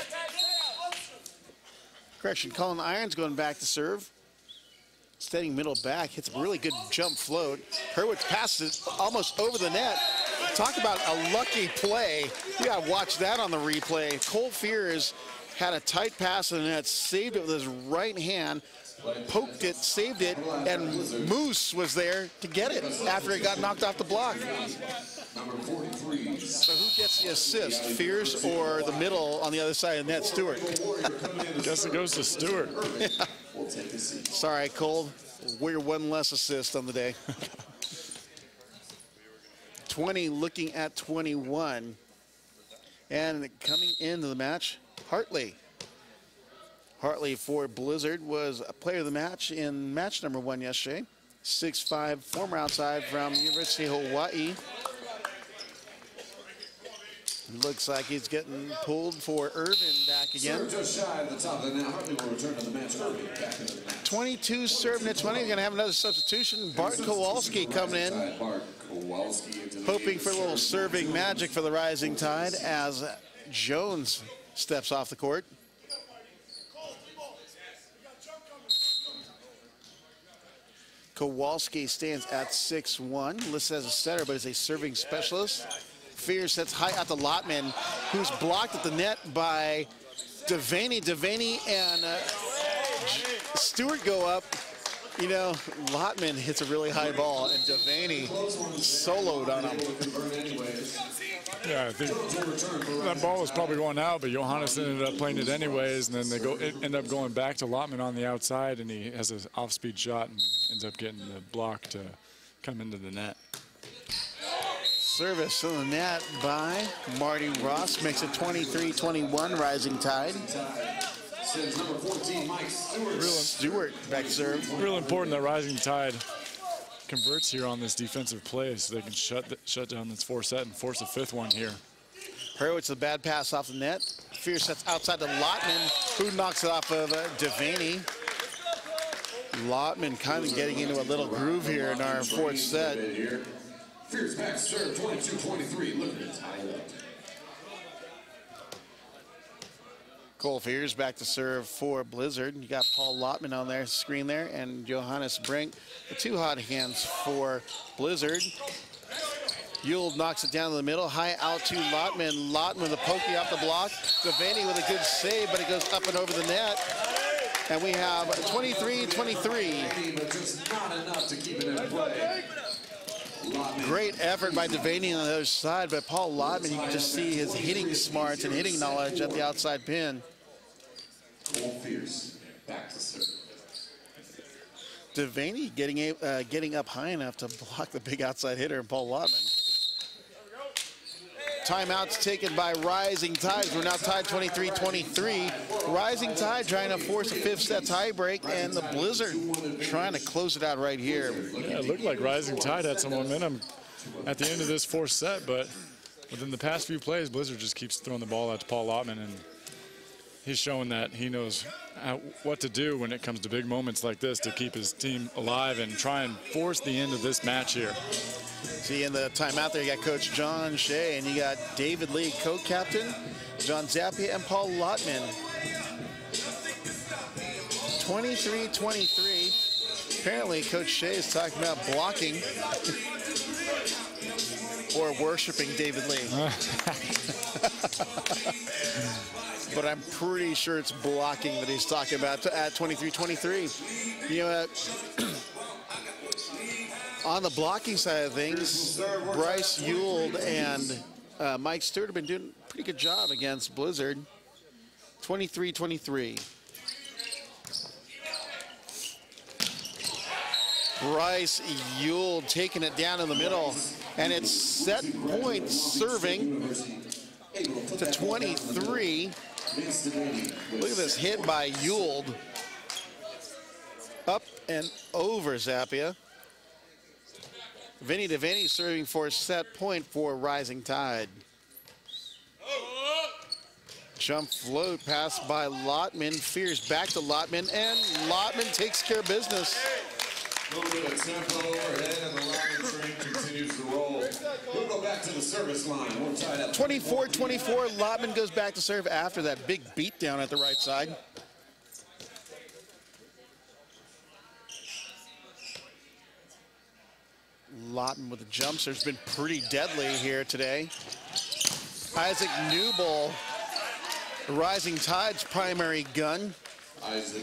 Correction, Cullen Irons going back to serve. Steadying middle back, hits a really good jump float. Hurwitz passes almost over the net. Talk about a lucky play. You gotta watch that on the replay. Cole Fears had a tight pass in the net, saved it with his right hand, poked it, saved it, and Moose was there to get it after it got knocked off the block. So who gets the assist, Fears or the middle on the other side of the net, Stewart? Guess it goes to Stewart. Yeah. Sorry, Cole. We're one less assist on the day. 20 looking at 21. And coming into the match, Hartley. Hartley for Blizzard was a player of the match in match number 1 yesterday. 6'5", former outside from University of Hawaii. Looks like he's getting pulled for Irvin back again. Just shy of the top of the net. Hartley will return to the match. Irvin back into the match. 22 serving at 20. Going to have another substitution. Bart Kowalski coming in. Hoping for a little serving magic for the Rising Tide as Jones steps off the court. Kowalski stands at 6'1", listed as a setter, but is a serving specialist. Fears sets high out to Lotman, who's blocked at the net by Devaney. Devaney and Stewart go up. You know, Lotman hits a really high ball, and Devaney soloed on him. Yeah, I think that ball was probably going out, but Johannes ended up playing it anyways, and then they end up going back to Lotman on the outside, and he has an off-speed shot and ends up getting the block to come into the net. Service in the net by Marty Ross makes it 23-21 Rising Tide. Number 14, Mike Stewart back serve. Real important that Rising Tide converts here on this defensive play so they can shut down this 4-set and force a 5th one here. Hurwitz a bad pass off the net. Fear sets outside to Lotman, who knocks it off of Devaney. Lotman kind of getting into a little groove here in our 4th set. Fierce back serve, 22-23, looking at tie up. Cole Fears back to serve for Blizzard. You got Paul Lotman on their screen there, and Johannes Brink, the 2 hot hands for Blizzard. Yule knocks it down to the middle, high out to Lotman. Lotman with a pokey off the block. Devaney with a good save, but it goes up and over the net. And we have 23-23. But just not enough to keep it in play. Great effort by Devaney on the other side, but Paul Lotman, you can just see his hitting smarts and hitting knowledge at the outside pin. Cole Fierce back to serve. Devaney getting up high enough to block the big outside hitter, Paul Lotman. Timeouts taken by Rising Tide. We're now tied 23-23. Rising Tide trying to force a 5th set tie break, and the Blizzard trying to close it out right here. Yeah, it looked like Rising Tide had some momentum at the end of this 4th set, but within the past few plays, Blizzard just keeps throwing the ball out to Paul Lotman, and he's showing that he knows what to do when it comes to big moments like this to keep his team alive and try and force the end of this match here. See, in the timeout there, you got Coach John Shea, and you got David Lee, co-captain, John Zappia, and Paul Lotman. 23-23. Apparently, Coach Shea is talking about blocking or worshiping David Lee. But I'm pretty sure it's blocking that he's talking about at 23-23. You know, On the blocking side of things, Bryce Ewald and Mike Stewart have been doing a pretty good job against Blizzard. 23-23. Bryce Ewald taking it down in the middle, and it's set point serving to 23. Look at this hit by Ewald. Up and over Zappia. Vinny DeVaney serving for set point for Rising Tide. Jump float pass by Lottman. Fears back to Lottman, and Lottman takes care of business. A little bit of tempo overhead, and the Lottman train continues to roll. We'll go back to the service line. 24-24. Lottman goes back to serve after that big beat down at the right side. Lottman with the jumps. There's been pretty deadly here today. Isaac Newbold, Rising Tide's primary gun,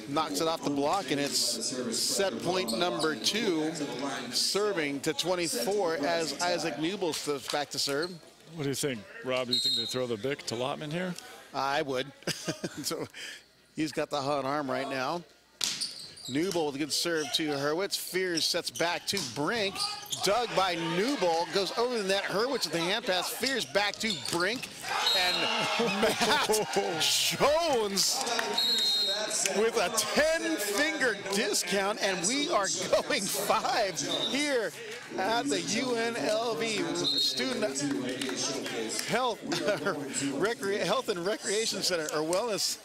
knocks it off the block, and it's set point number 2, serving to 24 as Isaac Newbold steps back to serve. What do you think, Rob? Do you think they throw the Bic to Lottman here? I would. So he's got the hot arm right now. Newbold with a good serve to Hurwitz. Fears sets back to Brink. Dug by Newbold. Goes over the net. Hurwitz with the hand pass. Fears back to Brink. And Matt Jones with a 10-finger discount. And we are going 5 here at the UNLV Student Health and Recreation Center, or Wellness,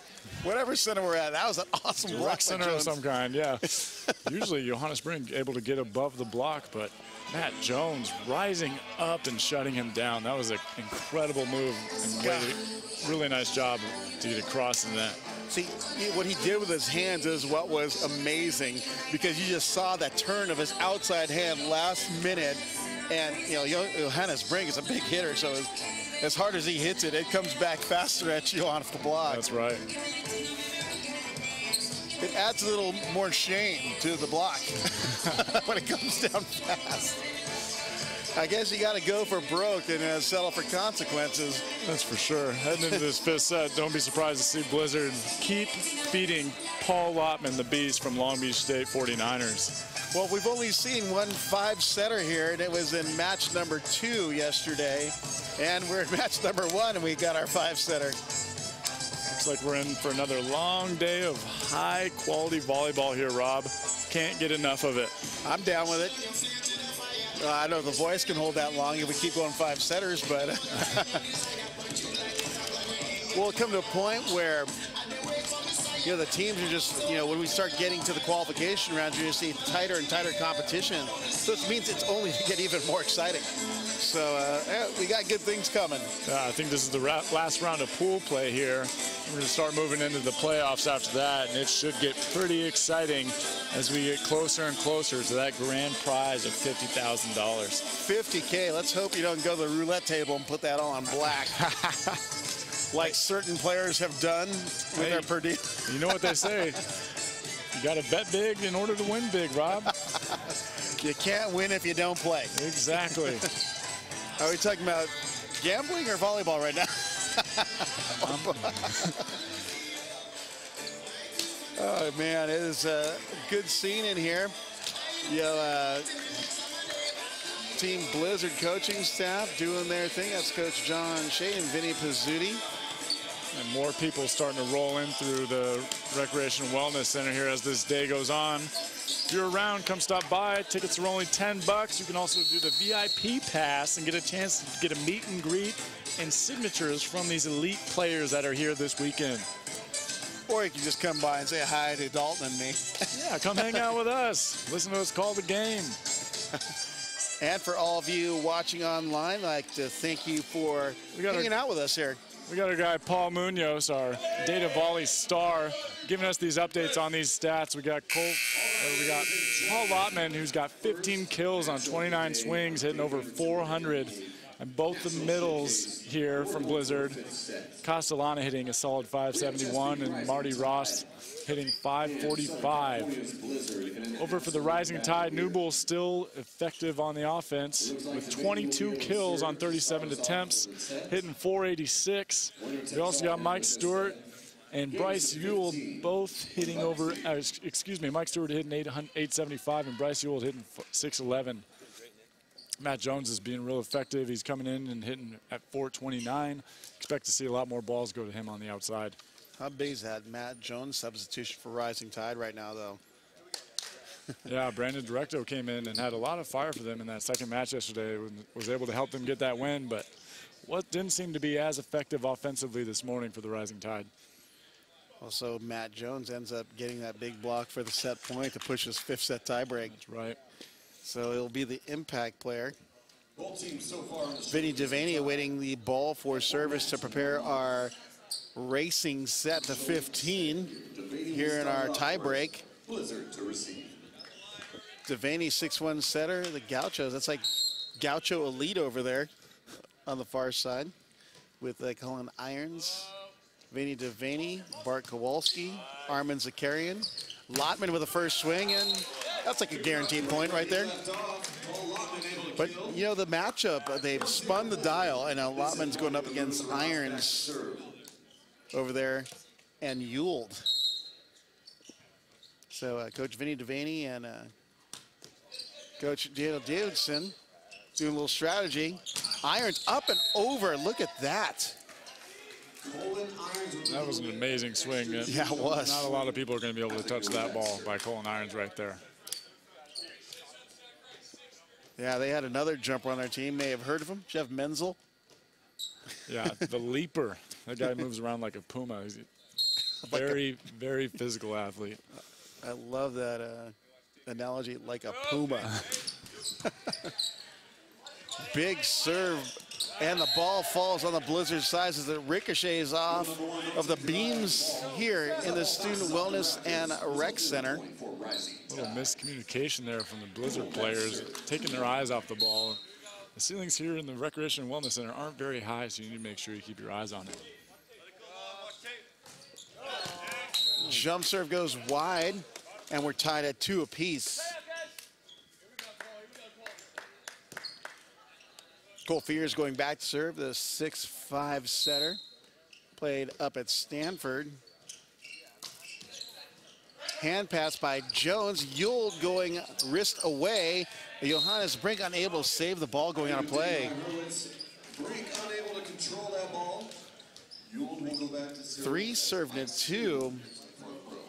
whatever center we're at. That was an awesome block. Center of some kind, yeah. Usually Johannes Brink able to get above the block, but Matt Jones rising up and shutting him down. That was an incredible move. And really nice job to get across in that. See, what he did with his hands is what was amazing, because you just saw that turn of his outside hand last minute. And, you know, Johannes Brink is a big hitter, so as hard as he hits it, it comes back faster at you off the block. That's right. It adds a little more shame to the block when it comes down fast. I guess you got to go for broke and settle for consequences. That's for sure. Heading into this 5th set, don't be surprised to see Blizzard keep feeding Paul Lottman, the beast from Long Beach State 49ers. Well, we've only seen one 5-setter here, and it was in match number 2 yesterday. And we're in match number 1, and we got our 5-setter. Looks like we're in for another long day of high-quality volleyball here, Rob. Can't get enough of it. I'm down with it. I know the voice can hold that long if we keep going 5-setters, but we'll come to a point where, you know, the teams are just, you know, when we start getting to the qualification rounds, you're going to see tighter and tighter competition. So it means it's only to get even more exciting. So we got good things coming. I think this is the last round of pool play here. We're going to start moving into the playoffs after that, and it should get pretty exciting as we get closer and closer to that grand prize of $50,000. $50K. Let's hope you don't go to the roulette table and put that all on black. Like certain players have done with their per diem. You know what they say. You got to bet big in order to win big, Rob. You can't win if you don't play. Exactly. Are we talking about gambling or volleyball right now? Oh, man, it is a good scene in here. You know, Team Blizzard coaching staff doing their thing. That's Coach John Shea and Vinny Pizzuti. And more people starting to roll in through the Recreation Wellness Center here as this day goes on. If you're around, come stop by. Tickets are only $10. You can also do the VIP pass and get a chance to get a meet and greet and signatures from these elite players that are here this weekend. Or you can just come by and say hi to Dalton and me. Yeah, come hang out with us. Listen to us call the game. And for all of you watching online, I'd like to thank you for hanging out with us here. We got our guy Paul Munoz, our Data Volley star, giving us these updates on these stats. We got Paul Lottman, who's got 15 kills on 29 swings, hitting over 400 And both the middles here from Blizzard, Castellana hitting a solid 571 and Marty Ross hitting 545. Over for the Rising Tide, Newbold still effective on the offense with 22 kills on 37 attempts, hitting 486. We also got Mike Stewart and Bryce Ewell both hitting over, Mike Stewart hitting 875 and Bryce Ewell hitting 611. Matt Jones is being real effective. He's coming in and hitting at 429. Expect to see a lot more balls go to him on the outside. How big is that Matt Jones substitution for Rising Tide right now, though? Yeah, Brandon Directo came in and had a lot of fire for them in that second match yesterday. Was able to help them get that win, but what didn't seem to be as effective offensively this morning for the Rising Tide. Also, Matt Jones ends up getting that big block for the set point to push his 5th set tiebreak. That's right. So it'll be the impact player. Both teams so far on the Vinny Devaney awaiting the ball for service to prepare our racing set to 15 here in our tiebreak. Blizzard to receive. Devaney 6-1 setter, the Gauchos. That's like Gaucho Elite over there on the far side with Colin Irons, Vinny Devaney, Bart Kowalski, Armin Zakarian, Lotman with the first swing, and that's like a guaranteed point right there. But, you know, the matchup, they've spun the dial, and Lotman's going up against Irons over there and Ewell. So Coach Vinny Devaney and Coach Daniel Davidson doing a little strategy. Irons up and over. Look at that. That was an amazing swing. Yeah, it was. Not a lot of people are going to be able to touch that ball by Colin Irons right there. Yeah, they had another jumper on their team. May have heard of him, Jeff Menzel. Yeah, the leaper. That guy moves around like a puma. He's a very, very physical athlete. I love that analogy, like a puma. Big serve, and the ball falls on the Blizzard side as it ricochets off of the beams here in the Student Wellness and Rec Center. A little miscommunication there from the Blizzard players, taking their eyes off the ball. The ceilings here in the Recreation and Wellness Center aren't very high, so you need to make sure you keep your eyes on it. Jump serve goes wide, and we're tied at 2 apiece. Cole Fears going back to serve, the 6'5" setter. Played up at Stanford. Hand pass by Jones. Ewell going wrist away. Johannes Brink unable to save the ball going on a play. Brink unable to control that ball. Ewell will go back to serve. 3 serving at 2.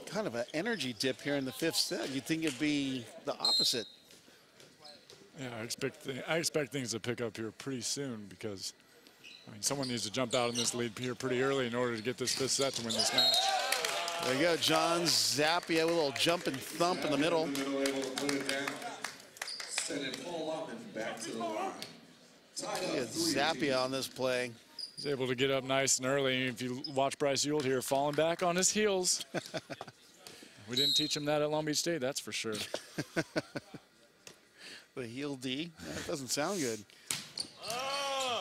Kind of an energy dip here in the 5th set. You'd think it'd be the opposite. Yeah, I expect things to pick up here pretty soon because, I mean, someone needs to jump out in this lead here pretty early in order to get this 5th set to win this match. There you go, John Zappia with a little jump and thump in the middle. Able to put it down. Send it full up and back to the line. Look at Zappia on this play. He's able to get up nice and early. If you watch Bryce Ewell here, falling back on his heels. We didn't teach him that at Long Beach State, that's for sure. The heel D, that doesn't sound good.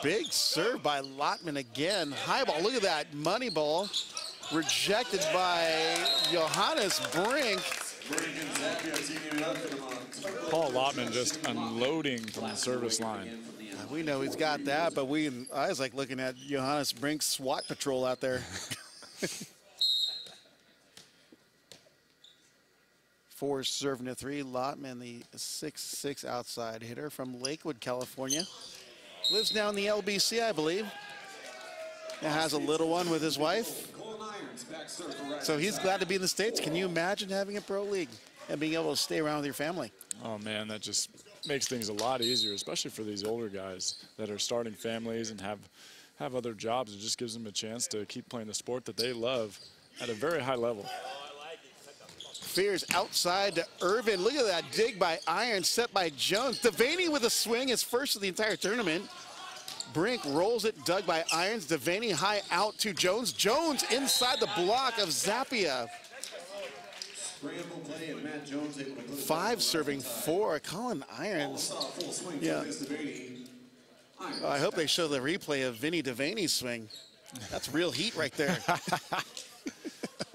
Big serve by Lotman again. High ball, look at that, money ball. Rejected by Johannes Brink. Paul Lotman just unloading from the service line. We know he's got that, but I was like looking at Johannes Brink's SWAT patrol out there. 4 serving to 3. Lotman, the 6'6" outside hitter from Lakewood, California. Lives down in the LBC, I believe. And has a little one with his wife. So he's glad to be in the States. Can you imagine having a pro league and being able to stay around with your family? Oh man, that just makes things a lot easier, especially for these older guys that are starting families and have other jobs. It just gives them a chance to keep playing the sport that they love at a very high level. Fears outside to Irvin. Look at that dig by Iron, set by Jones. Devaney with a swing, his first of the entire tournament. Brink rolls it, dug by Irons. Devaney high out to Jones. Jones inside the block of Zappia. 5 serving 4. Colin Irons. Yeah. Oh, I hope they show the replay of Vinny Devaney's swing. That's real heat right there.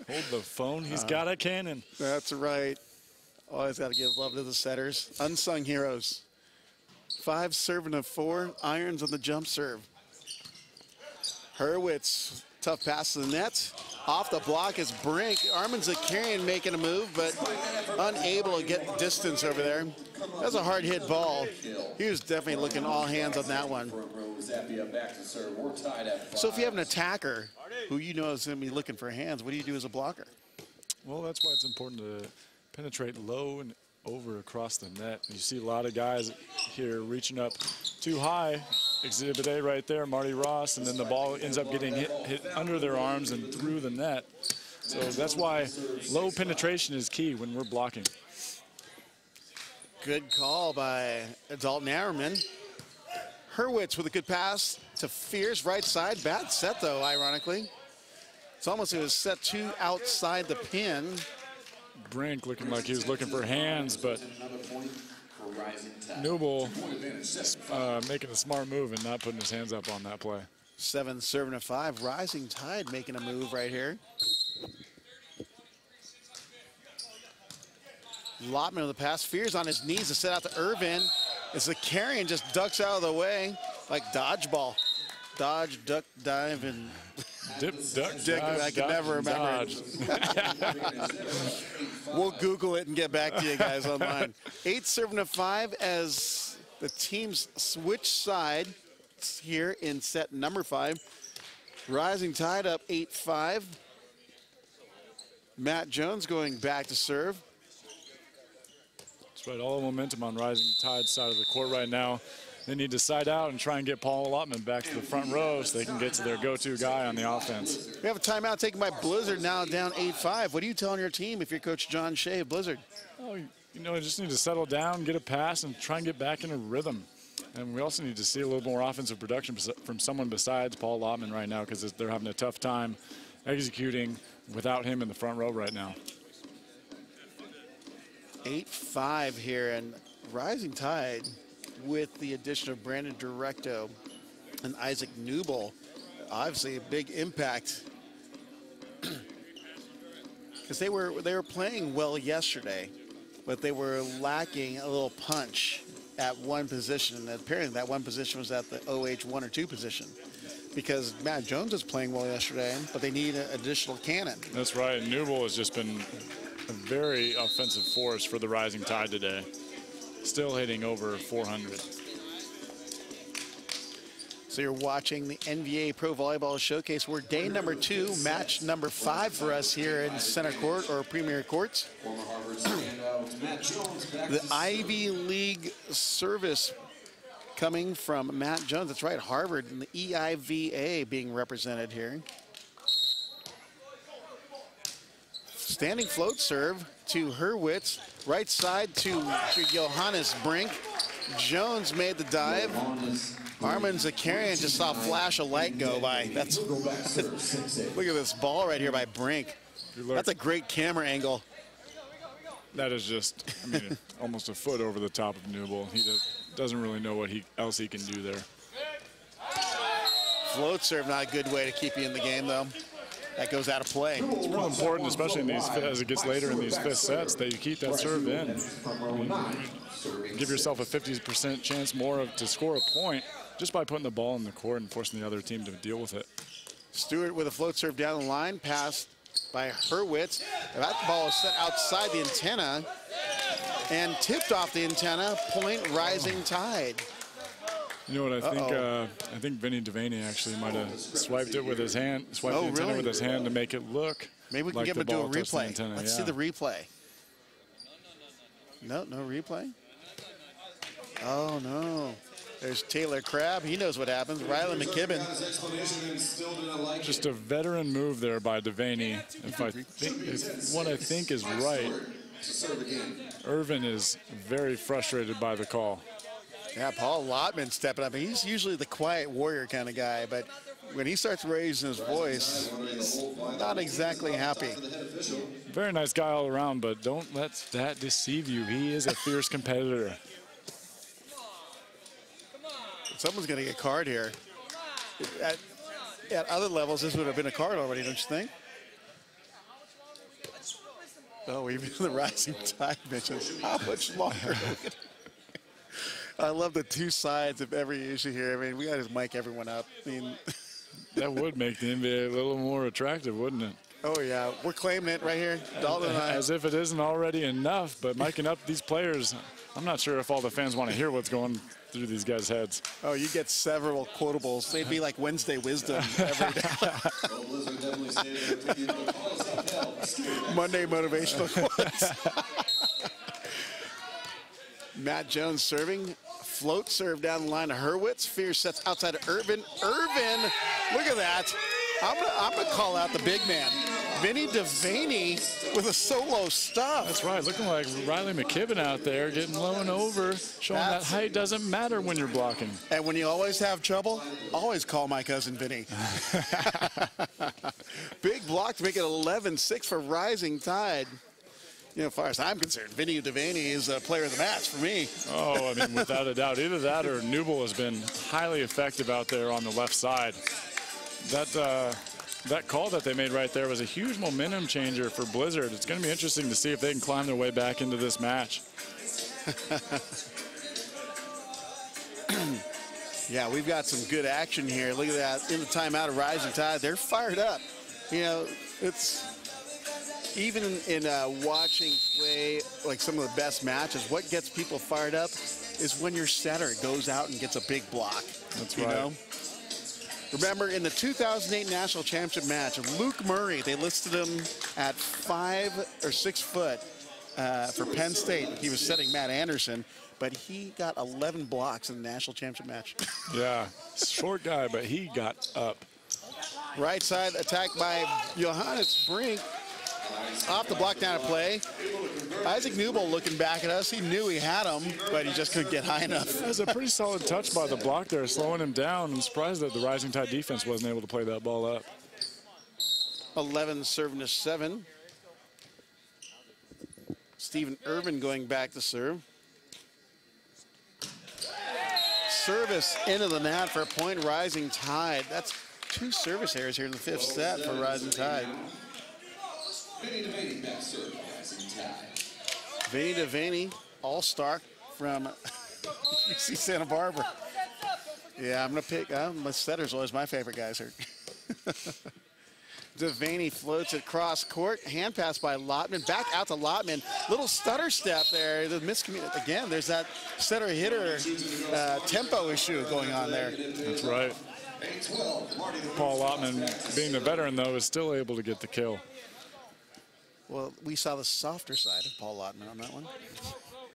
Hold the phone. He's got a cannon. That's right. Always got to give love to the setters. Unsung heroes. 5 serving of 4. Irons on the jump serve. Hurwitz, tough pass to the net. Off the block is Brink. Armin Zakarian making a move, but unable to get distance over there. That's a hard hit ball. He was definitely looking all hands on that one. So if you have an attacker who you know is going to be looking for hands, what do you do as a blocker? Well, that's why it's important to penetrate low and over across the net. You see a lot of guys here reaching up too high. Exhibit A right there, Marty Ross, and then the ball ends up getting hit under their arms and through the net. So that's why low penetration is key when we're blocking. Good call by Dalton Armerman. Hurwitz with a good pass to Fierce, right side. Bad set though, ironically. It's almost, it was set 2 outside the pin. Brink looking like he was looking for hands, but Newell making a smart move and not putting his hands up on that play. 7 serving of 5. Rising Tide making a move right here. Lotman with the pass. Fears on his knees to set out to Irvin. As the carrion just ducks out of the way like dodgeball. Dodge, duck, dive, and dip, duck, dick. dive, I can never remember. We'll Google it and get back to you guys online. 8 serving of 5 as the teams switch side here in set number 5. Rising Tide up 8-5. Matt Jones going back to serve. That's right, all the momentum on Rising Tide's side of the court right now. They need to side out and try and get Paul Lotman back to the front row so they can get to their go-to guy on the offense. We have a timeout taken by Blizzard, now down 8-5. What are you telling your team if you're Coach John Shea of Blizzard? Oh, you know, you just need to settle down, get a pass, and try and get back in a rhythm. And we also need to see a little more offensive production from someone besides Paul Lotman right now, because they're having a tough time executing without him in the front row right now. 8-5 here, and Rising Tide with the addition of Brandon Directo and Isaac Newell. Obviously a big impact because they were playing well yesterday, but they were lacking a little punch at one position, and apparently that one position was at the OH 1 or 2 position, because Matt Jones was playing well yesterday, but they need an additional cannon. That's right. Newell has just been a very offensive force for the Rising Tide today. Still hitting over 400. So you're watching the NVA Pro Volleyball Showcase. We're day number 2, match number 5 for us here in Center Court or Premier Courts. The Ivy League service coming from Matt Jones. That's right, Harvard and the EIVA being represented here. Standing float serve to Hurwitz. Right side to Johannes Brink. Jones made the dive. Armin Zakarian just saw a flash of light go by. That's look at this ball right here by Brink. That's a great camera angle. That is just, I mean, almost a foot over the top of Newell. He doesn't really know what else he can do there. Float serve, not a good way to keep you in the game, though. That goes out of play. It's real important, especially in these, as it gets later in these 5th sets, that you keep that serve in. I mean, give yourself a 50% chance more to score a point just by putting the ball in the court and forcing the other team to deal with it. Stewart with a float serve down the line, passed by Hurwitz. That ball is set outside the antenna and tipped off the antenna. Point Rising Tide. You know what I think? I think Vinny Devaney actually might have swiped it with his hand, swiped the antenna with his hand to make it look. Maybe we can like get him to do a replay. Let's see the replay. replay. No replay. Oh no. There's Taylor Crabb. He knows what happens. Riley McKibben. Just a veteran move there by Devaney. If what I think is right, Irvin is very frustrated by the call. Yeah, Paul Lotman stepping up. He's usually the quiet warrior kind of guy, but when he starts raising his voice, he's not exactly happy. Very nice guy all around, but don't let that deceive you. He is a fierce competitor. Someone's going to get a card here. At other levels, this would have been a card already, don't you think? Oh, even the Rising Tide mentions how much longer. I love the two sides of every issue here. I mean, we got to mic everyone up. I mean, that would make the NBA a little more attractive, wouldn't it? Oh, yeah. We're claiming it right here. Dalton and I. As if it isn't already enough, but miking up these players, I'm not sure if all the fans want to hear what's going through these guys' heads. Oh, you get several quotables. They'd be like Wednesday wisdom every day. Monday motivational quotes. Matt Jones serving. Float serve down the line to Hurwitz. Fierce sets outside of Irvin. Irvin, look at that. I'm gonna call out the big man. Vinny Devaney with a solo stuff. That's right, looking like Riley McKibben out there, getting low and over, showing that height doesn't matter when you're blocking. And when you always have trouble, always call my cousin Vinny. Big block to make it 11-6 for Rising Tide. You know, as far as I'm concerned, Vinny Devaney is a player of the match for me. Oh, I mean, without a doubt. Either that or Newble has been highly effective out there on the left side. That call that they made right there was a huge momentum changer for Blizzard. It's going to be interesting to see if they can climb their way back into this match. Yeah, we've got some good action here. Look at that. In the timeout of Rising Tide, they're fired up. You know, it's even in watching play like some of the best matches, what gets people fired up is when your setter goes out and gets a big block. That's right. You know? Remember, in the 2008 National Championship match, Luke Murray, they listed him at 5 or 6 foot for Penn State. He was setting Matt Anderson, but he got 11 blocks in the National Championship match. Yeah, short guy, but he got up. Right side attacked by Johannes Brink. Off the block down to play. Isaac Newble looking back at us. He knew he had him, but he just couldn't get high enough. It was a pretty solid touch by the block there, slowing him down. I'm surprised that the Rising Tide defense wasn't able to play that ball up. 11 serving to 7. Stephen Irvin going back to serve. Service into the net for a point, Rising Tide. That's 2 service errors here in the 5th set for Rising Tide. Vinny Devaney back serve, Rising Tide. Vinny Devaney, all-star from UC Santa Barbara. Yeah, I'm going to pick, my setter's always my favorite guys here. Devaney floats it cross court. Hand pass by Lotman. Back out to Lotman. Little stutter step there. The miscommunication. Again, there's that setter-hitter tempo issue going on there. That's right. Paul Lotman, being the veteran, though, is still able to get the kill. Well, we saw the softer side of Paul Lotman on that one.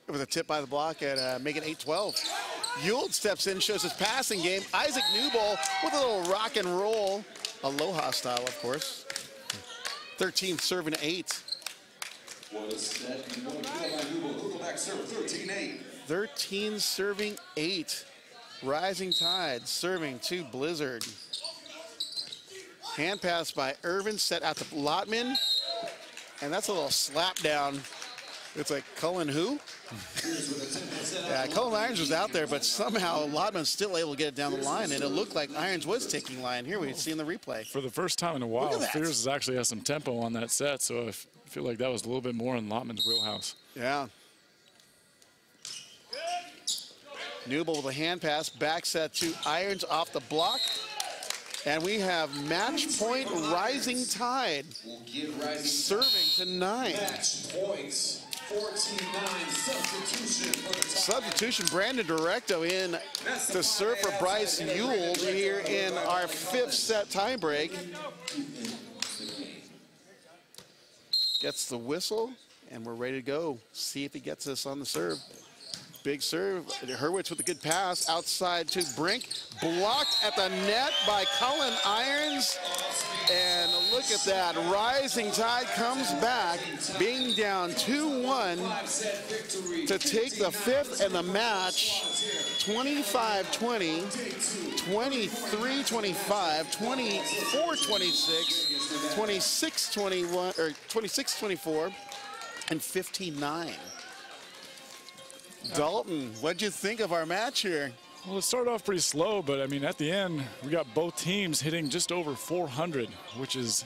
With a tip by the block at making 8-12. Ewald steps in, shows his passing game. Isaac Newble with a little rock and roll. Aloha style, of course. 13 serving 8. 13 serving 8. Rising Tide serving to Blizzard. Hand pass by Irvin, set out to Lotman. And that's a little slap down. It's like Cullen who? Yeah, Cullen Irons was out there, but somehow Lotman's still able to get it down the line, and it looked like Irons was taking line. Here we see in the replay. For the first time in a while, Fears actually has some tempo on that set, so I feel like that was a little bit more in Lotman's wheelhouse. Yeah. Newble with a hand pass, back set to Irons off the block. And we have match point Rising Tide serving to 9. Match points, 14-9 substitution for the Substitution, Brandon Directo in to serve for Bryce Ewald here in our 5th set tiebreak. Gets the whistle, and we're ready to go. See if he gets us on the serve. Big serve. Hurwitz with a good pass outside to Brink. Blocked at the net by Cullen Irons. And look at that. Rising Tide comes back, being down 2-1 to take the 5th and the match. 25-20, 23-25, 24-26, 26-21, or 26-24, and 15-9. Dalton, what'd you think of our match here? Well, it started off pretty slow, but I mean, at the end, we got both teams hitting just over 400, which is,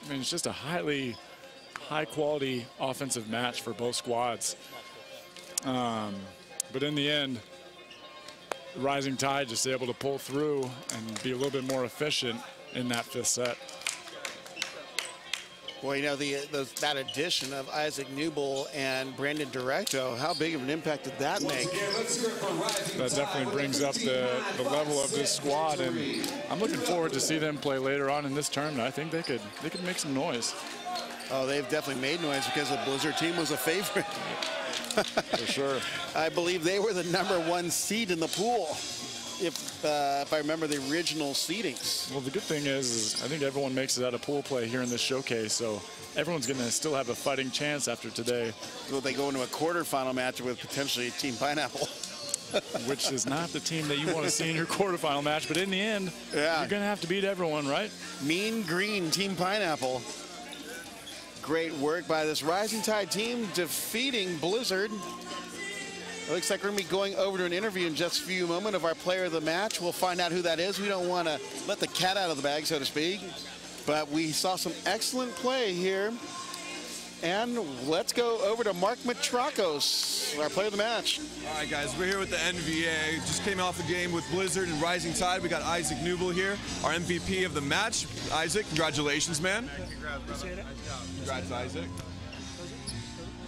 I mean, it's just a high-quality offensive match for both squads. But in the end, the Rising Tide just able to pull through and be a little bit more efficient in that 5th set. Well, you know, that addition of Isaac Newble and Brandon Directo, how big of an impact did that make? That definitely brings up the level of this squad, and I'm looking forward to see them play later on in this tournament. I think they could make some noise. Oh, they've definitely made noise because the Blizzard team was a favorite. For sure. I believe they were the #1 seed in the pool, if I remember the original seedings. Well, the good thing is I think everyone makes it out of pool play here in this showcase, so everyone's going to still have a fighting chance after today. Will they go into a quarterfinal match with potentially Team Pineapple? Which is not the team that you want to see in your quarterfinal match, but in the end, you're going to have to beat everyone, right? Mean Green, Team Pineapple. Great work by this Rising Tide team defeating Blizzard. It looks like we're going to be going over to an interview in just a few moments of our player of the match. We'll find out who that is. We don't want to let the cat out of the bag, so to speak. But we saw some excellent play here. And let's go over to Mark Matrakos, our player of the match. All right, guys, we're here with the NVA. Just came off a game with Blizzard and Rising Tide. We got Isaac Newble here, our MVP of the match. Isaac, congratulations, man. Congrats, Isaac.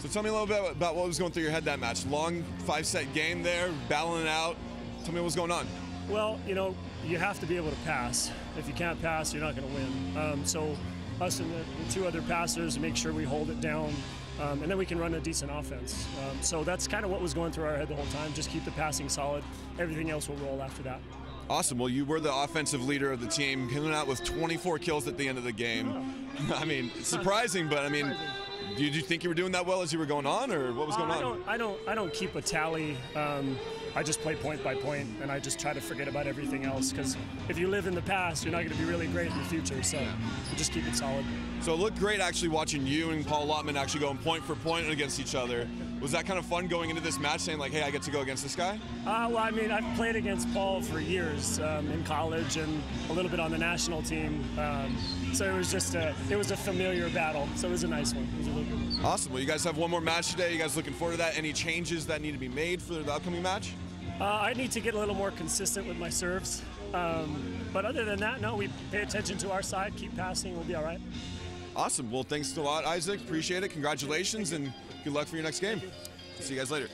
So tell me a little bit about what was going through your head that match. Long 5-set game there, battling it out. Tell me what's going on. Well, you know, you have to be able to pass. If you can't pass, you're not going to win. So us and the 2 other passers make sure we hold it down, and then we can run a decent offense. So that's kind of what was going through our head the whole time. Just keep the passing solid. Everything else will roll after that. Awesome. Well, you were the offensive leader of the team, coming out with 24 kills at the end of the game. I mean, it's surprising, but I mean, did you think you were doing that well as you were going on, or what was going on? I don't keep a tally. I just play point by point, and I just try to forget about everything else, because if you live in the past, you're not going to be really great in the future, so just keep it solid. So it looked great actually watching you and Paul Lottman actually going point for point against each other. Was that kind of fun going into this match, saying like, hey, I get to go against this guy? Well, I mean, I've played against Paul for years in college and a little bit on the national team. So it was just a familiar battle. So it was a nice one. It was a really good one. Awesome. Well, you guys have one more match today. You guys looking forward to that? Any changes that need to be made for the upcoming match? I need to get a little more consistent with my serves. But other than that, no, we pay attention to our side, keep passing, we'll be all right. Awesome. Well, thanks a lot, Isaac. Appreciate it. Congratulations, and good luck for your next game. See you guys later.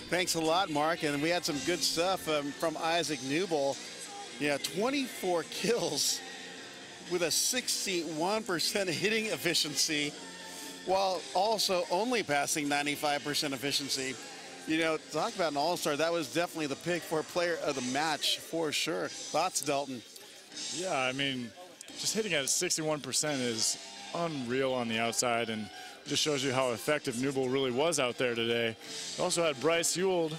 Thanks a lot, Mark. And we had some good stuff from Isaac Newble. Yeah, 24 kills with a 61% hitting efficiency, while also only passing 95% efficiency. You know, talk about an all-star. That was definitely the pick for player of the match for sure. Thoughts, Dalton? Yeah, I mean, just hitting at 61% is unreal on the outside, and just shows you how effective Newble really was out there today. We also had Bryce Ewald,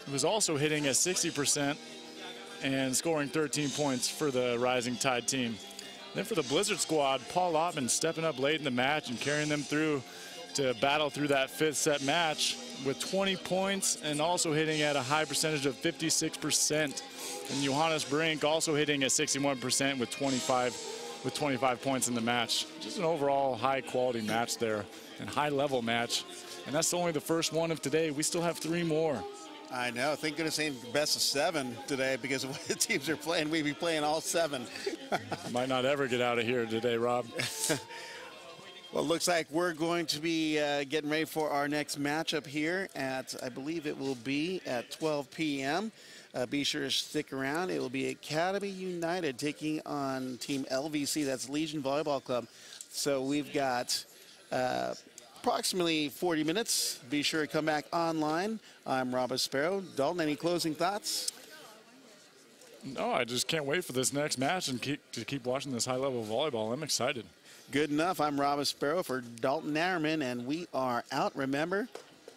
who was also hitting at 60% and scoring 13 points for the Rising Tide team. Then for the Blizzard squad, Paul Lottman stepping up late in the match and carrying them through to battle through that 5th set match with 20 points and also hitting at a high percentage of 56%. And Johannes Brink also hitting at 61% with 25 points in the match. Just an overall high quality match there and high level match. And that's only the first one of today. We still have 3 more. I know. Thank goodness ain't best of 7 today, because of what the teams are playing. We'd be playing all 7. Might not ever get out of here today, Rob. Well, it looks like we're going to be getting ready for our next matchup here at, I believe it will be at 12 p.m. Be sure to stick around. It will be Academy United taking on Team LVC. That's Legion Volleyball Club. So we've got approximately 40 minutes. Be sure to come back online. I'm Rob Sparrow. Dalton, any closing thoughts? No, I just can't wait for this next match and keep watching this high-level volleyball. I'm excited. Good enough. I'm Rob Sparrow for Dalton Narman, and we are out. Remember,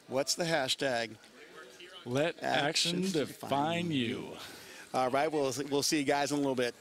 what's the hashtag? Let action define you. All right, we'll see you guys in a little bit.